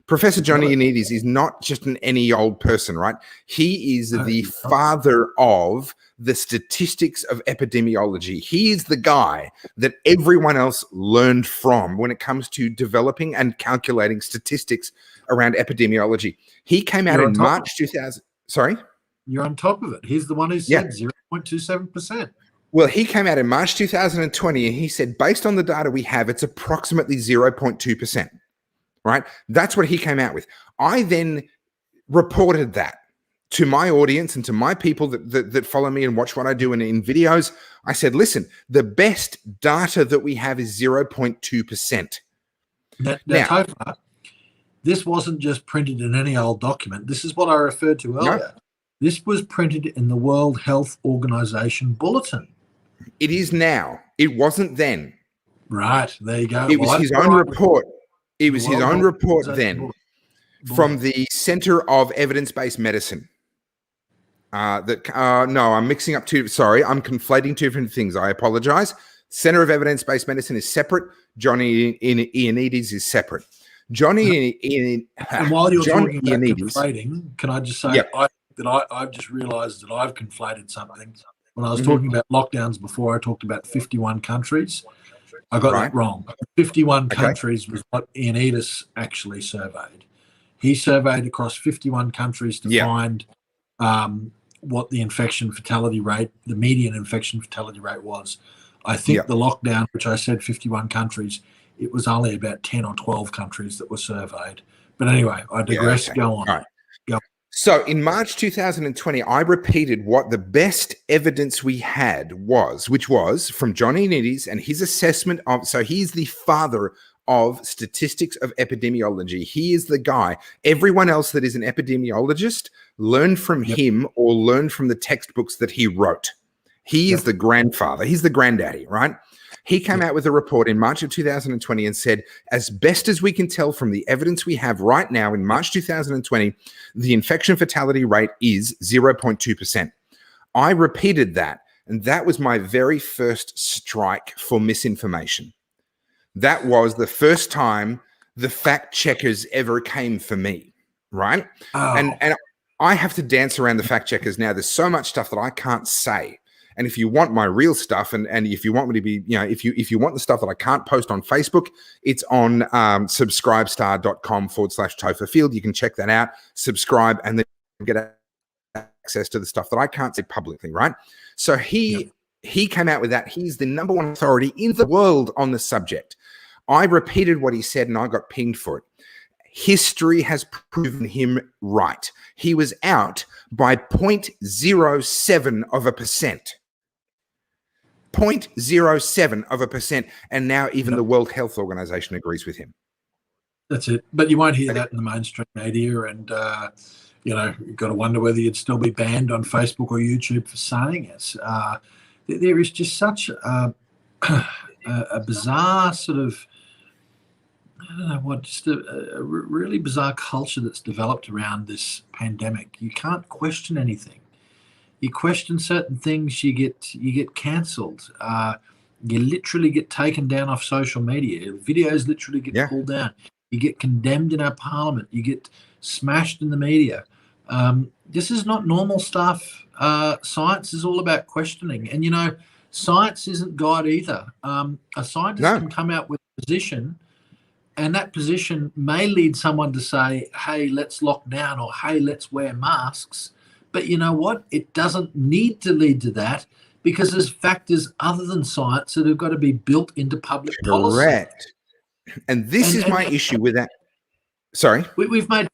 Professor John Ioannidis is not just any old person, right? He is the father of the statistics of epidemiology. He is the guy that everyone else learned from when it comes to developing and calculating statistics around epidemiology. He came out in March 2000. Sorry? You're on top of it. He's the one who said 0.27%. Well, he came out in March 2020 and he said, based on the data we have, it's approximately 0.2%. Right? That's what he came out with. I then reported that to my audience and to my people that follow me and watch what I do in videos. I said, listen, the best data that we have is 0.2%. Now, this wasn't just printed in any old document. This is what I referred to earlier. No. This was printed in the World Health Organization Bulletin. It is now. It wasn't then. Right. There you go. It was his own report. It was his own report then from the Center of Evidence-Based Medicine. No, I'm mixing up two. Sorry, I'm conflating two different things. I apologize. Center of Evidence-Based Medicine is separate. Johnny Ioannidis is separate. And while you're talking about conflating, can I just say I've just realized that I've conflated something. When I was talking about lockdowns before, I talked about 51 countries. I got that wrong. 51 countries was what Ioannidis actually surveyed. He surveyed across 51 countries to find what the infection fatality rate, the median infection fatality rate was. I think the lockdown, which I said 51 countries, it was only about 10 or 12 countries that were surveyed. But anyway, I digress. Go on. All right. So in March 2020, I repeated what the best evidence we had was, which was from John Ioannidis and his assessment of, so he's the father of statistics of epidemiology. He is the guy. Everyone else that is an epidemiologist learned from him or learned from the textbooks that he wrote. He is the grandfather. He's the granddaddy, right? He came out with a report in March of 2020 and said, as best as we can tell from the evidence we have right now in March 2020, the infection fatality rate is 0.2%. I repeated that, and that was my very first strike for misinformation. That was the first time the fact checkers ever came for me, right? Oh. And I have to dance around the fact checkers now. There's so much stuff that I can't say. And if you want my real stuff, and if you want me to be, if you want the stuff that I can't post on Facebook, it's on subscribestar.com/Topher Field. You can check that out, subscribe, and then get access to the stuff that I can't say publicly, right? So he came out with that. He's the #1 authority in the world on the subject. I repeated what he said, and I got pinged for it. History has proven him right. He was out by 0.07%. 0.07%, and now even the World Health Organization agrees with him. That's it. But you won't hear that in the mainstream media, and you've got to wonder whether you'd still be banned on Facebook or YouTube for saying it. There is just such a bizarre sort of, I don't know what, just a really bizarre culture that's developed around this pandemic. You can't question anything. You question certain things, you get cancelled. You literally get taken down off social media. Videos literally get pulled down. You get condemned in our parliament. You get smashed in the media. This is not normal stuff. Science is all about questioning. And, science isn't God either. A scientist can come out with a position, and that position may lead someone to say, hey, let's lock down, or hey, let's wear masks. But you know what? It doesn't need to lead to that, because there's factors other than science that have got to be built into public policy. Correct. And this is my issue with that. Sorry? We've made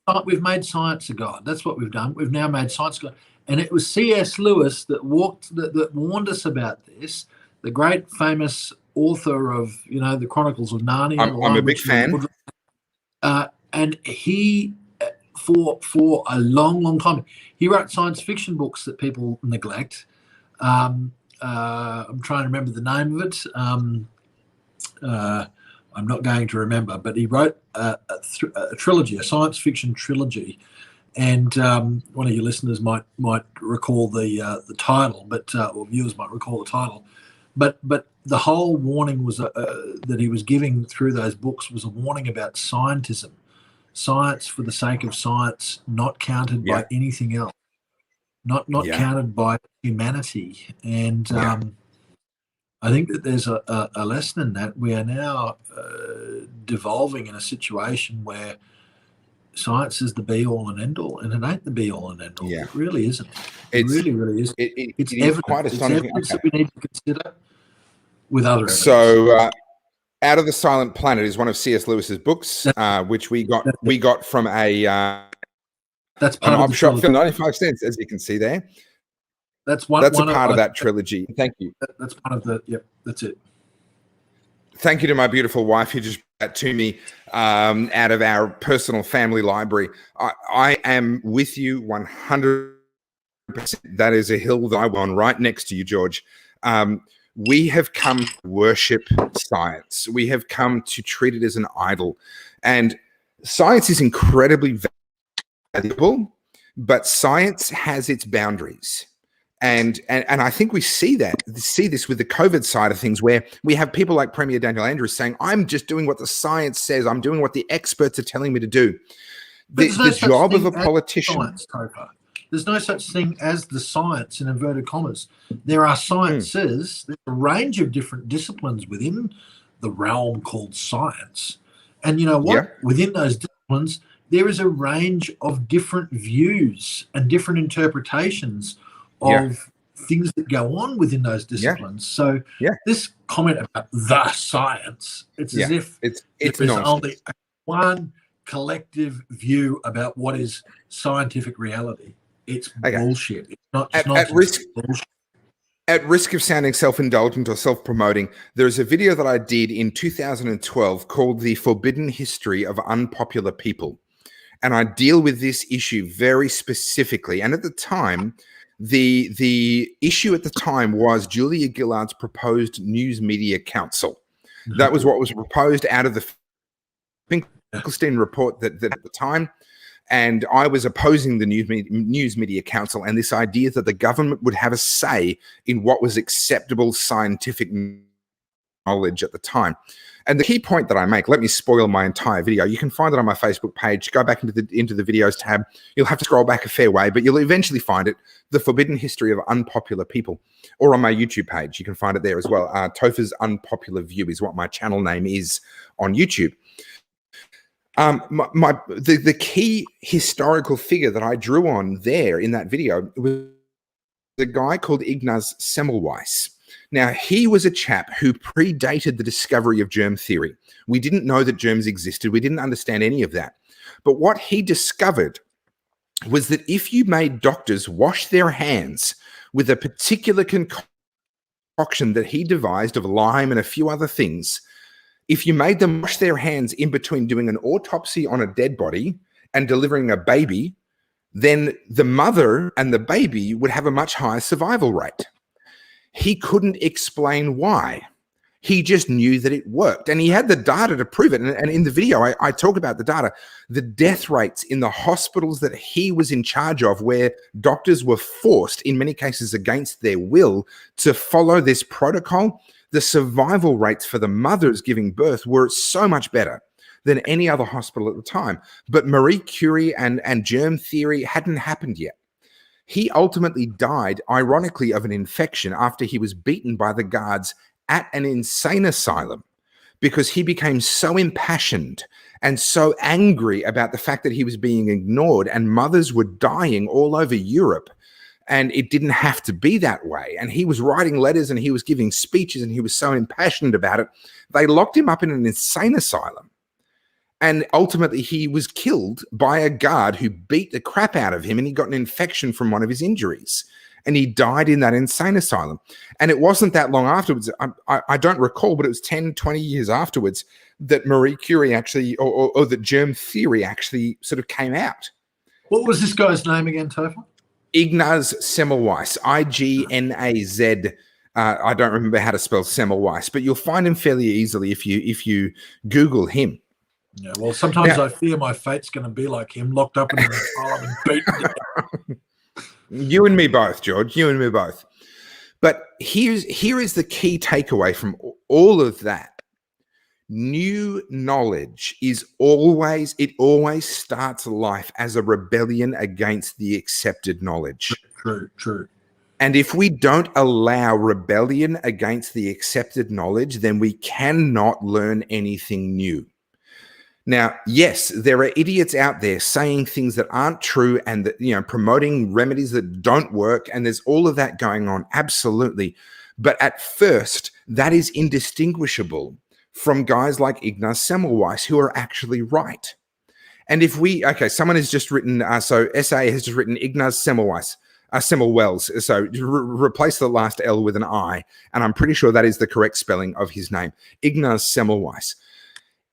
science a god. That's what we've done. We've now made science a god. And it was C.S. Lewis that warned us about this, the great famous author of, the Chronicles of Narnia. I'm a big fan. And he, for a long, long time, he wrote science fiction books that people neglect. I'm trying to remember the name of it. I'm not going to remember, but he wrote a trilogy, a science fiction trilogy, and one of your listeners might recall the title, or viewers might recall the title. But the whole warning was that he was giving through those books was a warning about scientism. Science for the sake of science, not counted by anything else, not counted by humanity. And I think that there's a lesson in that. We are now devolving in a situation where science is the be-all and end-all, and it ain't the be-all and end-all. It really isn't. It really is. It's evidence. Quite astonishing. It's evidence that we need to consider with other evidence. So, Out of the Silent Planet is one of C.S. Lewis's books, which we got from a that's part of the shop for 95 cents, as you can see there. That's a part of that trilogy. Thank you. That's one of the. Yep, that's it. Thank you to my beautiful wife who just brought that to me out of our personal family library. I am with you 100%. That is a hill that I'm on right next to you, George. We have come to worship science. We have come to treat it as an idol. And science is incredibly valuable, but science has its boundaries. And I think we see this with the COVID side of things, where we have people like Premier Daniel Andrews saying, I'm just doing what the science says. I'm doing what the experts are telling me to do. The job of a politician. There's no such thing as the science, in inverted commas. There are sciences. There's a range of different disciplines within the realm called science. And you know what? Yeah. Within those disciplines, there is a range of different views and different interpretations of things that go on within those disciplines. So this comment about the science, it's as if it's there's only one collective view about what is scientific reality. It's bullshit. It's not just at risk. Bullshit. At risk of sounding self-indulgent or self-promoting, there's a video that I did in 2012 called The Forbidden History of Unpopular People. And I deal with this issue very specifically. And at the time, the issue at the time was Julia Gillard's proposed News Media Council. That was what was proposed out of the Finkelstein report that at the time. And I was opposing the News Media Council and this idea that the government would have a say in what was acceptable scientific knowledge at the time. And the key point that I make, let me spoil my entire video. You can find it on my Facebook page. Go back into the videos tab. You'll have to scroll back a fair way, but you'll eventually find it, The Forbidden History of Unpopular People, or on my YouTube page. You can find it there as well. Topher's Unpopular View is what my channel name is on YouTube. The key historical figure that I drew on there in that video was a guy called Ignaz Semmelweis. Now, he was a chap who predated the discovery of germ theory. We didn't know that germs existed. We didn't understand any of that. But what he discovered was that if you made doctors wash their hands with a particular concoction that he devised of lime and a few other things, if you made them wash their hands in between doing an autopsy on a dead body and delivering a baby, then the mother and the baby would have a much higher survival rate. He couldn't explain why. He just knew that it worked. And he had the data to prove it. And in the video, I talk about the data. The death rates in the hospitals that he was in charge of, where doctors were forced, in many cases against their will, to follow this protocol, the survival rates for the mothers giving birth were so much better than any other hospital at the time. But Marie Curie and germ theory hadn't happened yet. He ultimately died, ironically, of an infection after he was beaten by the guards at an insane asylum, because he became so impassioned and so angry about the fact that he was being ignored and mothers were dying all over Europe. And it didn't have to be that way. And he was writing letters and he was giving speeches and he was so impassioned about it. They locked him up in an insane asylum. And ultimately he was killed by a guard who beat the crap out of him, and he got an infection from one of his injuries. And he died in that insane asylum. And it wasn't that long afterwards, I don't recall, but it was 10, 20 years afterwards that Marie Curie actually, or that germ theory actually sort of came out. What was this guy's name again, Topher? Ignaz Semmelweis, I-G-N-A-Z. I don't remember how to spell Semmelweis, but you'll find him fairly easily if you Google him. Yeah, well, sometimes I fear my fate's going to be like him, locked up in an asylum and beaten. You and me both, George. You and me both. But here is the key takeaway from all of that. New knowledge always starts life as a rebellion against the accepted knowledge. True. And if we don't allow rebellion against the accepted knowledge, then we cannot learn anything new. Now, yes, there are idiots out there saying things that aren't true and that, promoting remedies that don't work. And there's all of that going on. Absolutely. But at first, that is indistinguishable from guys like Ignaz Semmelweis, who are actually right. And if someone has just written, so SA has just written Ignaz Semmelweis, Semmelweis, so replace the last L with an I, and I'm pretty sure that is the correct spelling of his name, Ignaz Semmelweis.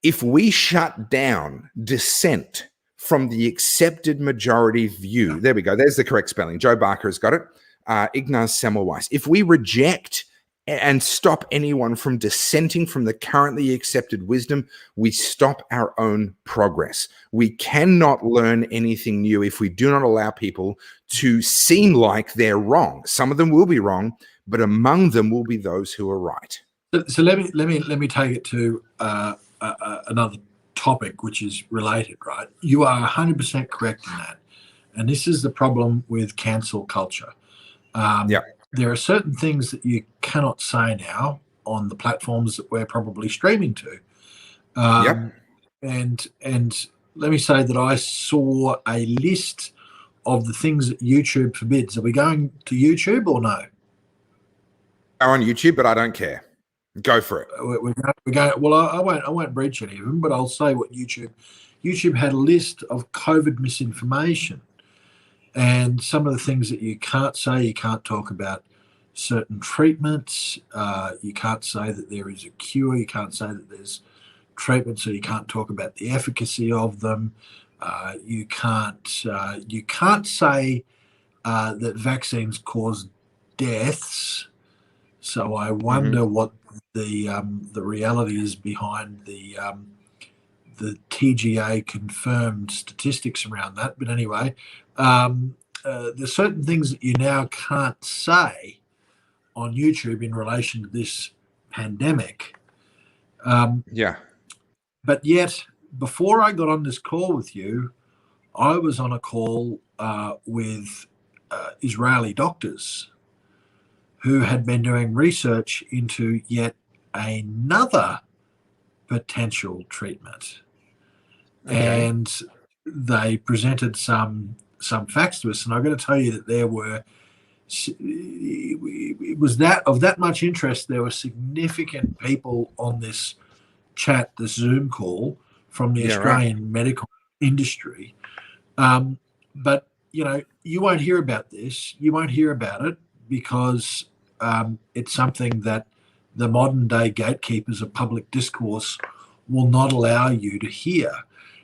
If we shut down dissent from the accepted majority view, there we go, there's the correct spelling, Joe Barker has got it, Ignaz Semmelweis. If we reject and stop anyone from dissenting from the currently accepted wisdom, we stop our own progress. We cannot learn anything new if we do not allow people to seem like they're wrong. Some of them will be wrong, but among them will be those who are right. So let me take it to another topic which is related, right? You are 100% correct in that. And this is the problem with cancel culture. There are certain things that you cannot say now on the platforms that we're probably streaming to. And let me say that I saw a list of the things that YouTube forbids. Are we going to YouTube or no? Are on YouTube, but I don't care. Go for it. We're going. Well, I won't breach any of them, but I'll say what YouTube YouTube had a list of COVID misinformation, and some of the things that you can't say. You can't talk about certain treatments. You can't say that there is a cure. You can't say that there's treatment, so you can't talk about the efficacy of them. You can't say that vaccines cause deaths. So I wonder what the reality is behind the TGA confirmed statistics around that. But anyway, there's certain things that you now can't say on YouTube in relation to this pandemic. But yet, before I got on this call with you, I was on a call with Israeli doctors who had been doing research into yet another potential treatment. Okay. And they presented some facts to us, and I've got to tell you that there were, it was that of that much interest. There were significant people on this chat, the Zoom call, from the Australian medical industry. But you won't hear about this. You won't hear about it because it's something that the modern day gatekeepers of public discourse will not allow you to hear.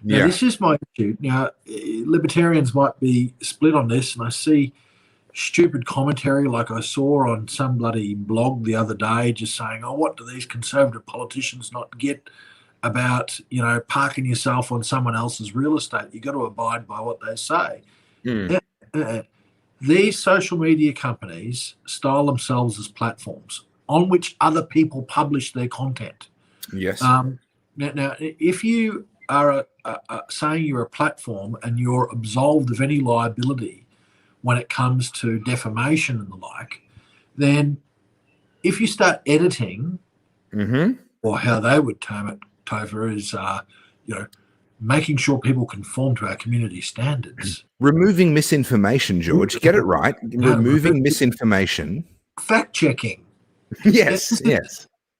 Now, this is my issue. Now, libertarians might be split on this, and I see stupid commentary like I saw on some bloody blog the other day just saying, oh, what do these conservative politicians not get about, parking yourself on someone else's real estate? You've got to abide by what they say. These social media companies style themselves as platforms on which other people publish their content. Yes. Now, if you are saying you're a platform and you're absolved of any liability when it comes to defamation and the like, then if you start editing, or how they would term it, Topher, is making sure people conform to our community standards. Removing misinformation, George. Get it right. Removing misinformation. Fact checking. Yes.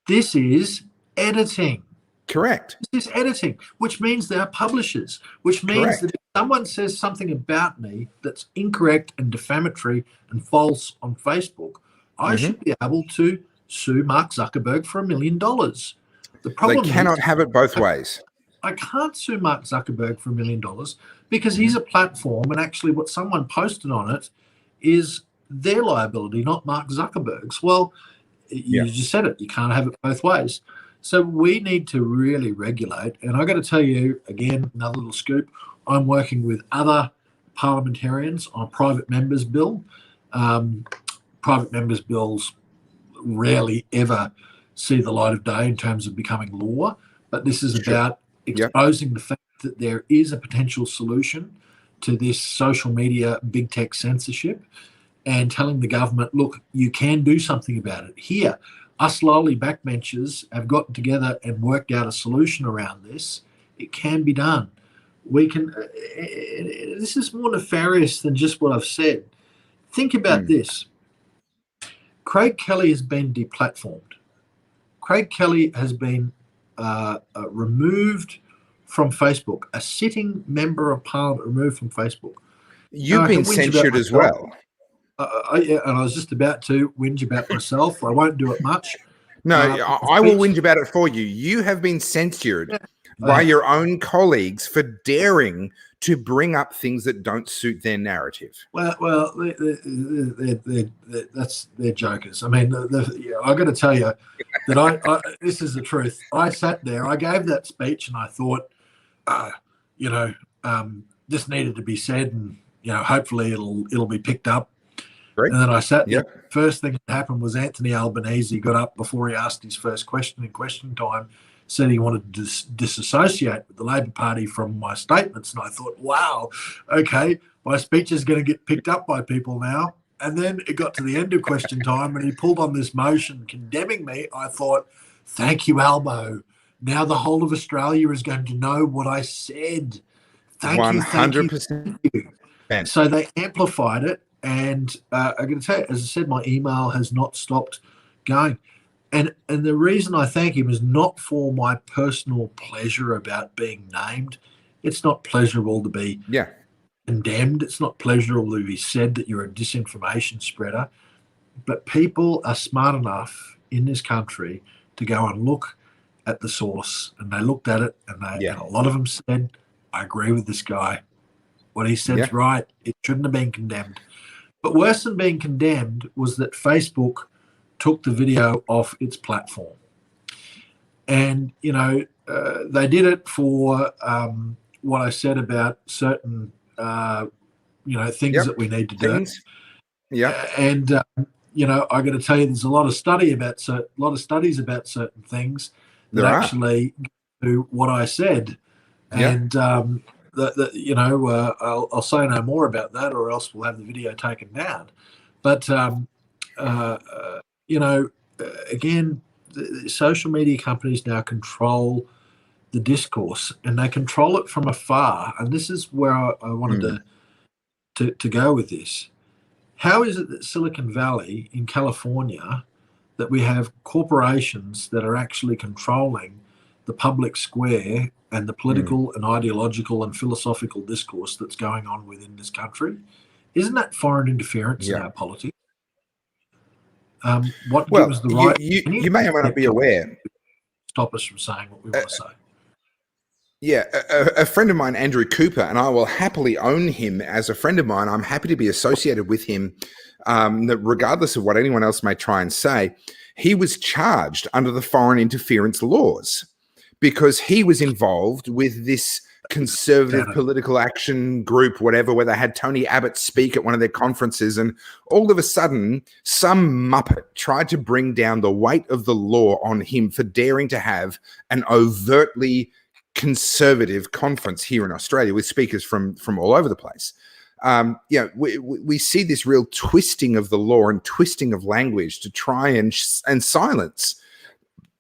This is editing. Correct. This is editing, which means they're publishers, which means that if someone says something about me that's incorrect and defamatory and false on Facebook, I should be able to sue Mark Zuckerberg for $1 million. The problem they cannot have it both ways. I can't sue Mark Zuckerberg for $1 million because he's a platform, and actually what someone posted on it is their liability, not Mark Zuckerberg's. Well, you just said it. You can't have it both ways. So we need to really regulate. And I got to tell you, again, another little scoop, I'm working with other parliamentarians on a private members bill. Private members bills rarely ever see the light of day in terms of becoming law, but this is about exposing the fact that there is a potential solution to this social media big tech censorship and telling the government, look, you can do something about it. Here, us lowly backbenchers have gotten together and worked out a solution around this. It can be done. We can. This is more nefarious than just what I've said. Think about this. Craig Kelly has been deplatformed. Craig Kelly has been removed from Facebook. A sitting member of Parliament removed from Facebook. You've been censured as well. And I was just about to whinge about myself. I won't do it much. No, I will whinge about it for you. You have been censured by your own colleagues for daring to bring up things that don't suit their narrative. Well, they're jokers. I mean, I got to tell you that I this is the truth. I sat there, I gave that speech, and I thought, this needed to be said, and hopefully it'll be picked up. Great. And then I sat there. First thing that happened was Anthony Albanese got up before he asked his first question in question time, said he wanted to disassociate with the Labor Party from my statements. And I thought, wow, okay, my speech is going to get picked up by people now. And then it got to the end of question time and he pulled on this motion condemning me. I thought, thank you, Albo. Now the whole of Australia is going to know what I said. Thank 100%. you. So they amplified it. And I'm going to tell you, as I said, my email has not stopped going. And the reason I thank him is not for my personal pleasure about being named. It's not pleasurable to be Yeah. condemned. It's not pleasurable to be said that you're a disinformation spreader. But people are smart enough in this country to go and look at the source, and they looked at it, and a lot of them said, "I agree with this guy. What he said's right. It shouldn't have been condemned." But worse than being condemned was that Facebook took the video off its platform, and they did it for what I said about certain things that we need to do. And I got to tell you, there's a lot of studies about certain things that actually do what I said, and I'll say no more about that, or else we'll have the video taken down. But again, the social media companies now control the discourse, and they control it from afar. And this is where I wanted to go with this. How is it that Silicon Valley in California, that we have corporations that are actually controlling the public square and the political and ideological and philosophical discourse that's going on within this country? Isn't that foreign interference in our politics? What gives the right? You may or may not be aware. Stop us from saying what we want to say. Yeah, a friend of mine, Andrew Cooper, and I will happily own him as a friend of mine. I'm happy to be associated with him, regardless of what anyone else may try and say. He was charged under the foreign interference laws because he was involved with this conservative political action group, whatever, where they had Tony Abbott speak at one of their conferences. And all of a sudden, some muppet tried to bring down the weight of the law on him for daring to have an overtly conservative conference here in Australia with speakers from all over the place. We see this real twisting of the law and twisting of language to try and silence.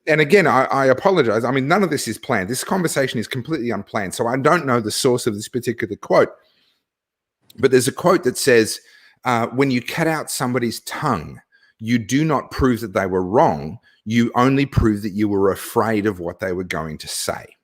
And again, I apologize. I mean, none of this is planned. This conversation is completely unplanned. So I don't know the source of this particular quote. But there's a quote that says, when you cut out somebody's tongue, you do not prove that they were wrong. You only prove that you were afraid of what they were going to say.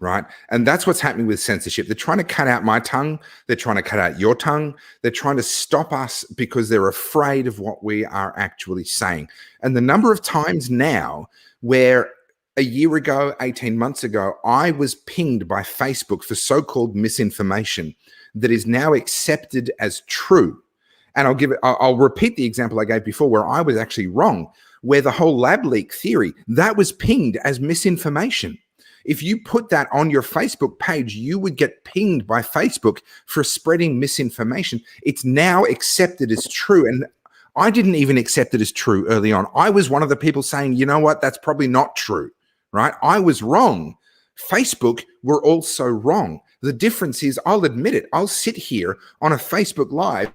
Right? And that's what's happening with censorship. They're trying to cut out my tongue. They're trying to cut out your tongue. They're trying to stop us because they're afraid of what we are actually saying. And the number of times now where a year ago, 18 months ago, I was pinged by Facebook for so-called misinformation that is now accepted as true. And I'll repeat the example I gave before where I was actually wrong, where the whole lab leak theory, that was pinged as misinformation. If you put that on your Facebook page, you would get pinged by Facebook for spreading misinformation. It's now accepted as true. And I didn't even accept it as true early on. I was one of the people saying, you know what, that's probably not true, right? I was wrong. Facebook were also wrong. The difference is, I'll admit it, I'll sit here on a Facebook Live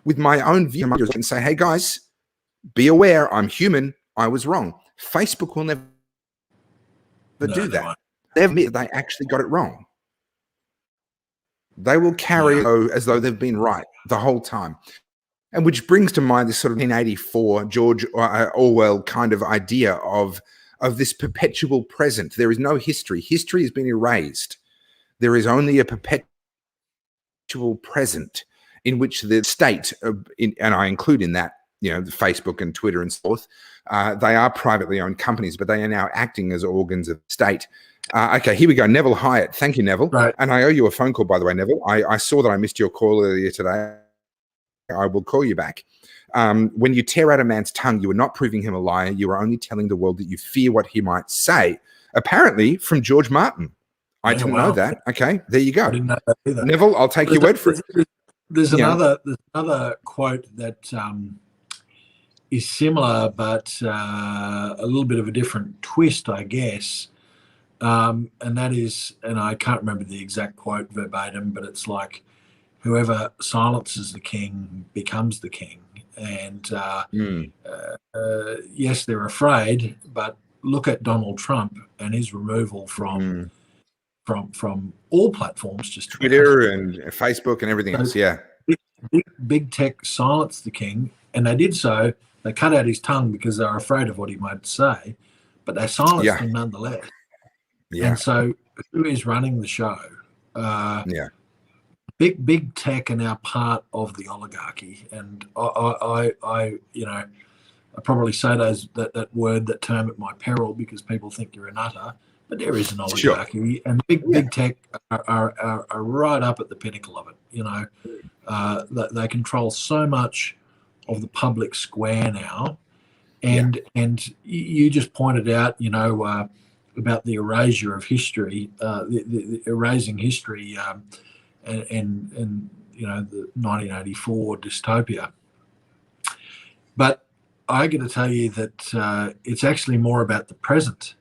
with my own view and say, hey guys, be aware, I'm human, I was wrong. Facebook will never do that. They admit they actually got it wrong. They will carry as though they've been right the whole time. And which brings to mind this sort of 1984 George Orwell kind of idea of this perpetual present. There is no history. History has been erased. There is only a perpetual present in which the state, and I include in that, the Facebook and Twitter and so forth, they are privately owned companies, but they are now acting as organs of state. Okay, here we go. Neville Hyatt. Thank you, Neville. Right. And I owe you a phone call, by the way, Neville. I saw that I missed your call earlier today. I will call you back. When you tear out a man's tongue, you are not proving him a liar. You are only telling the world that you fear what he might say. Apparently from George Martin. I didn't know that. Okay, there you go. I didn't know that either. Neville, I'll take your word for it. There's another quote that is similar, but a little bit of a different twist, I guess. And that is, and I can't remember the exact quote verbatim, but it's like, whoever silences the king becomes the king. And yes, they're afraid, but look at Donald Trump and his removal from all platforms, just Twitter and Facebook and everything else. Yeah, big tech silenced the king, and they did so. They cut out his tongue because they were afraid of what he might say, but they silenced him nonetheless. Yeah. And so who is running the show? Yeah. Big tech are now part of the oligarchy, and I probably say that word, that term at my peril, because people think you're a nutter. But there is an Sure. oligarchy, and big tech are right up at the pinnacle of it. They control so much of the public square now, and you just pointed out, about the erasure of history, the erasing history, and the 1984 dystopia. But I got to tell you that it's actually more about the present.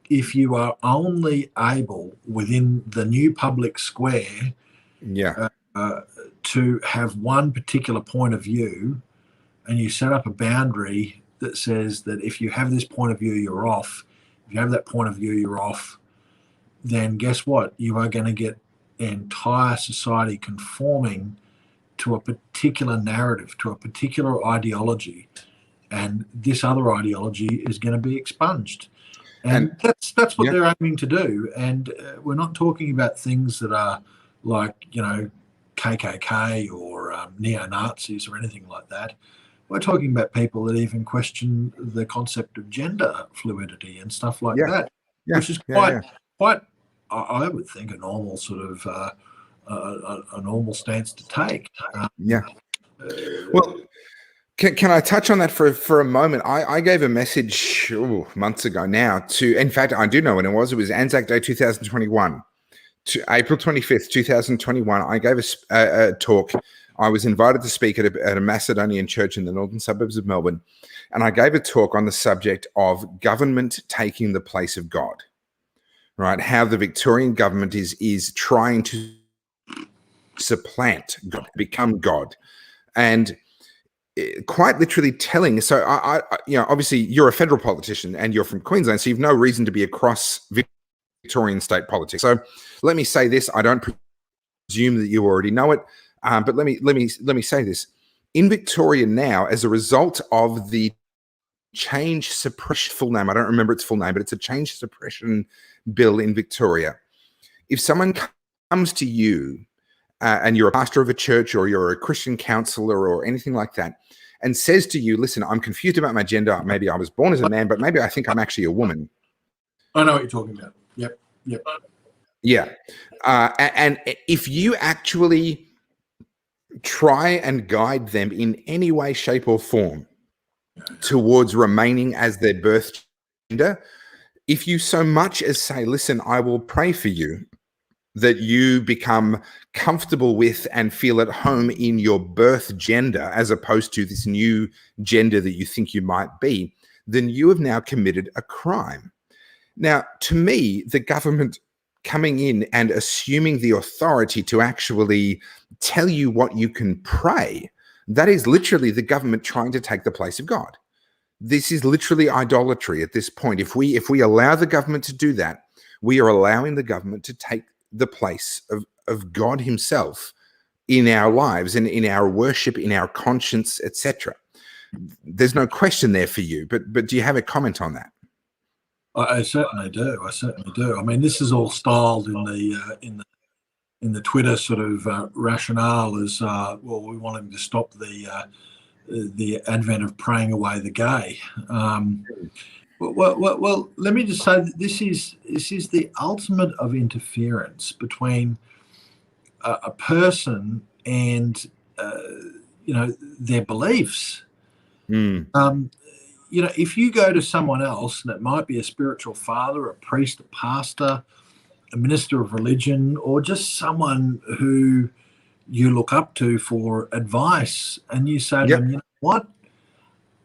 If you are only able within the new public square to have one particular point of view, and you set up a boundary that says that if you have this point of view, you're off. If you have that point of view, you're off. Then guess what? You are going to get the entire society conforming to a particular narrative, to a particular ideology, and this other ideology is going to be expunged. And that's what they're aiming to do. And we're not talking about things that are like, KKK or neo-Nazis or anything like that. We're talking about people that even question the concept of gender fluidity and stuff like that, which is quite, I would think, a normal sort of a normal stance to take. Well, can I touch on that for a moment? I gave a message months ago now in fact, I do know when it was. It was Anzac Day 2021. To April 25th, 2021, I gave a talk. I was invited to speak at a Macedonian church in the northern suburbs of Melbourne, and I gave a talk on the subject of government taking the place of God, right? How the Victorian government is trying to supplant God, become God, and quite literally telling. So, I obviously you're a federal politician and you're from Queensland, so you've no reason to be across Victorian state politics. So, let me say this: I don't presume that you already know it. But let me say this: in Victoria now, as a result of the change suppression, full name, I don't remember its full name, but it's a change suppression bill in Victoria. If someone comes to you and you're a pastor of a church or you're a Christian counselor or anything like that, and says to you, "Listen, I'm confused about my gender. Maybe I was born as a man, but maybe I think I'm actually a woman." I know what you're talking about. Yep. Yeah. And if you actually try and guide them in any way, shape, or form towards remaining as their birth gender, if you so much as say, "Listen, I will pray for you that you become comfortable with and feel at home in your birth gender as opposed to this new gender that you think you might be," then you have now committed a crime. Now, to me, the government coming in and assuming the authority to actually tell you what you can pray, that is literally the government trying to take the place of God. This is literally idolatry at this point. If we allow the government to do that, we are allowing the government to take the place of God himself in our lives and in our worship, in our conscience, etc. There's no question there for you, but do you have a comment on that? I certainly do. I mean, this is all styled in the Twitter sort of rationale as well. We want him to stop the advent of praying away the gay. Well, let me just say that this is the ultimate of interference between a person and their beliefs. If you go to someone else, and it might be a spiritual father, a priest, a pastor, a minister of religion, or just someone who you look up to for advice, and you say to them, "You know what?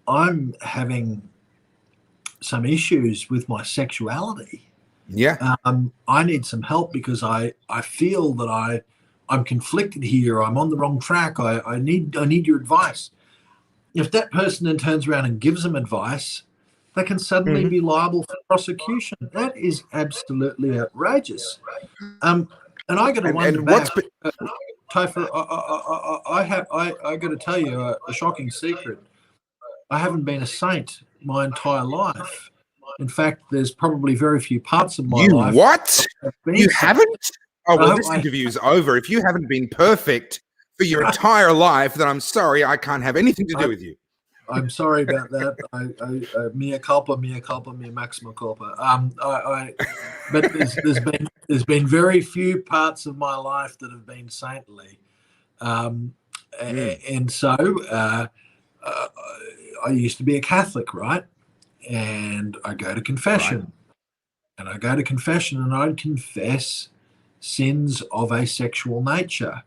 I'm having some issues with my sexuality. I need some help because I feel that I'm conflicted here. I'm on the wrong track. I need your advice." If that person then turns around and gives them advice, they can suddenly be liable for prosecution. That is absolutely outrageous. And I got to wonder back, Topher, I got to tell you a shocking secret. I haven't been a saint my entire life. In fact, there's probably very few parts of my You life. what? You haven't? Oh, well, No, this interview's over. If you haven't been perfect for your entire life, then I'm sorry, I can't have anything to do with you. I'm sorry about that. Mea culpa, mea maxima culpa. But there's been very few parts of my life that have been saintly, and so I used to be a Catholic, right? And I go to confession, and I'd confess sins of a sexual nature,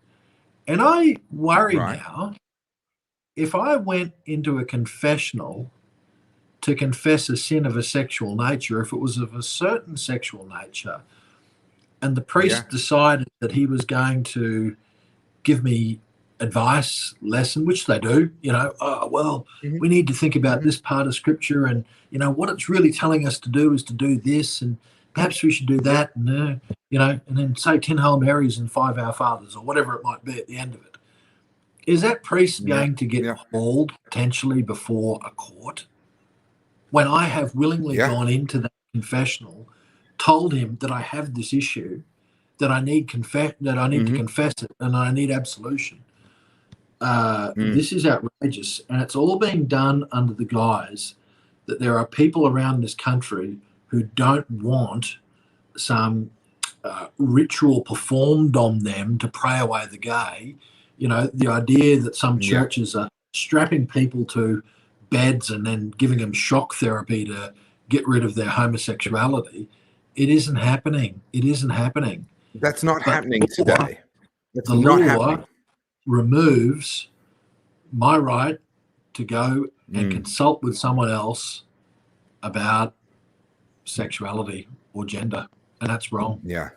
and I worry now. If I went into a confessional to confess a sin of a sexual nature, if it was of a certain sexual nature, and the priest decided that he was going to give me advice, lesson, which they do, we need to think about this part of scripture, and what it's really telling us to do is to do this, and perhaps we should do that, and and then say 10 Hail Marys and 5 Our Fathers, or whatever it might be at the end of it. Is that priest going to get hauled potentially before a court when I have willingly gone into that confessional, told him that I have this issue, that I need to confess it, and I need absolution? This is outrageous, and it's all being done under the guise that there are people around this country who don't want some ritual performed on them to pray away the gay. The idea that some churches are strapping people to beds and then giving them shock therapy to get rid of their homosexuality. It isn't happening. That's not happening today. That's the not law happening. Removes my right to go and consult with someone else about sexuality or gender, and that's wrong. Yeah.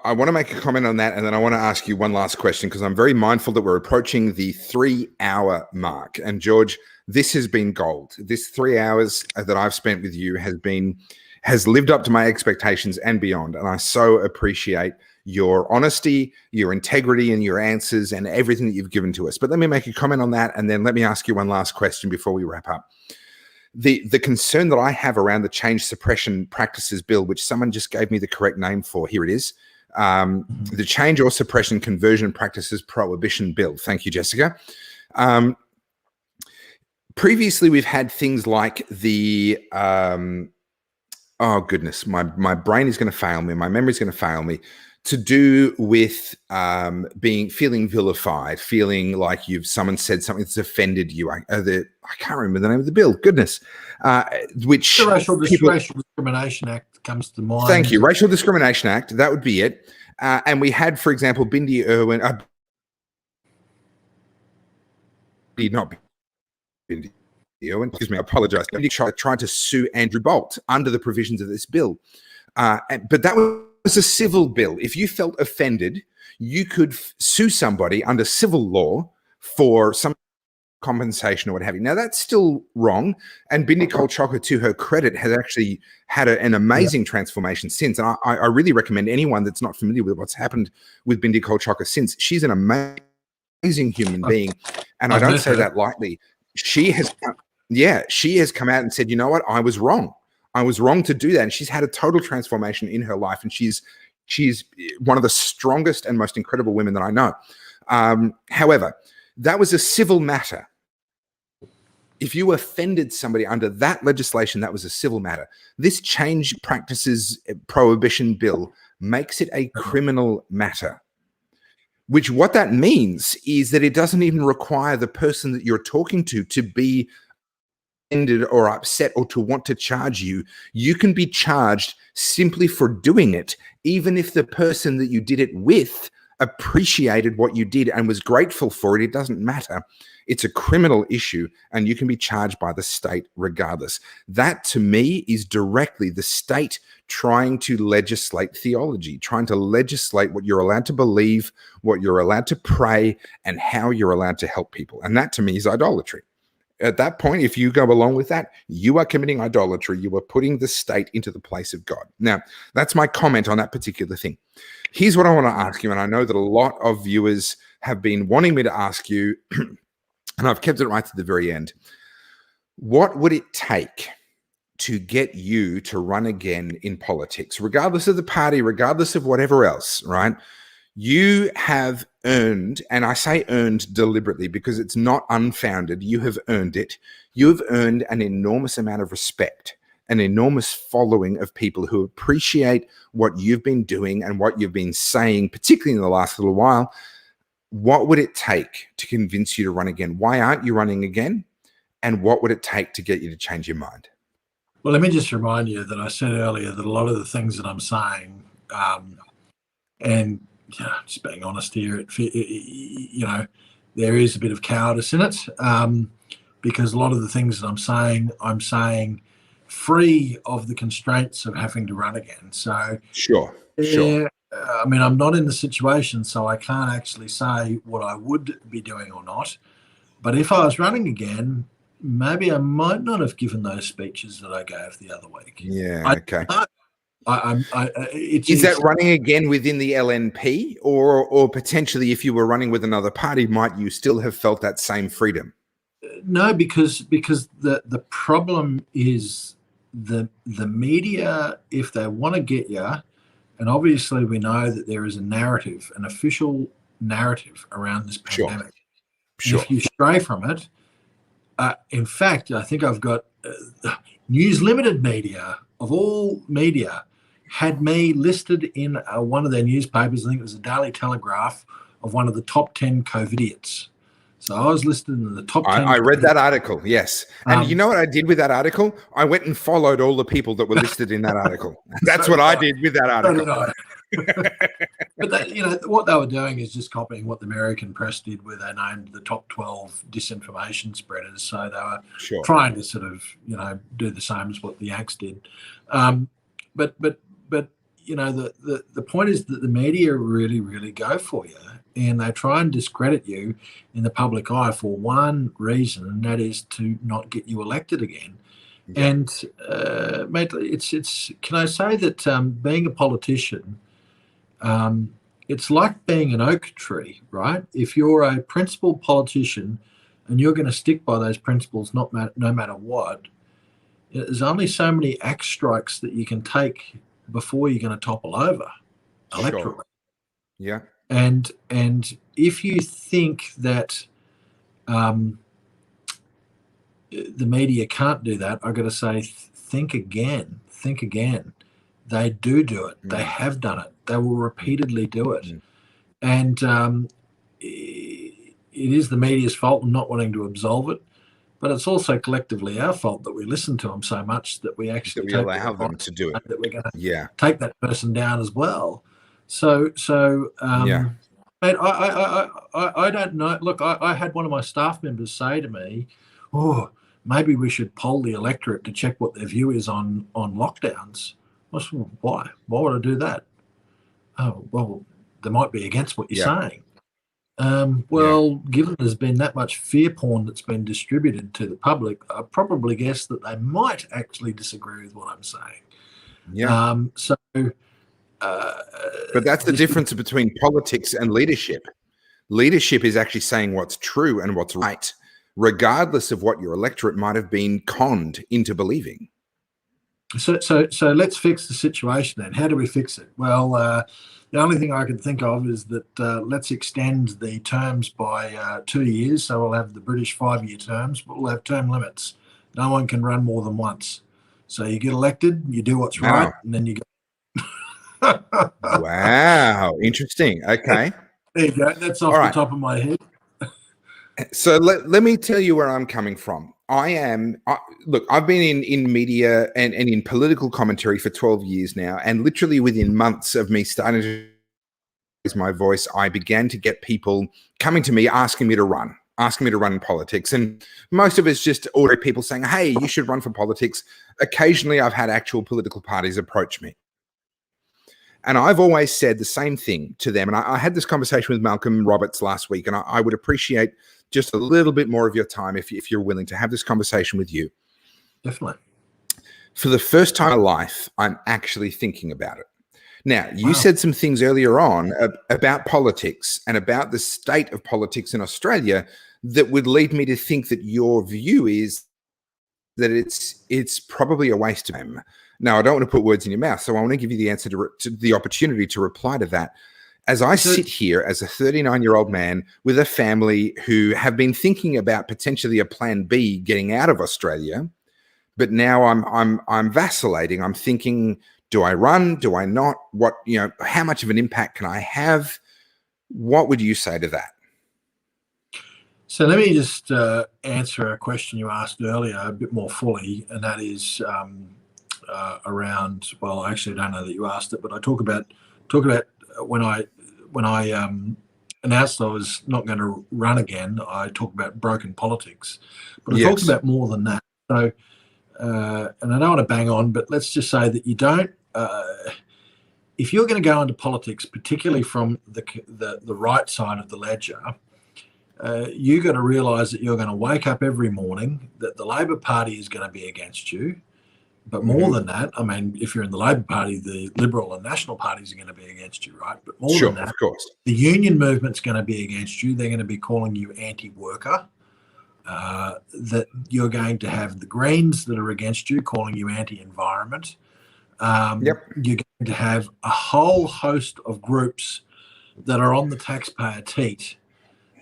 I want to make a comment on that, and then I want to ask you one last question, because I'm very mindful that we're approaching the 3-hour mark. And George, this has been gold. This 3 hours that I've spent with you has lived up to my expectations and beyond. And I so appreciate your honesty, your integrity, and your answers, and everything that you've given to us. But let me make a comment on that, and then let me ask you one last question before we wrap up. The concern that I have around the Change Suppression Practices Bill, which someone just gave me the correct name for, here it is, the Change or Suppression Conversion Practices Prohibition Bill. Thank you, Jessica. Previously, we've had things like the, oh goodness, my brain is going to fail me, my memory is going to fail me, to do with feeling vilified, feeling like someone said something that's offended you. I can't remember the name of the bill. Goodness, which the Racial Discrimination Act comes to mind. Thank you, Racial Discrimination Act. That would be it. And we had, for example, Bindi Irwin. Not Bindi Irwin. Excuse me. I apologize. Bindi tried to sue Andrew Bolt under the provisions of this bill, but that was a civil bill. If you felt offended, you could sue somebody under civil law for some compensation or what have you. Now, that's still wrong. And Bindi Kolchaka, to her credit, has actually had an amazing transformation since. And I really recommend anyone that's not familiar with what's happened with Bindi Kolchaka since. She's an amazing human being. And I don't say that lightly. She has come out and said, you know what? I was wrong. I was wrong to do that. And she's had a total transformation in her life. And she's one of the strongest and most incredible women that I know. However, that was a civil matter. If you offended somebody under that legislation, that was a civil matter. This Change Practices Prohibition Bill makes it a criminal matter, which what that means is that it doesn't even require the person that you're talking to be offended or upset or to want to charge you. You can be charged simply for doing it, even if the person that you did it with appreciated what you did and was grateful for it. It doesn't matter. It's a criminal issue, and you can be charged by the state regardless. That, to me, is directly the state trying to legislate theology, trying to legislate what you're allowed to believe, what you're allowed to pray, and how you're allowed to help people. And that, to me, is idolatry. At that point, if you go along with that, you are committing idolatry. You are putting the state into the place of God. Now, that's my comment on that particular thing. Here's what I want to ask you, and I know that a lot of viewers have been wanting me to ask you, and I've kept it right to the very end. What would it take to get you to run again in politics, regardless of the party, regardless of whatever else, right? You have earned, and I say earned deliberately because it's not unfounded, you have earned it. You have earned an enormous amount of respect, an enormous following of people who appreciate what you've been doing and what you've been saying, particularly in the last little while. What would it take to convince you to run again? Why aren't you running again? And what would it take to get you to change your mind? Well, let me just remind you that I said earlier that a lot of the things that I'm saying, and just being honest here, there is a bit of cowardice in it, because a lot of the things that I'm saying free of the constraints of having to run again. So Sure. I mean, I'm not in the situation, so I can't actually say what I would be doing or not. But if I was running again, maybe I might not have given those speeches that I gave the other week. Yeah. Okay. Is that running again within the LNP, or potentially if you were running with another party, might you still have felt that same freedom? No, because the problem is the media, if they want to get you, and obviously we know that there is a narrative, an official narrative around this pandemic. Sure. If you stray from it, in fact, I think I've got News Limited media, of all media, had me listed in one of their newspapers. I think it was the Daily Telegraph, of one of the top 10 COVIDiots. So I was listed in the top 10. I read that article, yes. And you know what I did with that article? I went and followed all the people that were listed in that article. That's what I did with that article. But what they were doing is just copying what the American press did, where they named the top 12 disinformation spreaders. So they were trying to sort of, do the same as what the Yanks did. But the point is that the media really, really go for you, and they try and discredit you in the public eye for one reason, and that is to not get you elected again. Yeah. And mate, it's. Can I say that being a politician, it's like being an oak tree, right? If you're a principled politician and you're going to stick by those principles, no matter what, there's only so many axe strikes that you can take before you're going to topple over electorally. Sure. Yeah. And if you think that the media can't do that, I've got to say, think again. They do it. They have done it. They will repeatedly do it. And it is the media's fault in not wanting to absolve it, but it's also collectively our fault that we listen to them so much that we actually allow them to do it. That we're going to take that person down as well. So mate, I don't know. Look, I had one of my staff members say to me, "Oh, maybe we should poll the electorate to check what their view is on lockdowns." I said, well, why? Why would I do that? Oh, well, they might be against what you're saying. Given there's been that much fear porn that's been distributed to the public, I probably guess that they might actually disagree with what I'm saying. Yeah. But that's the difference between politics and leadership. Leadership is actually saying what's true and what's right, regardless of what your electorate might have been conned into believing. So let's fix the situation then. How do we fix it? Well, the only thing I can think of is that let's extend the terms by 2 years. So we'll have the British 5-year terms, but we'll have term limits. No one can run more than once. So you get elected, you do what's right, and then you go. Wow, interesting. Okay. There you go. That's off the top of my head. So let me tell you where I'm coming from. Look, I've been in media and in political commentary for 12 years now, and literally within months of me starting to raise my voice, I began to get people coming to me asking me to run in politics. And most of it's just ordinary people saying, hey, you should run for politics. Occasionally, I've had actual political parties approach me. And I've always said the same thing to them. And I had this conversation with Malcolm Roberts last week, and I would appreciate just a little bit more of your time if you're willing to have this conversation with you. Definitely. For the first time in my life, I'm actually thinking about it. Now, you said some things earlier on about politics and about the state of politics in Australia that would lead me to think that your view is that it's probably a waste of time. Now, I don't want to put words in your mouth, so I want to give you the answer to the opportunity to reply to that. As I sit here as a 39-year-old man with a family who have been thinking about potentially a plan B getting out of Australia, but now I'm vacillating. I'm thinking, do I run? Do I not? What, how much of an impact can I have? What would you say to that? So let me just answer a question you asked earlier a bit more fully, and that is around. Well, I actually don't know that you asked it, but I talk about when I announced I was not going to run again. I talked about broken politics, but I talked about more than that. So, and I don't want to bang on, but let's just say that you don't. If you're going to go into politics, particularly from the right side of the ledger, you got to realise that you're going to wake up every morning that the Labor Party is going to be against you. But more than that, I mean, if you're in the Labor Party, the Liberal and National parties are going to be against you, right? But more than that, of course, the union movement's going to be against you. They're going to be calling you anti-worker. That you're going to have the Greens that are against you, calling you anti-environment. You're going to have a whole host of groups that are on the taxpayer teat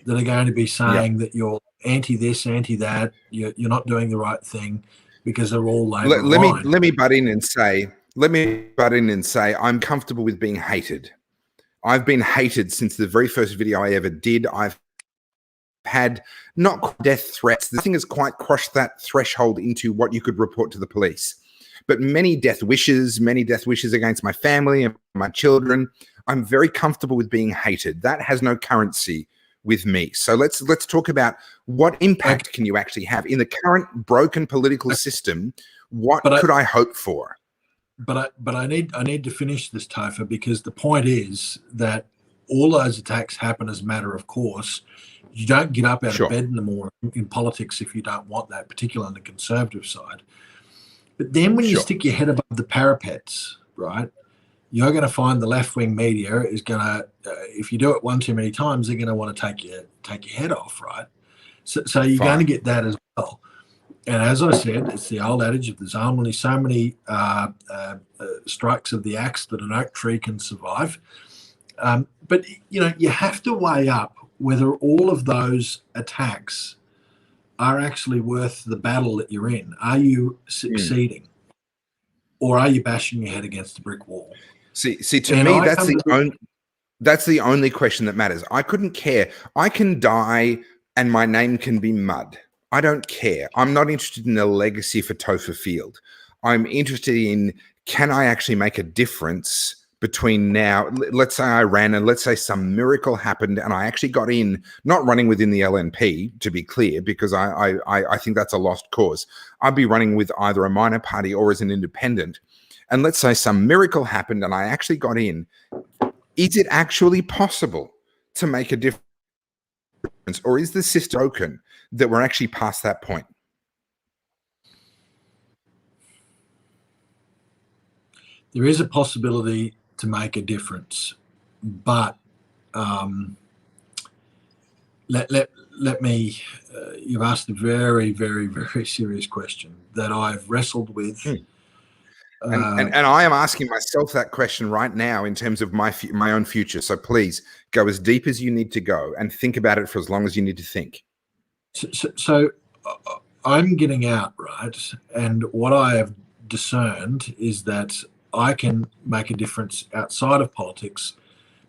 that are going to be saying that you're anti this, anti that, you're not doing the right thing because they're all Labor aligned. Let me butt in and say I'm comfortable with being hated. I've been hated since the very first video I ever did. I've had not death threats. Nothing has quite crossed that threshold into what you could report to the police. But many death wishes against my family and my children. I'm very comfortable with being hated. That has no currency with me. So let's talk about what impact can you actually have in the current broken political system. What could I hope for? But I need to finish this, Topher, because the point is that all those attacks happen as a matter of course. You don't get up out of bed in the morning in politics if you don't want that, particularly on the Conservative side. But then when you stick your head above the parapets, right, you're going to find the left-wing media is going to, if you do it one too many times, they're going to want to take your head off, right? So you're going to get that as well. And as I said, it's the old adage of there's only so many strikes of the axe that an oak tree can survive. But, you have to weigh up whether all of those attacks are actually worth the battle that you're in. Are you succeeding? Or are you bashing your head against a brick wall? See, to me, that's the only question that matters. I couldn't care. I can die and my name can be mud. I don't care. I'm not interested in a legacy for Topher Field. I'm interested in, can I actually make a difference between now? Let's say I ran and let's say some miracle happened and I actually got in, not running within the LNP, to be clear, because I think that's a lost cause. I'd be running with either a minor party or as an independent. And let's say some miracle happened and I actually got in. Is it actually possible to make a difference? Or is the system broken that we're actually past that point? There is a possibility to make a difference, but let me, you've asked a very, very, very serious question that I've wrestled with. And I am asking myself that question right now in terms of my own future. So please go as deep as you need to go and think about it for as long as you need to think. So I'm getting out, right? And what I have discerned is that I can make a difference outside of politics.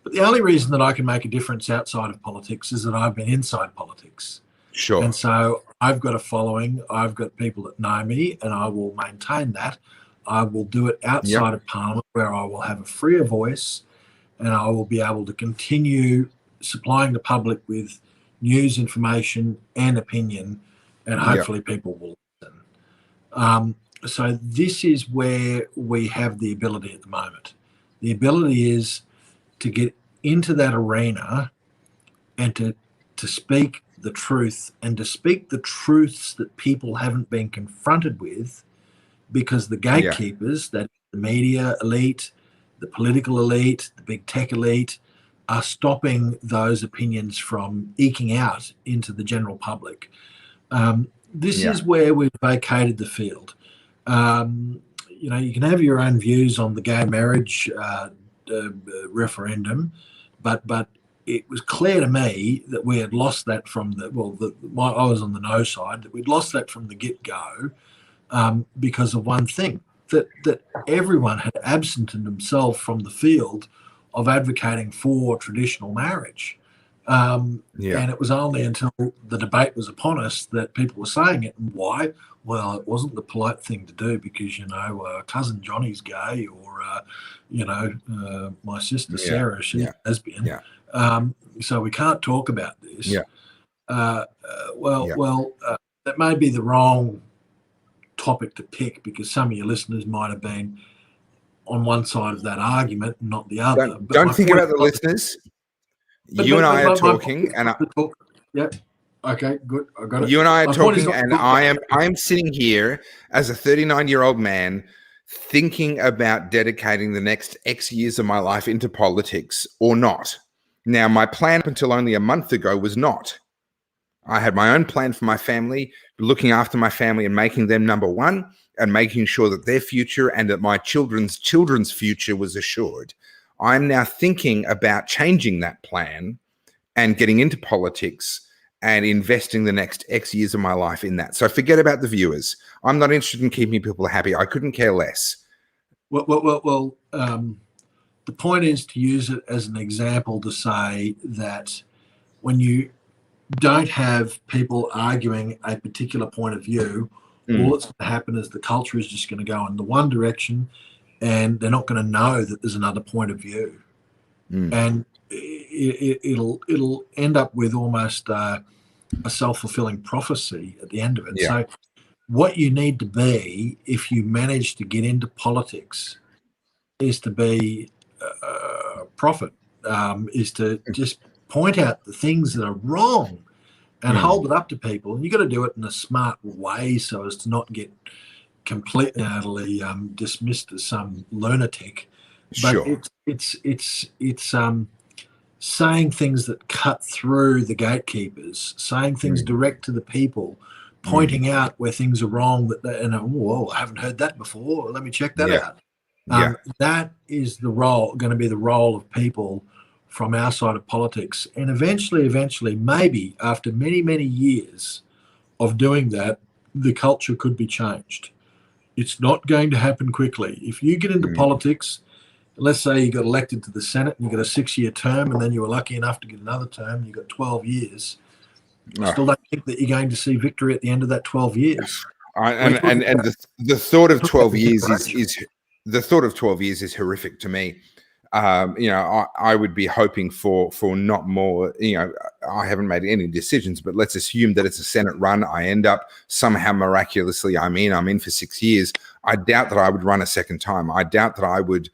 But the only reason that I can make a difference outside of politics is that I've been inside politics. Sure. And so I've got a following. I've got people that know me, and I will maintain that. I will do it outside of Parliament, where I will have a freer voice and I will be able to continue supplying the public with news, information and opinion, and hopefully people will listen. So this is where we have the ability at the moment. The ability is to get into that arena and to speak the truth and to speak the truths that people haven't been confronted with, because the gatekeepers, that the media elite, the political elite, the big tech elite, are stopping those opinions from eking out into the general public. this Yeah. is where we've vacated the field. You can have your own views on the gay marriage referendum, but it was clear to me that we had lost that from I was on the no side, that we'd lost that from the get-go because of one thing, that everyone had absented themselves from the field of advocating for traditional marriage. And it was only until the debate was upon us that people were saying it. And why? Well, it wasn't the polite thing to do because, cousin Johnny's gay, or, my sister Sarah, she's lesbian. Yeah. So we can't talk about this. Yeah. That may be the wrong topic to pick, because some of your listeners might have been on one side of that argument and not the other. Don't think about the listeners. You and I are talking, and yeah. Okay, good. I got it. You and I are talking, and I am sitting here as a 39-year-old man thinking about dedicating the next X years of my life into politics or not. Now, my plan up until only a month ago was not. I had my own plan for my family, looking after my family and making them number one, and making sure that their future and that my children's future was assured. I'm now thinking about changing that plan and getting into politics and investing the next X years of my life in that. So forget about the viewers. I'm not interested in keeping people happy. I couldn't care less. Well, the point is to use it as an example to say that when you don't have people arguing a particular point of view, all that's going to happen is the culture is just going to go in the one direction, and they're not going to know that there's another point of view. And it'll end up with almost a self-fulfilling prophecy at the end of it. Yeah. So what you need to be, if you manage to get into politics, is to be a prophet, is to just point out the things that are wrong and hold it up to people. And you've got to do it in a smart way so as to not get completely and utterly dismissed as some lunatic. But Sure. it's saying things that cut through the gatekeepers, saying things direct to the people, pointing out where things are wrong. I haven't heard that before. Let me check that out. That is going to be the role of people from our side of politics. And eventually, maybe after many, many years of doing that, the culture could be changed. It's not going to happen quickly. If you get into politics, let's say you got elected to the Senate and you got a 6-year term, and then you were lucky enough to get another term, you got 12 years. I still don't think that you're going to see victory at the end of that 12 years. The thought of 12 years is horrific to me. I would be hoping for not more. I haven't made any decisions, but let's assume that it's a Senate run. I end up somehow miraculously, I'm in for 6 years. I doubt that I would run a second time. I doubt that I would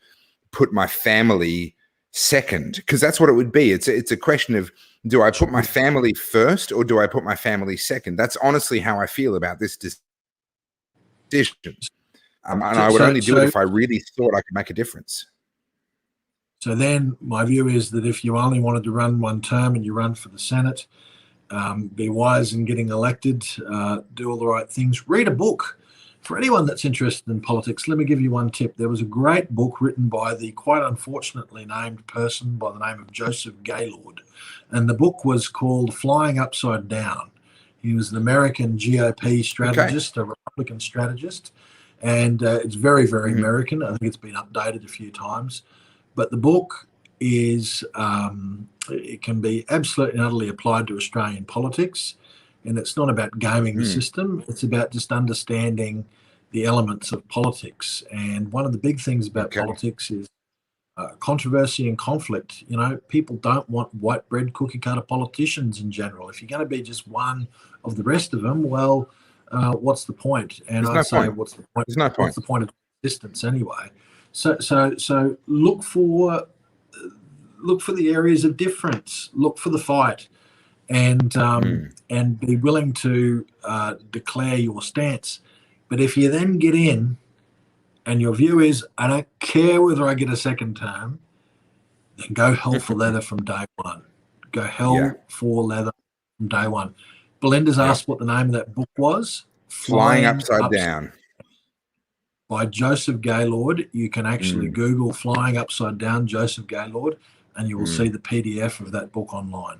put my family second, because that's what it would be. It's a question of, do I put my family first or do I put my family second? That's honestly how I feel about this decision. And I would only do it if I really thought I could make a difference. So then my view is that if you only wanted to run one term and you run for the Senate, be wise in getting elected, do all the right things, read a book. For anyone that's interested in politics, let me give you one tip. There was a great book written by the quite unfortunately named person by the name of Joseph Gaylord, and the book was called Flying Upside Down. He was an American GOP strategist, a Republican strategist, and it's very, very American. I think it's been updated a few times. But the book is, it can be absolutely and utterly applied to Australian politics. And it's not about gaming the system. It's about just understanding the elements of politics. And one of the big things about politics is controversy and conflict. People don't want white bread cookie cutter politicians in general. If you're going to be just one of the rest of them, well, what's the point? And I'd say, what's the point? What's the point of existence anyway? So look for the areas of difference. Look for the fight. And be willing to declare your stance. But if you then get in and your view is, I don't care whether I get a second term, then go hell for leather from day one. Go hell for leather from day one. Belinda's asked what the name of that book was. Flying Upside Down. By Joseph Gaylord. You can actually Google Flying Upside Down, Joseph Gaylord, and you will see the PDF of that book online.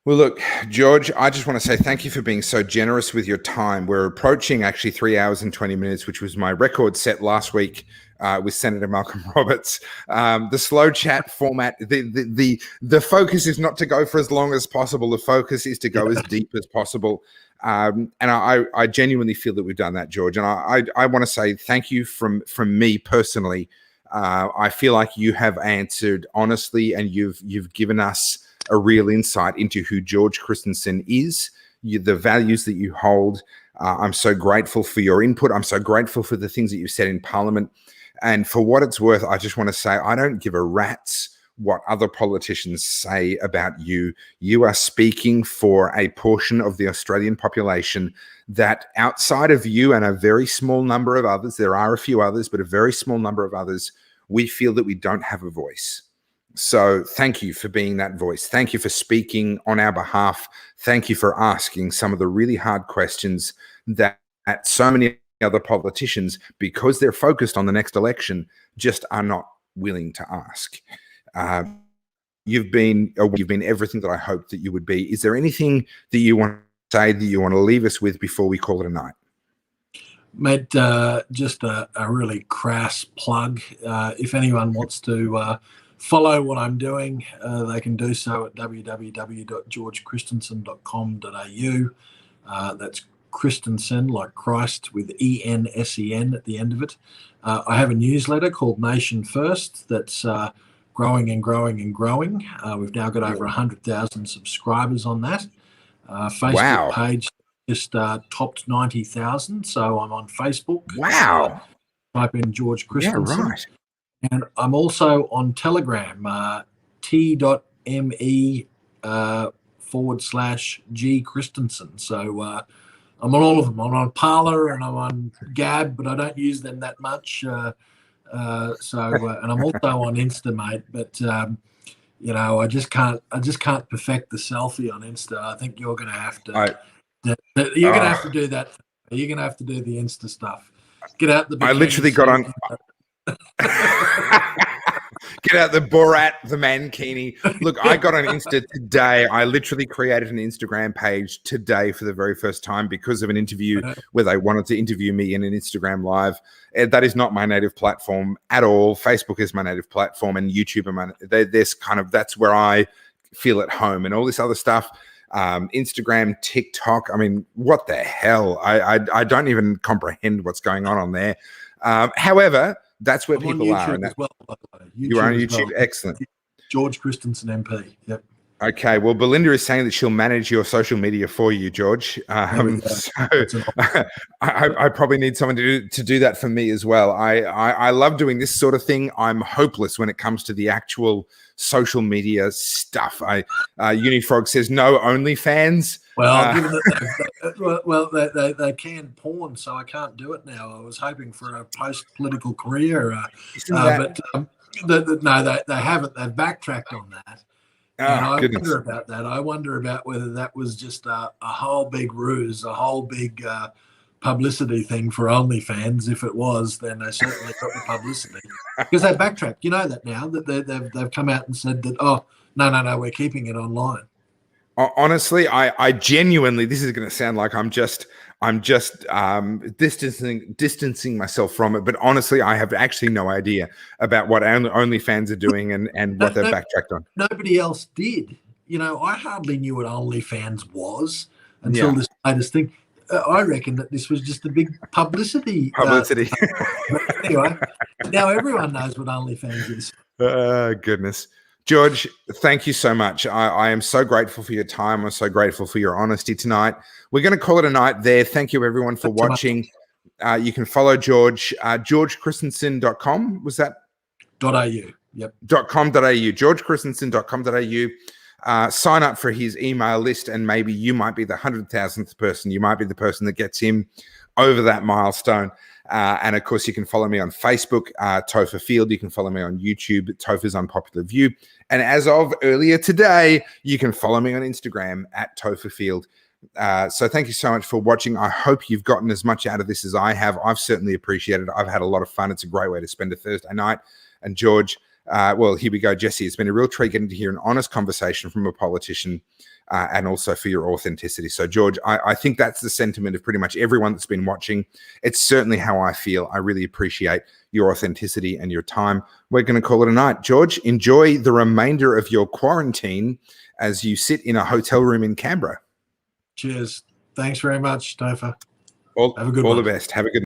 Well, look, George, I just want to say thank you for being so generous with your time. We're approaching actually 3 hours and 20 minutes, which was my record set last week with Senator Malcolm Roberts. The slow chat format, the focus is not to go for as long as possible. The focus is to go as deep as possible. And I genuinely feel that we've done that, George. And I want to say thank you from me personally. I feel like you have answered honestly, and you've given us a real insight into who George Christensen is, the values that you hold. I'm so grateful for your input. I'm so grateful for the things that you've said in Parliament. And for what it's worth, I just want to say I don't give a rat's what other politicians say about you. You are speaking for a portion of the Australian population that, outside of you and a very small number of others, there are a few others, but a very small number of others, we feel that we don't have a voice. So thank you for being that voice. Thank you for speaking on our behalf. Thank you for asking some of the really hard questions that so many other politicians, because they're focused on the next election, just are not willing to ask. You've been everything that I hoped that you would be. Is there anything that you want to say, that you want to leave us with before we call it a night? Mate, just a really crass plug. If anyone wants to follow what I'm doing, they can do so at www.georgechristensen.com.au. That's Christensen, like Christ, with E-N-S-E-N at the end of it. I have a newsletter called Nation First that's growing and growing and growing. We've now got over 100,000 subscribers on that. Facebook page just topped 90,000, so I'm on Facebook. Wow. Type in George Christensen. Yeah, right. And I'm also on Telegram, t.me/G Christensen. So I'm on all of them. I'm on Parler and I'm on Gab, but I don't use them that much. And I'm also on Insta, mate. But you know, I just can't perfect the selfie on Insta. I think you're going to have to. You're going to have to do that. You're going to have to do the Insta stuff. Get out the. I literally got on. Get out the Borat, the Mankini. Look, I got on Insta today. I literally created an Instagram page today for the very first time because of an interview where they wanted to interview me in an Instagram live. That is not my native platform at all. Facebook is my native platform, and YouTube that's where I feel at home, and all this other stuff. Instagram, TikTok. I mean, what the hell? I don't even comprehend what's going on there. However, that's where people are. And you are on YouTube. Well. Excellent. George Christensen MP. Yep. Okay. Well, Belinda is saying that she'll manage your social media for you, George. So I probably need someone to do that for me as well. I love doing this sort of thing. I'm hopeless when it comes to the actual social media stuff. Unifrog says no OnlyFans. Well, given that they canned porn, so I can't do it now. I was hoping for a post-political career, but they haven't. They've backtracked on that. And I wonder about that. I wonder about whether that was just a whole big ruse, a whole big publicity thing for OnlyFans. If it was, then they certainly got the publicity because they backtracked. You know that now that they've come out and said that. Oh, no, we're keeping it online. Honestly, I genuinely, this is going to sound like I'm just distancing myself from it. But honestly, I have actually no idea about what OnlyFans are doing and what they've backtracked on. Nobody else did. You know, I hardly knew what OnlyFans was until this latest thing. I reckon that this was just a big publicity. Anyway, now everyone knows what OnlyFans is. Goodness. George, thank you so much. I am so grateful for your time. I'm so grateful for your honesty tonight. We're going to call it a night there. Thank you, everyone, for watching. You can follow George, georgechristensen.com. Was that? .au. Yep. .com.au, georgechristensen.com.au. Sign up for his email list, and maybe you might be the 100,000th person. You might be the person that gets him over that milestone. And of course, you can follow me on Facebook, Topher Field. You can follow me on YouTube, Topher's Unpopular View. And as of earlier today, you can follow me on Instagram at Topher Field. So thank you so much for watching. I hope you've gotten as much out of this as I have. I've certainly appreciated it. I've had a lot of fun. It's a great way to spend a Thursday night. And George, well, here we go, Jesse. It's been a real treat getting to hear an honest conversation from a politician, and also for your authenticity. So, George, I think that's the sentiment of pretty much everyone that's been watching. It's certainly how I feel. I really appreciate your authenticity and your time. We're going to call it a night. George, enjoy the remainder of your quarantine as you sit in a hotel room in Canberra. Cheers. Thanks very much, Topher. All the best. Have a good